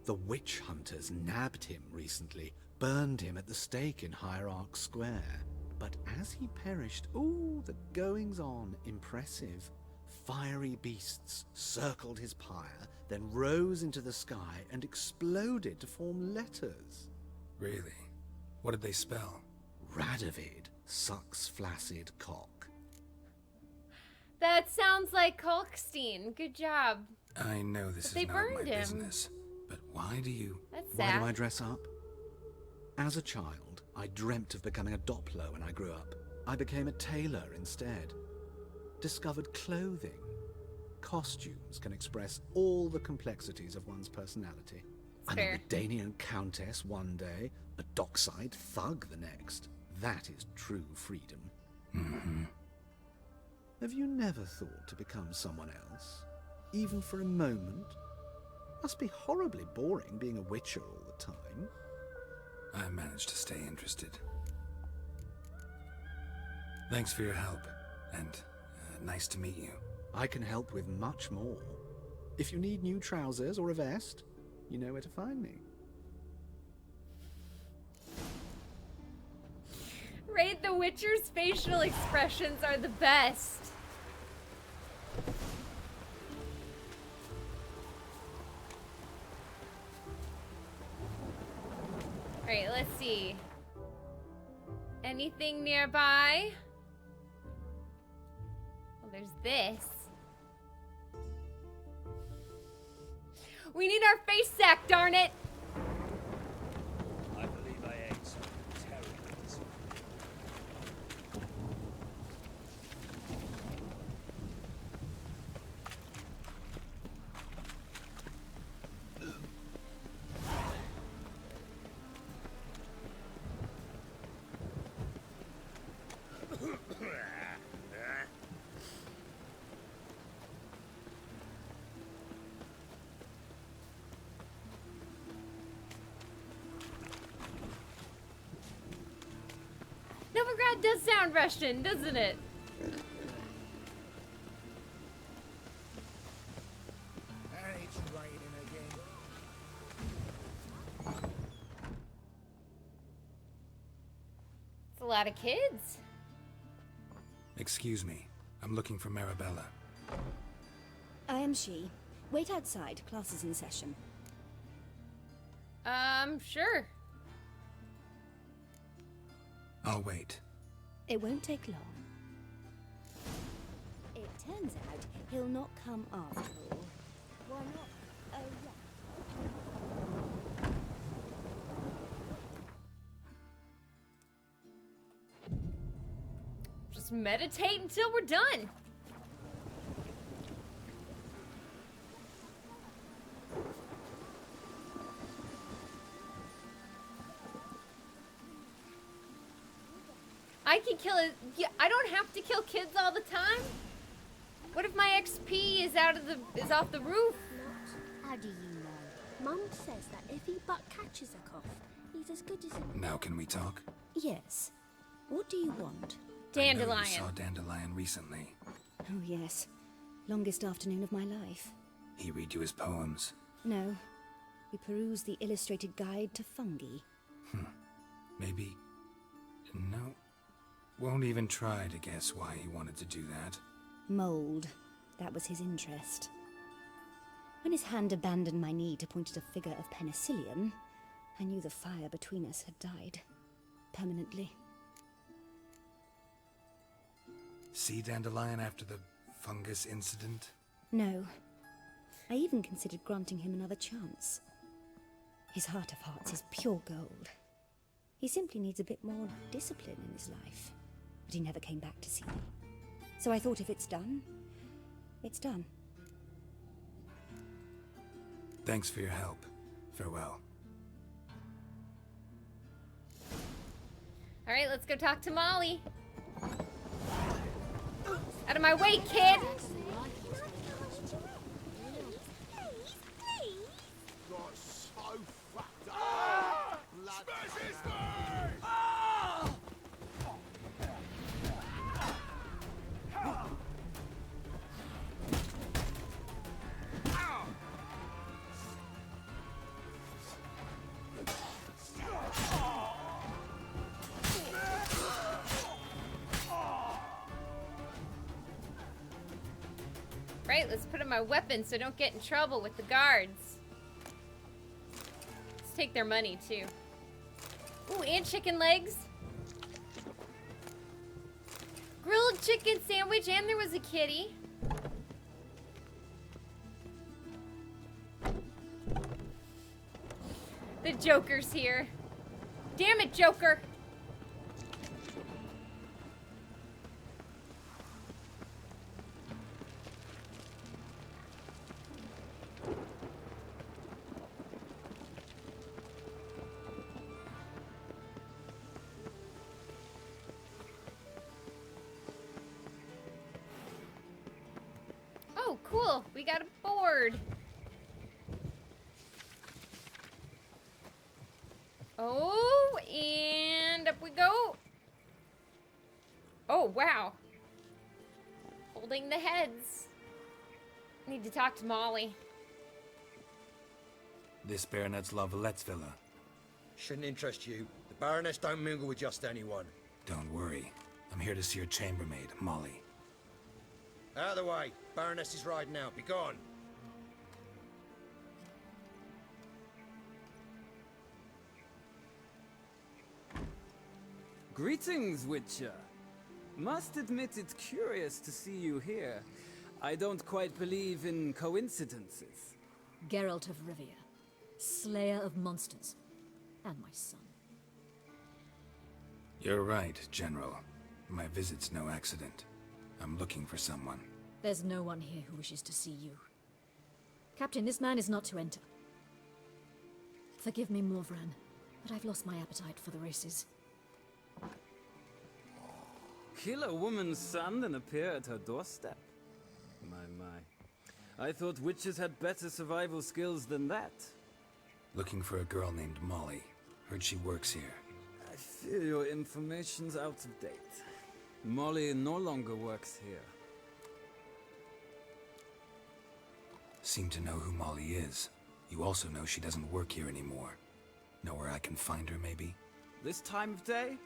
The witch hunters nabbed him recently, burned him at the stake in Hierarch Square. But as he perished, ooh, the goings-on, impressive. Fiery beasts circled his pyre, then rose into the sky and exploded to form letters. Really? What did they spell? Radovid sucks flaccid cock. That sounds like Kalkstein. Good job. I know this But is they not my burned him. business, but why do you... That's Why sad. do I dress up? As a child, I dreamt of becoming a Doppler when I grew up. I became a tailor instead. Discovered clothing. Costumes can express all the complexities of one's personality. I'm fair. a Redanian countess one day, a dockside thug the next. That is true freedom. Mm-hmm. Have you never thought to become someone else? Even for a moment? Must be horribly boring being a witcher all the time. I managed to stay interested. Thanks for your help, and nice to meet you. I can help with much more. If you need new trousers or a vest, you know where to find me. Raid the Witcher's facial expressions are the best. Alright, let's see. Anything nearby? Well, there's this. We need our face sack, darn it! I believe I ate some terribles. Novigrad does sound Russian, doesn't it? It's raining again. It's a lot of kids. Excuse me. I'm looking for Marabella. I am she. Wait outside. Class is in session. Sure. I'll wait. It won't take long. It turns out he'll not come after all. Why not? Just meditate until we're done. I can kill it. Yeah, I don't have to kill kids all the time. What if my XP is off the roof? How do you know? Mum says that if he but catches a cough, he's as good as a... Now can we talk? Yes. What do you want? Dandelion. I know you saw Dandelion recently. Oh, yes. Longest afternoon of my life. He read you his poems. No. We perused the illustrated guide to fungi. Maybe... No. Won't even try to guess why he wanted to do that. Mold. That was his interest. When his hand abandoned my knee to point at a figure of penicillium, I knew the fire between us had died. Permanently. See Dandelion after the fungus incident? No. I even considered granting him another chance. His heart of hearts is pure gold. He simply needs a bit more discipline in his life. But he never came back to see me. So I thought if it's done, it's done. Thanks for your help. Farewell. Alright, let's go talk to Molly. Out of my way, kid! Right, let's put on my weapon so I don't get in trouble with the guards. Let's take their money, too. Ooh, and chicken legs. Grilled chicken sandwich, and there was a kitty. The Joker's here. Damn it, Joker! Oh, cool. We got a board. Oh, and up we go. Oh, wow. Holding the heads. Need to talk to Molly. This Baronet's La Vallette's villa. Shouldn't interest you. The Baroness don't mingle with just anyone. Don't worry. I'm here to see your chambermaid, Molly. Out of the way. Baroness is riding out. Be gone. Greetings, Witcher. Must admit it's curious to see you here. I don't quite believe in coincidences. Geralt of Rivia, slayer of monsters, and my son. You're right, General. My visit's no accident. I'm looking for someone. There's no one here who wishes to see you. Captain, this man is not to enter. Forgive me, Morvran, but I've lost my appetite for the races. Kill a woman's son and appear at her doorstep? My. I thought witches had better survival skills than that. Looking for a girl named Molly. Heard she works here. I fear your information's out of date. Molly no longer works here. Seem to know who Molly is. You also know she doesn't work here anymore. Know where I can find her, maybe? This time of day?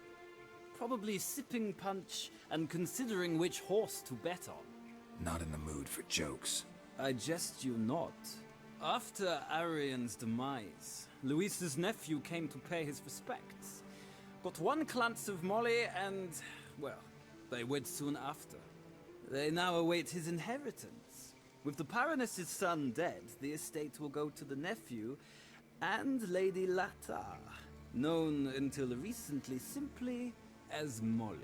Probably sipping punch and considering which horse to bet on. Not in the mood for jokes. I jest you not. After Arian's demise, Luis's nephew came to pay his respects. Got one glance of Molly and, well, they wed soon after. They now await his inheritance. With the Baroness's son dead, the estate will go to the nephew and Lady Latar, known until recently simply as Molly.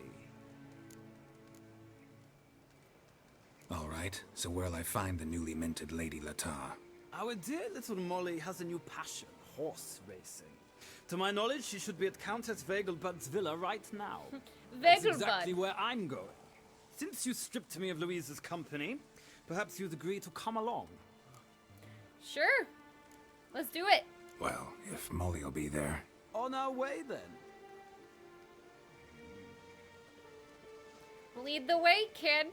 All right, so where'll I find the newly minted Lady Latar? Our dear little Molly has a new passion, horse racing. To my knowledge, she should be at Countess Vegelbud's villa right now. That's exactly where I'm going. Since you stripped me of Louise's company, perhaps you'd agree to come along. Sure. Let's do it. Well, if Molly will be there. On our way, then. Lead the way, kid.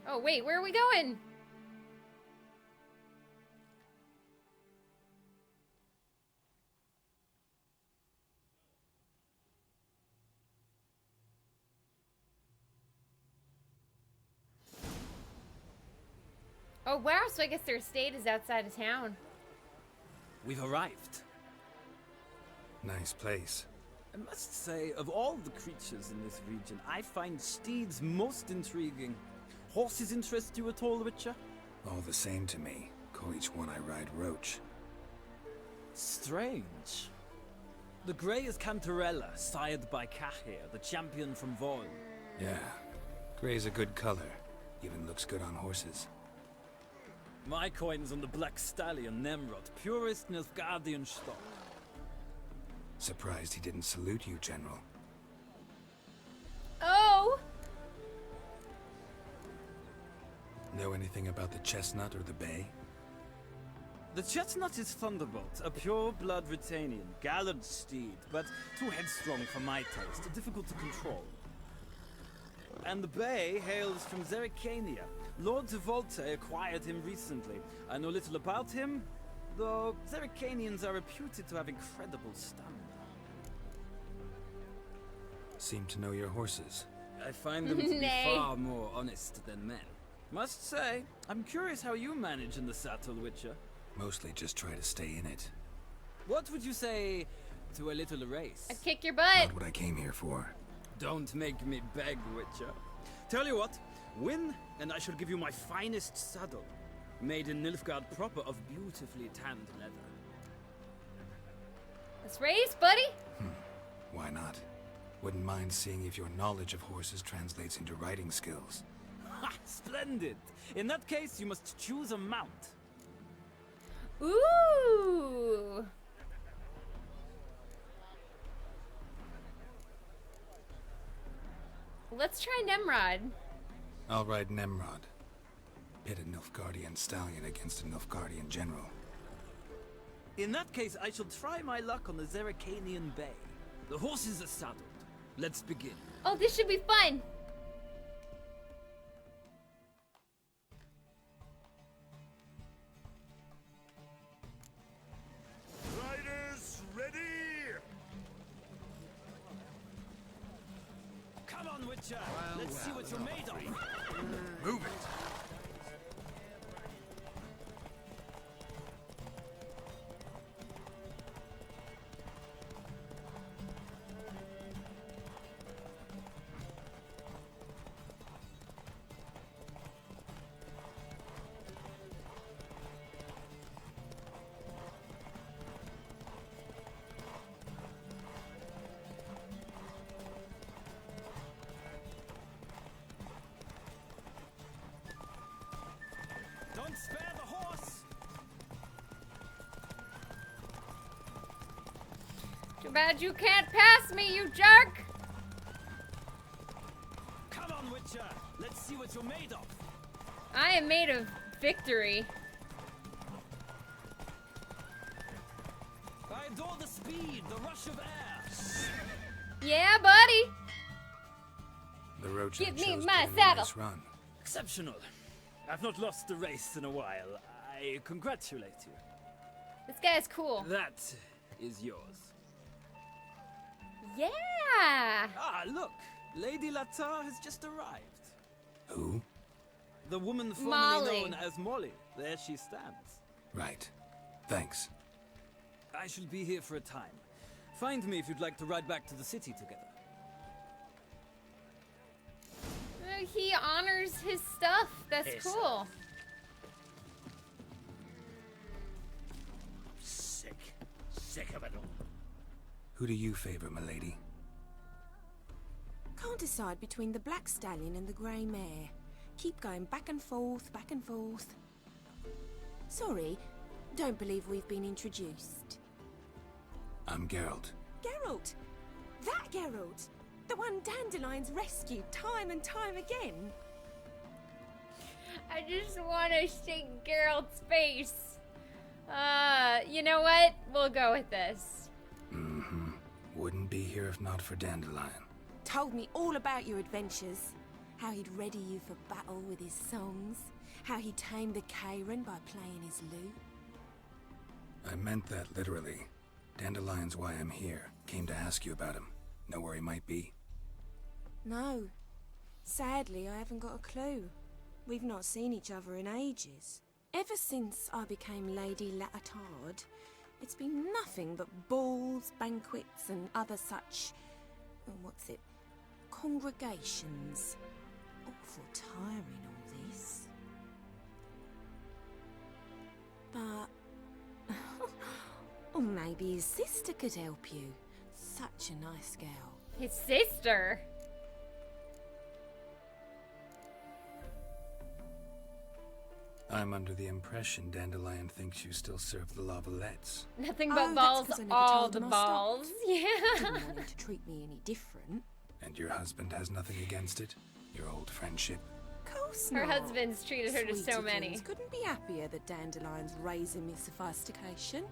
Oh, wait, where are we going? Oh, wow, so I guess their estate is outside of town. We've arrived. Nice place. I must say, of all the creatures in this region, I find steeds most intriguing. Horses interest you at all, Witcher? All the same to me. Call each one I ride Roach. Strange. The grey is Cantarella, sired by Cahir, the champion from Vol. Yeah, gray's a good color. Even looks good on horses. My coin's on the black stallion, Nemrod, purest Nilfgaardian stock. Surprised he didn't salute you, General. Oh! Know anything about the chestnut or the bay? The chestnut is Thunderbolt, a pure-blood Retanian, gallant steed, but too headstrong for my taste, difficult to control. And the bay hails from Zerrikania. Lord de Volte acquired him recently. I know little about him, though Zerrikanians are reputed to have incredible stamina. Seem to know your horses. I find them to be far more honest than men. Must say, I'm curious how you manage in the saddle, Witcher. Mostly just try to stay in it. What would you say to a little race? I'd kick your butt. Not what I came here for. Don't make me beg, Witcher. Tell you what, win, and I shall give you my finest saddle. Made in Nilfgaard proper of beautifully tanned leather. Let's race, buddy. Why not? Wouldn't mind seeing if your knowledge of horses translates into riding skills. Ha! Splendid! In that case, you must choose a mount. Ooh! Let's try Nemrod. I'll ride Nemrod. Pit a Nilfgaardian stallion against a Nilfgaardian general. In that case, I shall try my luck on the Zerrikanian Bay. The horses are saddled. Let's begin. Oh, this should be fun. Riders, ready! Come on, Witcher! Let's see what you're made of! Move it! Don't spare the horse! Too bad you can't pass me, you jerk! Come on, Witcher! Let's see what you're made of! I am made of victory. I adore the speed, the rush of air! Yeah, buddy! The Roach Give me chose my to win a saddle. nice run. Exceptional. I've not lost a race in a while. I congratulate you. This guy's cool. That is yours. Yeah! Ah, look! Lady Latar has just arrived. Who? The woman formerly Molly. known as Molly. There she stands. Right. Thanks. I shall be here for a time. Find me if you'd like to ride back to the city together. He honors his stuff. That's Yes. cool. Sick of it all. Who do you favor, milady? Can't decide between the black stallion and the grey mare. Keep going back and forth, back and forth. Sorry, don't believe we've been introduced. I'm Geralt. Geralt! That Geralt! The one Dandelion's rescued time and time again. I just want to shake Geralt's face. You know what? We'll go with this. Mm-hmm. Wouldn't be here if not for Dandelion. Told me all about your adventures. How he'd ready you for battle with his songs. How he tamed the Karen by playing his lute. I meant that literally. Dandelion's why I'm here. Came to ask you about him. Know where he might be? No. Sadly, I haven't got a clue. We've not seen each other in ages. Ever since I became Lady Latard, it's been nothing but balls, banquets, and other such... what's it? Congregations. Awful tiring, all this. But... or maybe his sister could help you. Such a nice girl. His sister? I'm under the impression Dandelion thinks you still serve the Lavalettes. Nothing but that's balls, 'cause I never all told the him I stopped. balls. Yeah. Didn't want him to treat me any different. And your husband has nothing against it? Your old friendship? Course Her not. husband's treated her to so many. Sweetikins couldn't be happier that Dandelion's raising me sophistication.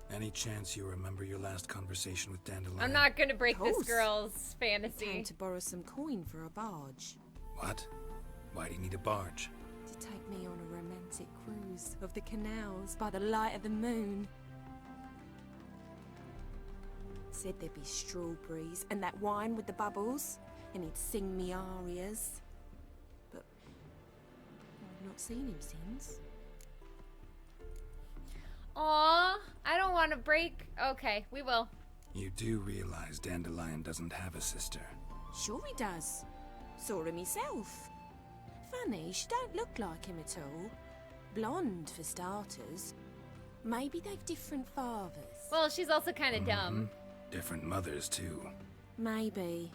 Any chance you remember your last conversation with Dandelion? I'm not gonna break this Course. girl's He fantasy. came to borrow some coin for a barge. What? Why do you need a barge? To take me on a romantic cruise of the canals by the light of the moon. Said there'd be strawberries and that wine with the bubbles, and he'd sing me arias. But I've not seen him since. Aw, I don't want to break. Okay, we will. You do realize Dandelion doesn't have a sister. Sure he does. Saw him myself. Funny, she don't look like him at all. Blonde, for starters. Maybe they've different fathers. Well, she's also kind of dumb. Different mothers, too. Maybe.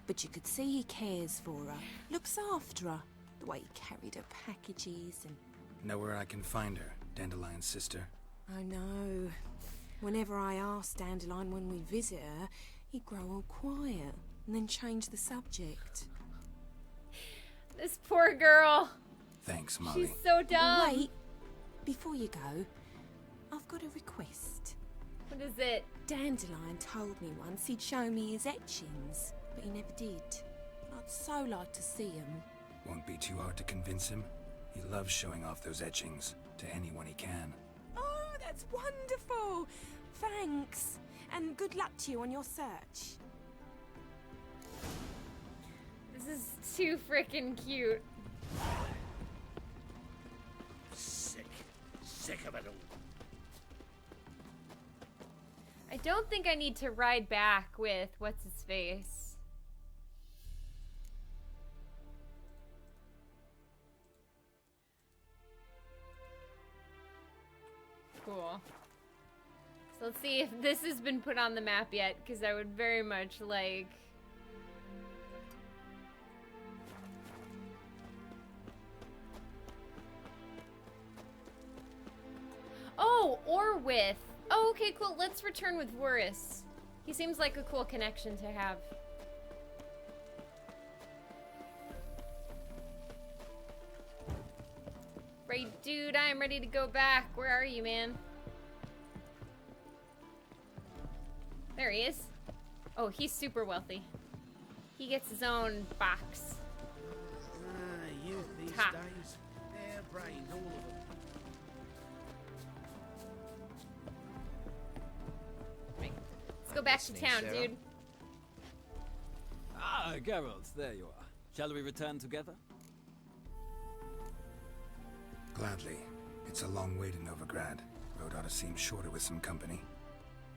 But you could see he cares for her. Looks after her. The way he carried her packages and... Know where I can find her, Dandelion's sister? I know. Whenever I asked Dandelion when we'd visit her, he'd grow all quiet and then change the subject. This poor girl. Thanks, Molly. She's so dumb. Wait. Before you go, I've got a request. What is it? Dandelion told me once he'd show me his etchings, but he never did. I'd so like to see him. Won't be too hard to convince him. He loves showing off those etchings to anyone he can. Oh, that's wonderful! Thanks, and good luck to you on your search. This is too freaking cute. Sick of it all. I don't think I need to ride back with what's his face. Cool. So let's see if this has been put on the map yet, because I would very much like... Oh, or with. Oh, okay, cool. Let's return with Warris. He seems like a cool connection to have. Right, dude, I am ready to go back. Where are you, man? There he is. Oh, he's super wealthy. He gets his own box. Youth these Ha. days. They're brains, all of them. go back to town, Sarah. dude. Ah, Geralt, there you are. Shall we return together? Gladly. It's a long way to Novigrad. Road ought to seem shorter with some company.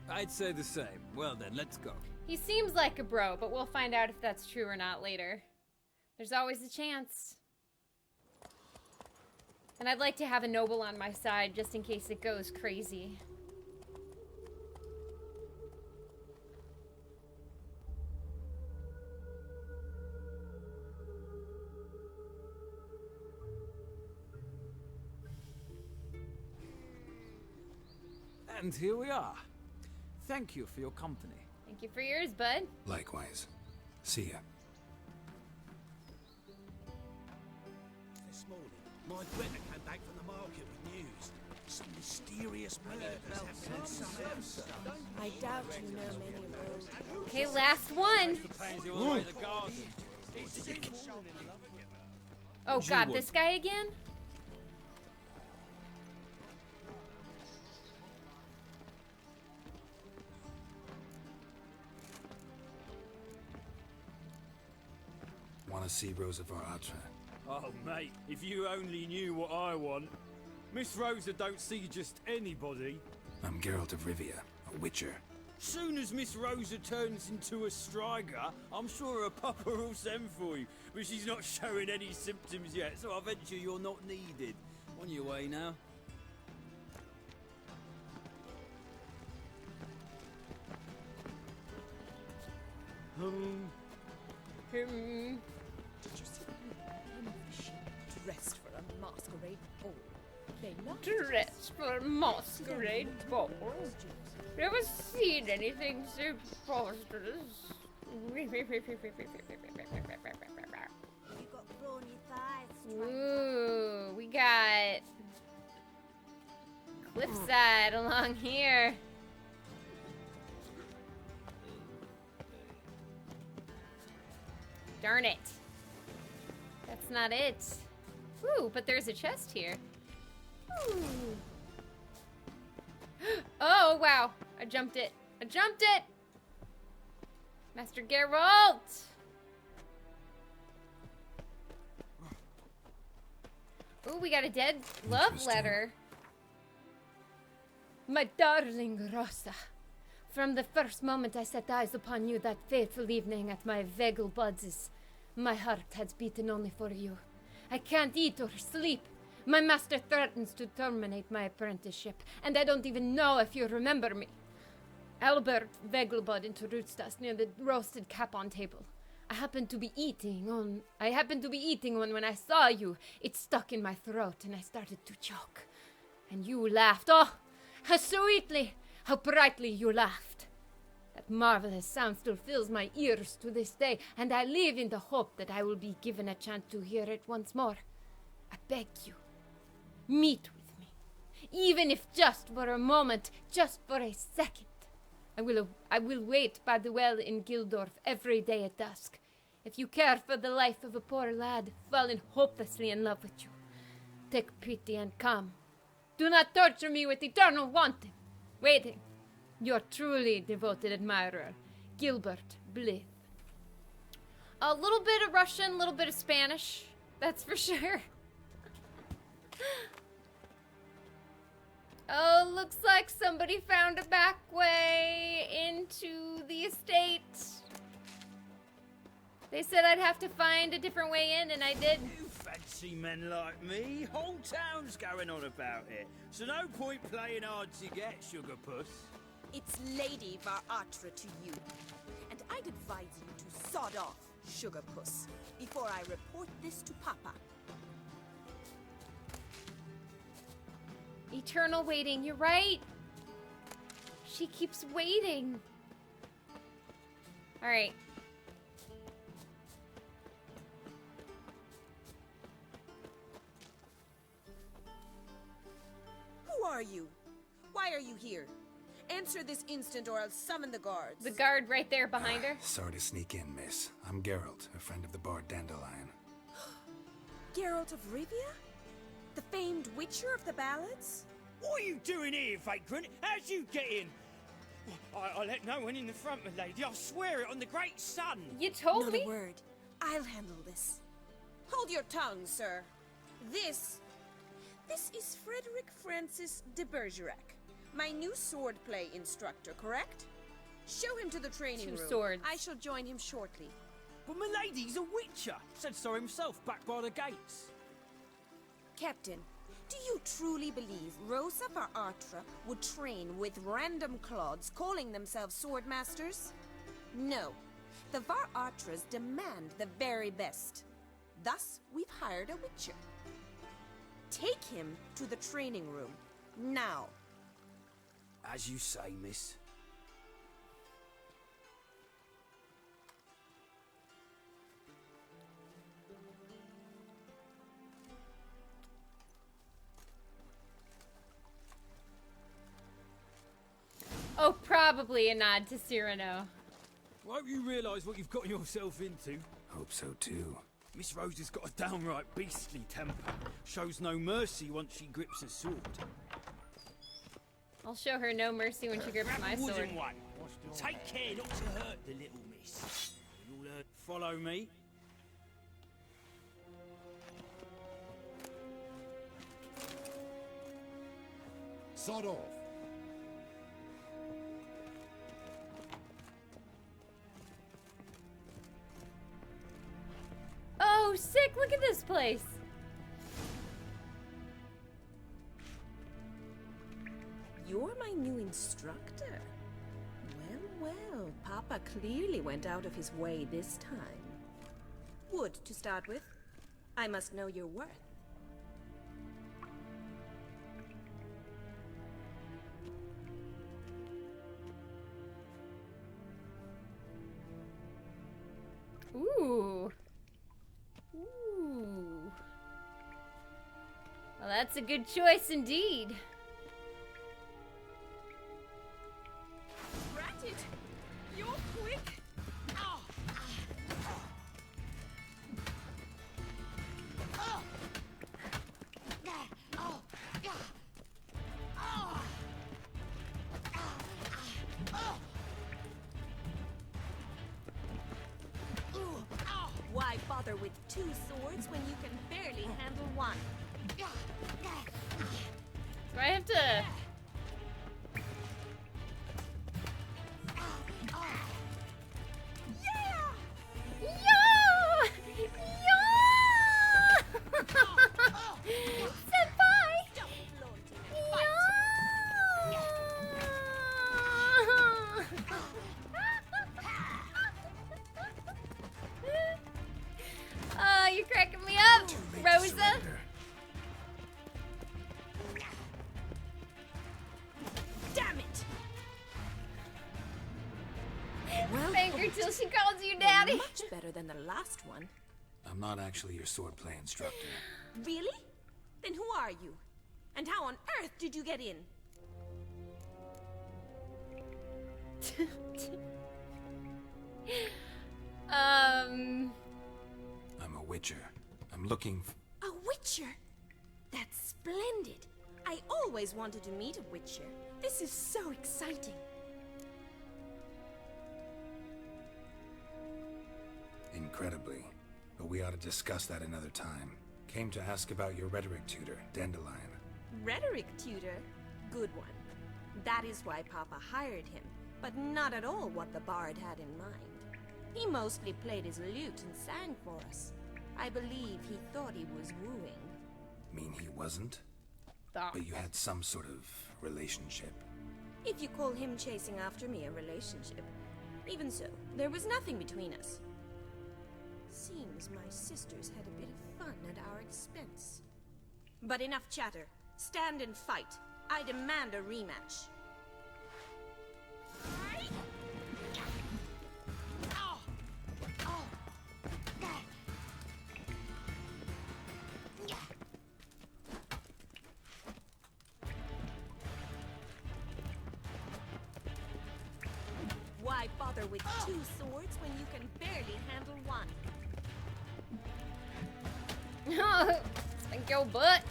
I'd say the same. Well then, let's go. He seems like a bro, but we'll find out if that's true or not later. There's always a chance. And I'd like to have a noble on my side just in case it goes crazy. And here we are. Thank you for your company. Thank you for yours, bud. Likewise. See ya. This morning, my brother came back from the market with news. Some mysterious murders happening somewhere. I doubt you know many of those. Okay, last one. Oh god, this guy again? Want to see Rosa Atra? Oh, mate, if you only knew what I want. Miss Rosa don't see just anybody. I'm Geralt of Rivia, a witcher. Soon as Miss Rosa turns into a striker, I'm sure her papa will send for you. But she's not showing any symptoms yet, so I venture you're not needed. On your way now. Did you see the dressed for a masquerade ball? They love Dressed for a masquerade ball? Never seen anything so preposterous. Ooh, we got cliffside along here. Darn it. That's not it. Ooh, but there's a chest here. Ooh. Oh, wow. I jumped it. I jumped it! Master Geralt! Ooh, we got a dead love letter. My darling Rosa, from the first moment I set eyes upon you that fateful evening at my Vegelbuds, my heart has beaten only for you. I can't eat or sleep. My master threatens to terminate my apprenticeship, and I don't even know if you remember me. Albert Vegelbud introduced us near the roasted capon table. I happened to be eating one when I saw you. It stuck in my throat, and I started to choke. And you laughed. Oh, how sweetly, how brightly you laughed. That marvelous sound still fills my ears to this day, and I live in the hope that I will be given a chance to hear it once more. I beg you, meet with me, even if just for a moment, just for a second. I will wait by the well in Gildorf every day at dusk. If you care for the life of a poor lad fallen hopelessly in love with you, take pity and come. Do not torture me with eternal wanting. Waiting. Your truly devoted admirer, Gilbert Blythe. A little bit of Russian, a little bit of Spanish. That's for sure. Oh, looks like somebody found a back way into the estate. They said I'd have to find a different way in, and I did. You fancy men like me? Whole town's going on about it. So no point playing hard to get, sugar puss. It's Lady Varatra to you. And I'd advise you to sod off, sugar puss, before I report this to Papa. Eternal waiting, you're right. She keeps waiting. All right. Who are you? Why are you here? Answer this instant or I'll summon the guards. The guard right there behind her. Sorry to sneak in, miss. I'm Geralt, a friend of the bard Dandelion. Geralt of Rivia? The famed witcher of the ballads? What are you doing here, vagrant? How'd you get in? I let no one in the front, my lady. I swear it on the great sun. You told Not me. a word. I'll handle this. Hold your tongue, sir. This is Frederick Francis de Bergerac, my new swordplay instructor, correct? Show him to the training Two room. swords. I shall join him shortly. But my lady, he's a witcher. Said so himself back by the gates. Captain, do you truly believe Rosa Artra would train with random clods calling themselves swordmasters? No. The Var Artras demand the very best. Thus, we've hired a witcher. Take him to the training room, now. As you say, miss. Oh, probably a nod to Cyrano. I hope you realise what you've got yourself into. Hope so too. Miss Rosa's got a downright beastly temper. Shows no mercy once she grips a sword. I'll show her no mercy when she grips my sword. Wooden one. Take care not to hurt the little miss. You'll follow me. Sod off. Oh, sick! Look at this place. You're my new instructor. Well, Papa clearly went out of his way this time. Wood, to start with. I must know your worth. Ooh. Ooh. Well, that's a good choice indeed. Ratted! You're quick! Oh. Oh. Oh. Oh. Why bother with two swords when you can barely handle one? Do I have to... You're cracking me up, Rosa. Damn it! Well, finger till she calls you daddy. Much better than the last one. I'm not actually your swordplay instructor. Really? Then who are you? And how on earth did you get in? I'm a witcher. I'm looking for... A witcher? That's splendid. I always wanted to meet a witcher. This is so exciting. Incredibly. But we ought to discuss that another time. Came to ask about your rhetoric tutor, Dandelion. Rhetoric tutor? Good one. That is why Papa hired him, but not at all what the bard had in mind. He mostly played his lute and sang for us. I believe he thought he was wooing. Mean he wasn't? Thought. But you had some sort of relationship. If you call him chasing after me a relationship. Even so, there was nothing between us. Seems my sisters had a bit of fun at our expense. But enough chatter. Stand and fight. I demand a rematch. Why bother with two swords when you can barely handle one? Spank your butt.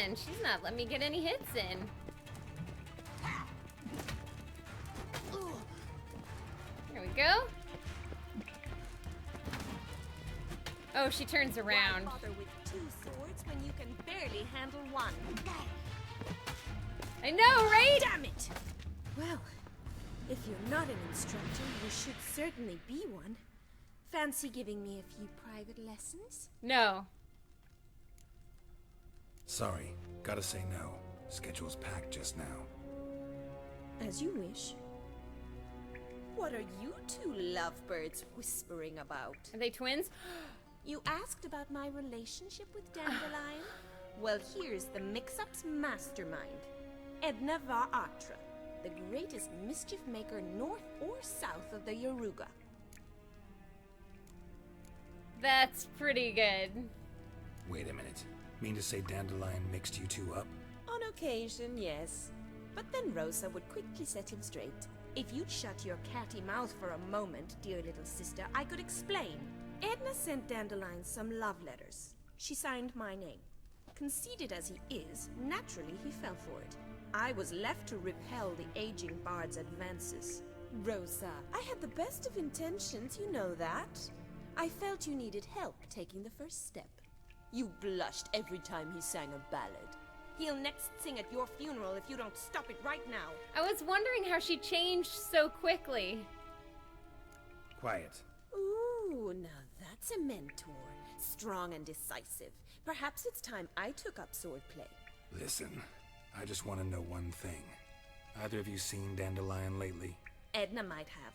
man, she's not letting me get any hits in. There we go. Oh, she turns around. Why bother with 2 swords when you can barely handle 1? I know, right? Damn it! Well, if you're not an instructor, you should certainly be one. Fancy giving me a few private lessons? No. Sorry, gotta say no. Schedule's packed just now. As you wish. What are you 2 lovebirds whispering about? Are they twins? You asked about my relationship with Dandelion? Well, here's the mix-up's mastermind. Edna var Atra, the greatest mischief maker north or south of the Yaruga. That's pretty good. Wait a minute. Mean to say Dandelion mixed you 2 up? On occasion, yes. But then Rosa would quickly set him straight. If you'd shut your catty mouth for a moment, dear little sister, I could explain. Edna sent Dandelion some love letters. She signed my name. Conceited as he is, naturally he fell for it. I was left to repel the aging bard's advances. Rosa, I had the best of intentions, you know that. I felt you needed help taking the first step. You blushed every time he sang a ballad. He'll next sing at your funeral if you don't stop it right now. I was wondering how she changed so quickly. Quiet. Ooh, now that's a mentor. Strong and decisive. Perhaps it's time I took up swordplay. Listen, I just want to know one thing. Either of you seen Dandelion lately? Edna might have.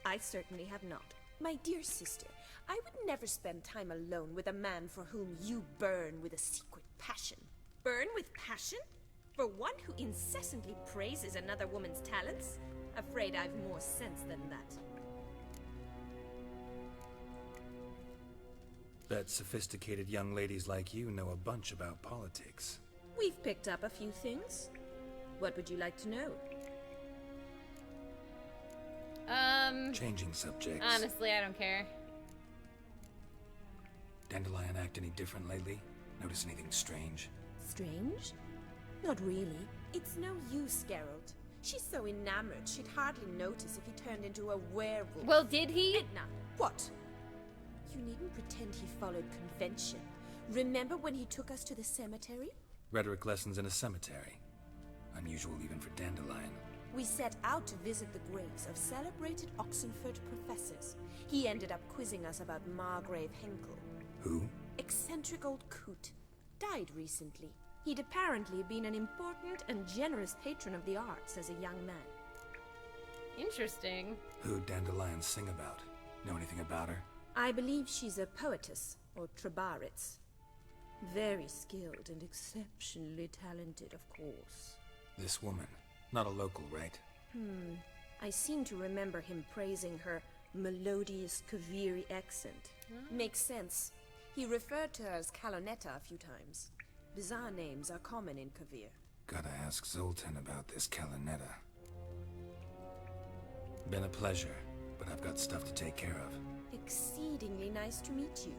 I certainly have not. My dear sister, I would never spend time alone with a man for whom you burn with a secret passion. Burn with passion? For one who incessantly praises another woman's talents? Afraid I've more sense than that. Bet sophisticated young ladies like you know a bunch about politics. We've picked up a few things. What would you like to know? Changing subjects. Honestly, I don't care. Dandelion act any different lately? Notice anything strange? Strange? Not really. It's no use, Geralt. She's so enamored she'd hardly notice if he turned into a werewolf. Well, did he? Edna, what? You needn't pretend he followed convention. Remember when he took us to the cemetery? Rhetoric lessons in a cemetery. Unusual even for Dandelion. We set out to visit the graves of celebrated Oxenford professors. He ended up quizzing us about Margrave Henkel. Who? Eccentric old coot. Died recently. He'd apparently been an important and generous patron of the arts as a young man. Interesting. Who'd Dandelion sing about? Know anything about her? I believe she's a poetess, or Trebaritz. Very skilled and exceptionally talented, of course. This woman. Not a local, right? I seem to remember him praising her melodious Kaviri accent. Makes sense. He referred to her as Calonetta a few times. Bizarre names are common in Kavir. Gotta ask Zoltan about this Calonetta. Been a pleasure, but I've got stuff to take care of. Exceedingly nice to meet you.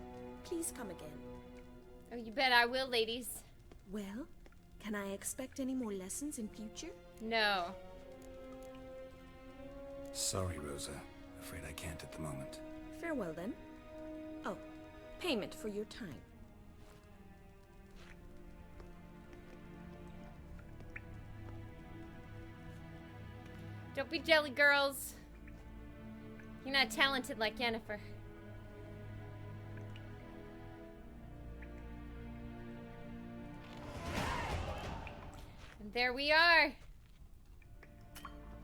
Please come again. Oh, you bet I will, ladies. Well, can I expect any more lessons in future? No. Sorry, Rosa. Afraid I can't at the moment. Farewell, then. Oh, payment for your time. Don't be jelly, girls. You're not talented like Yennefer. And there we are.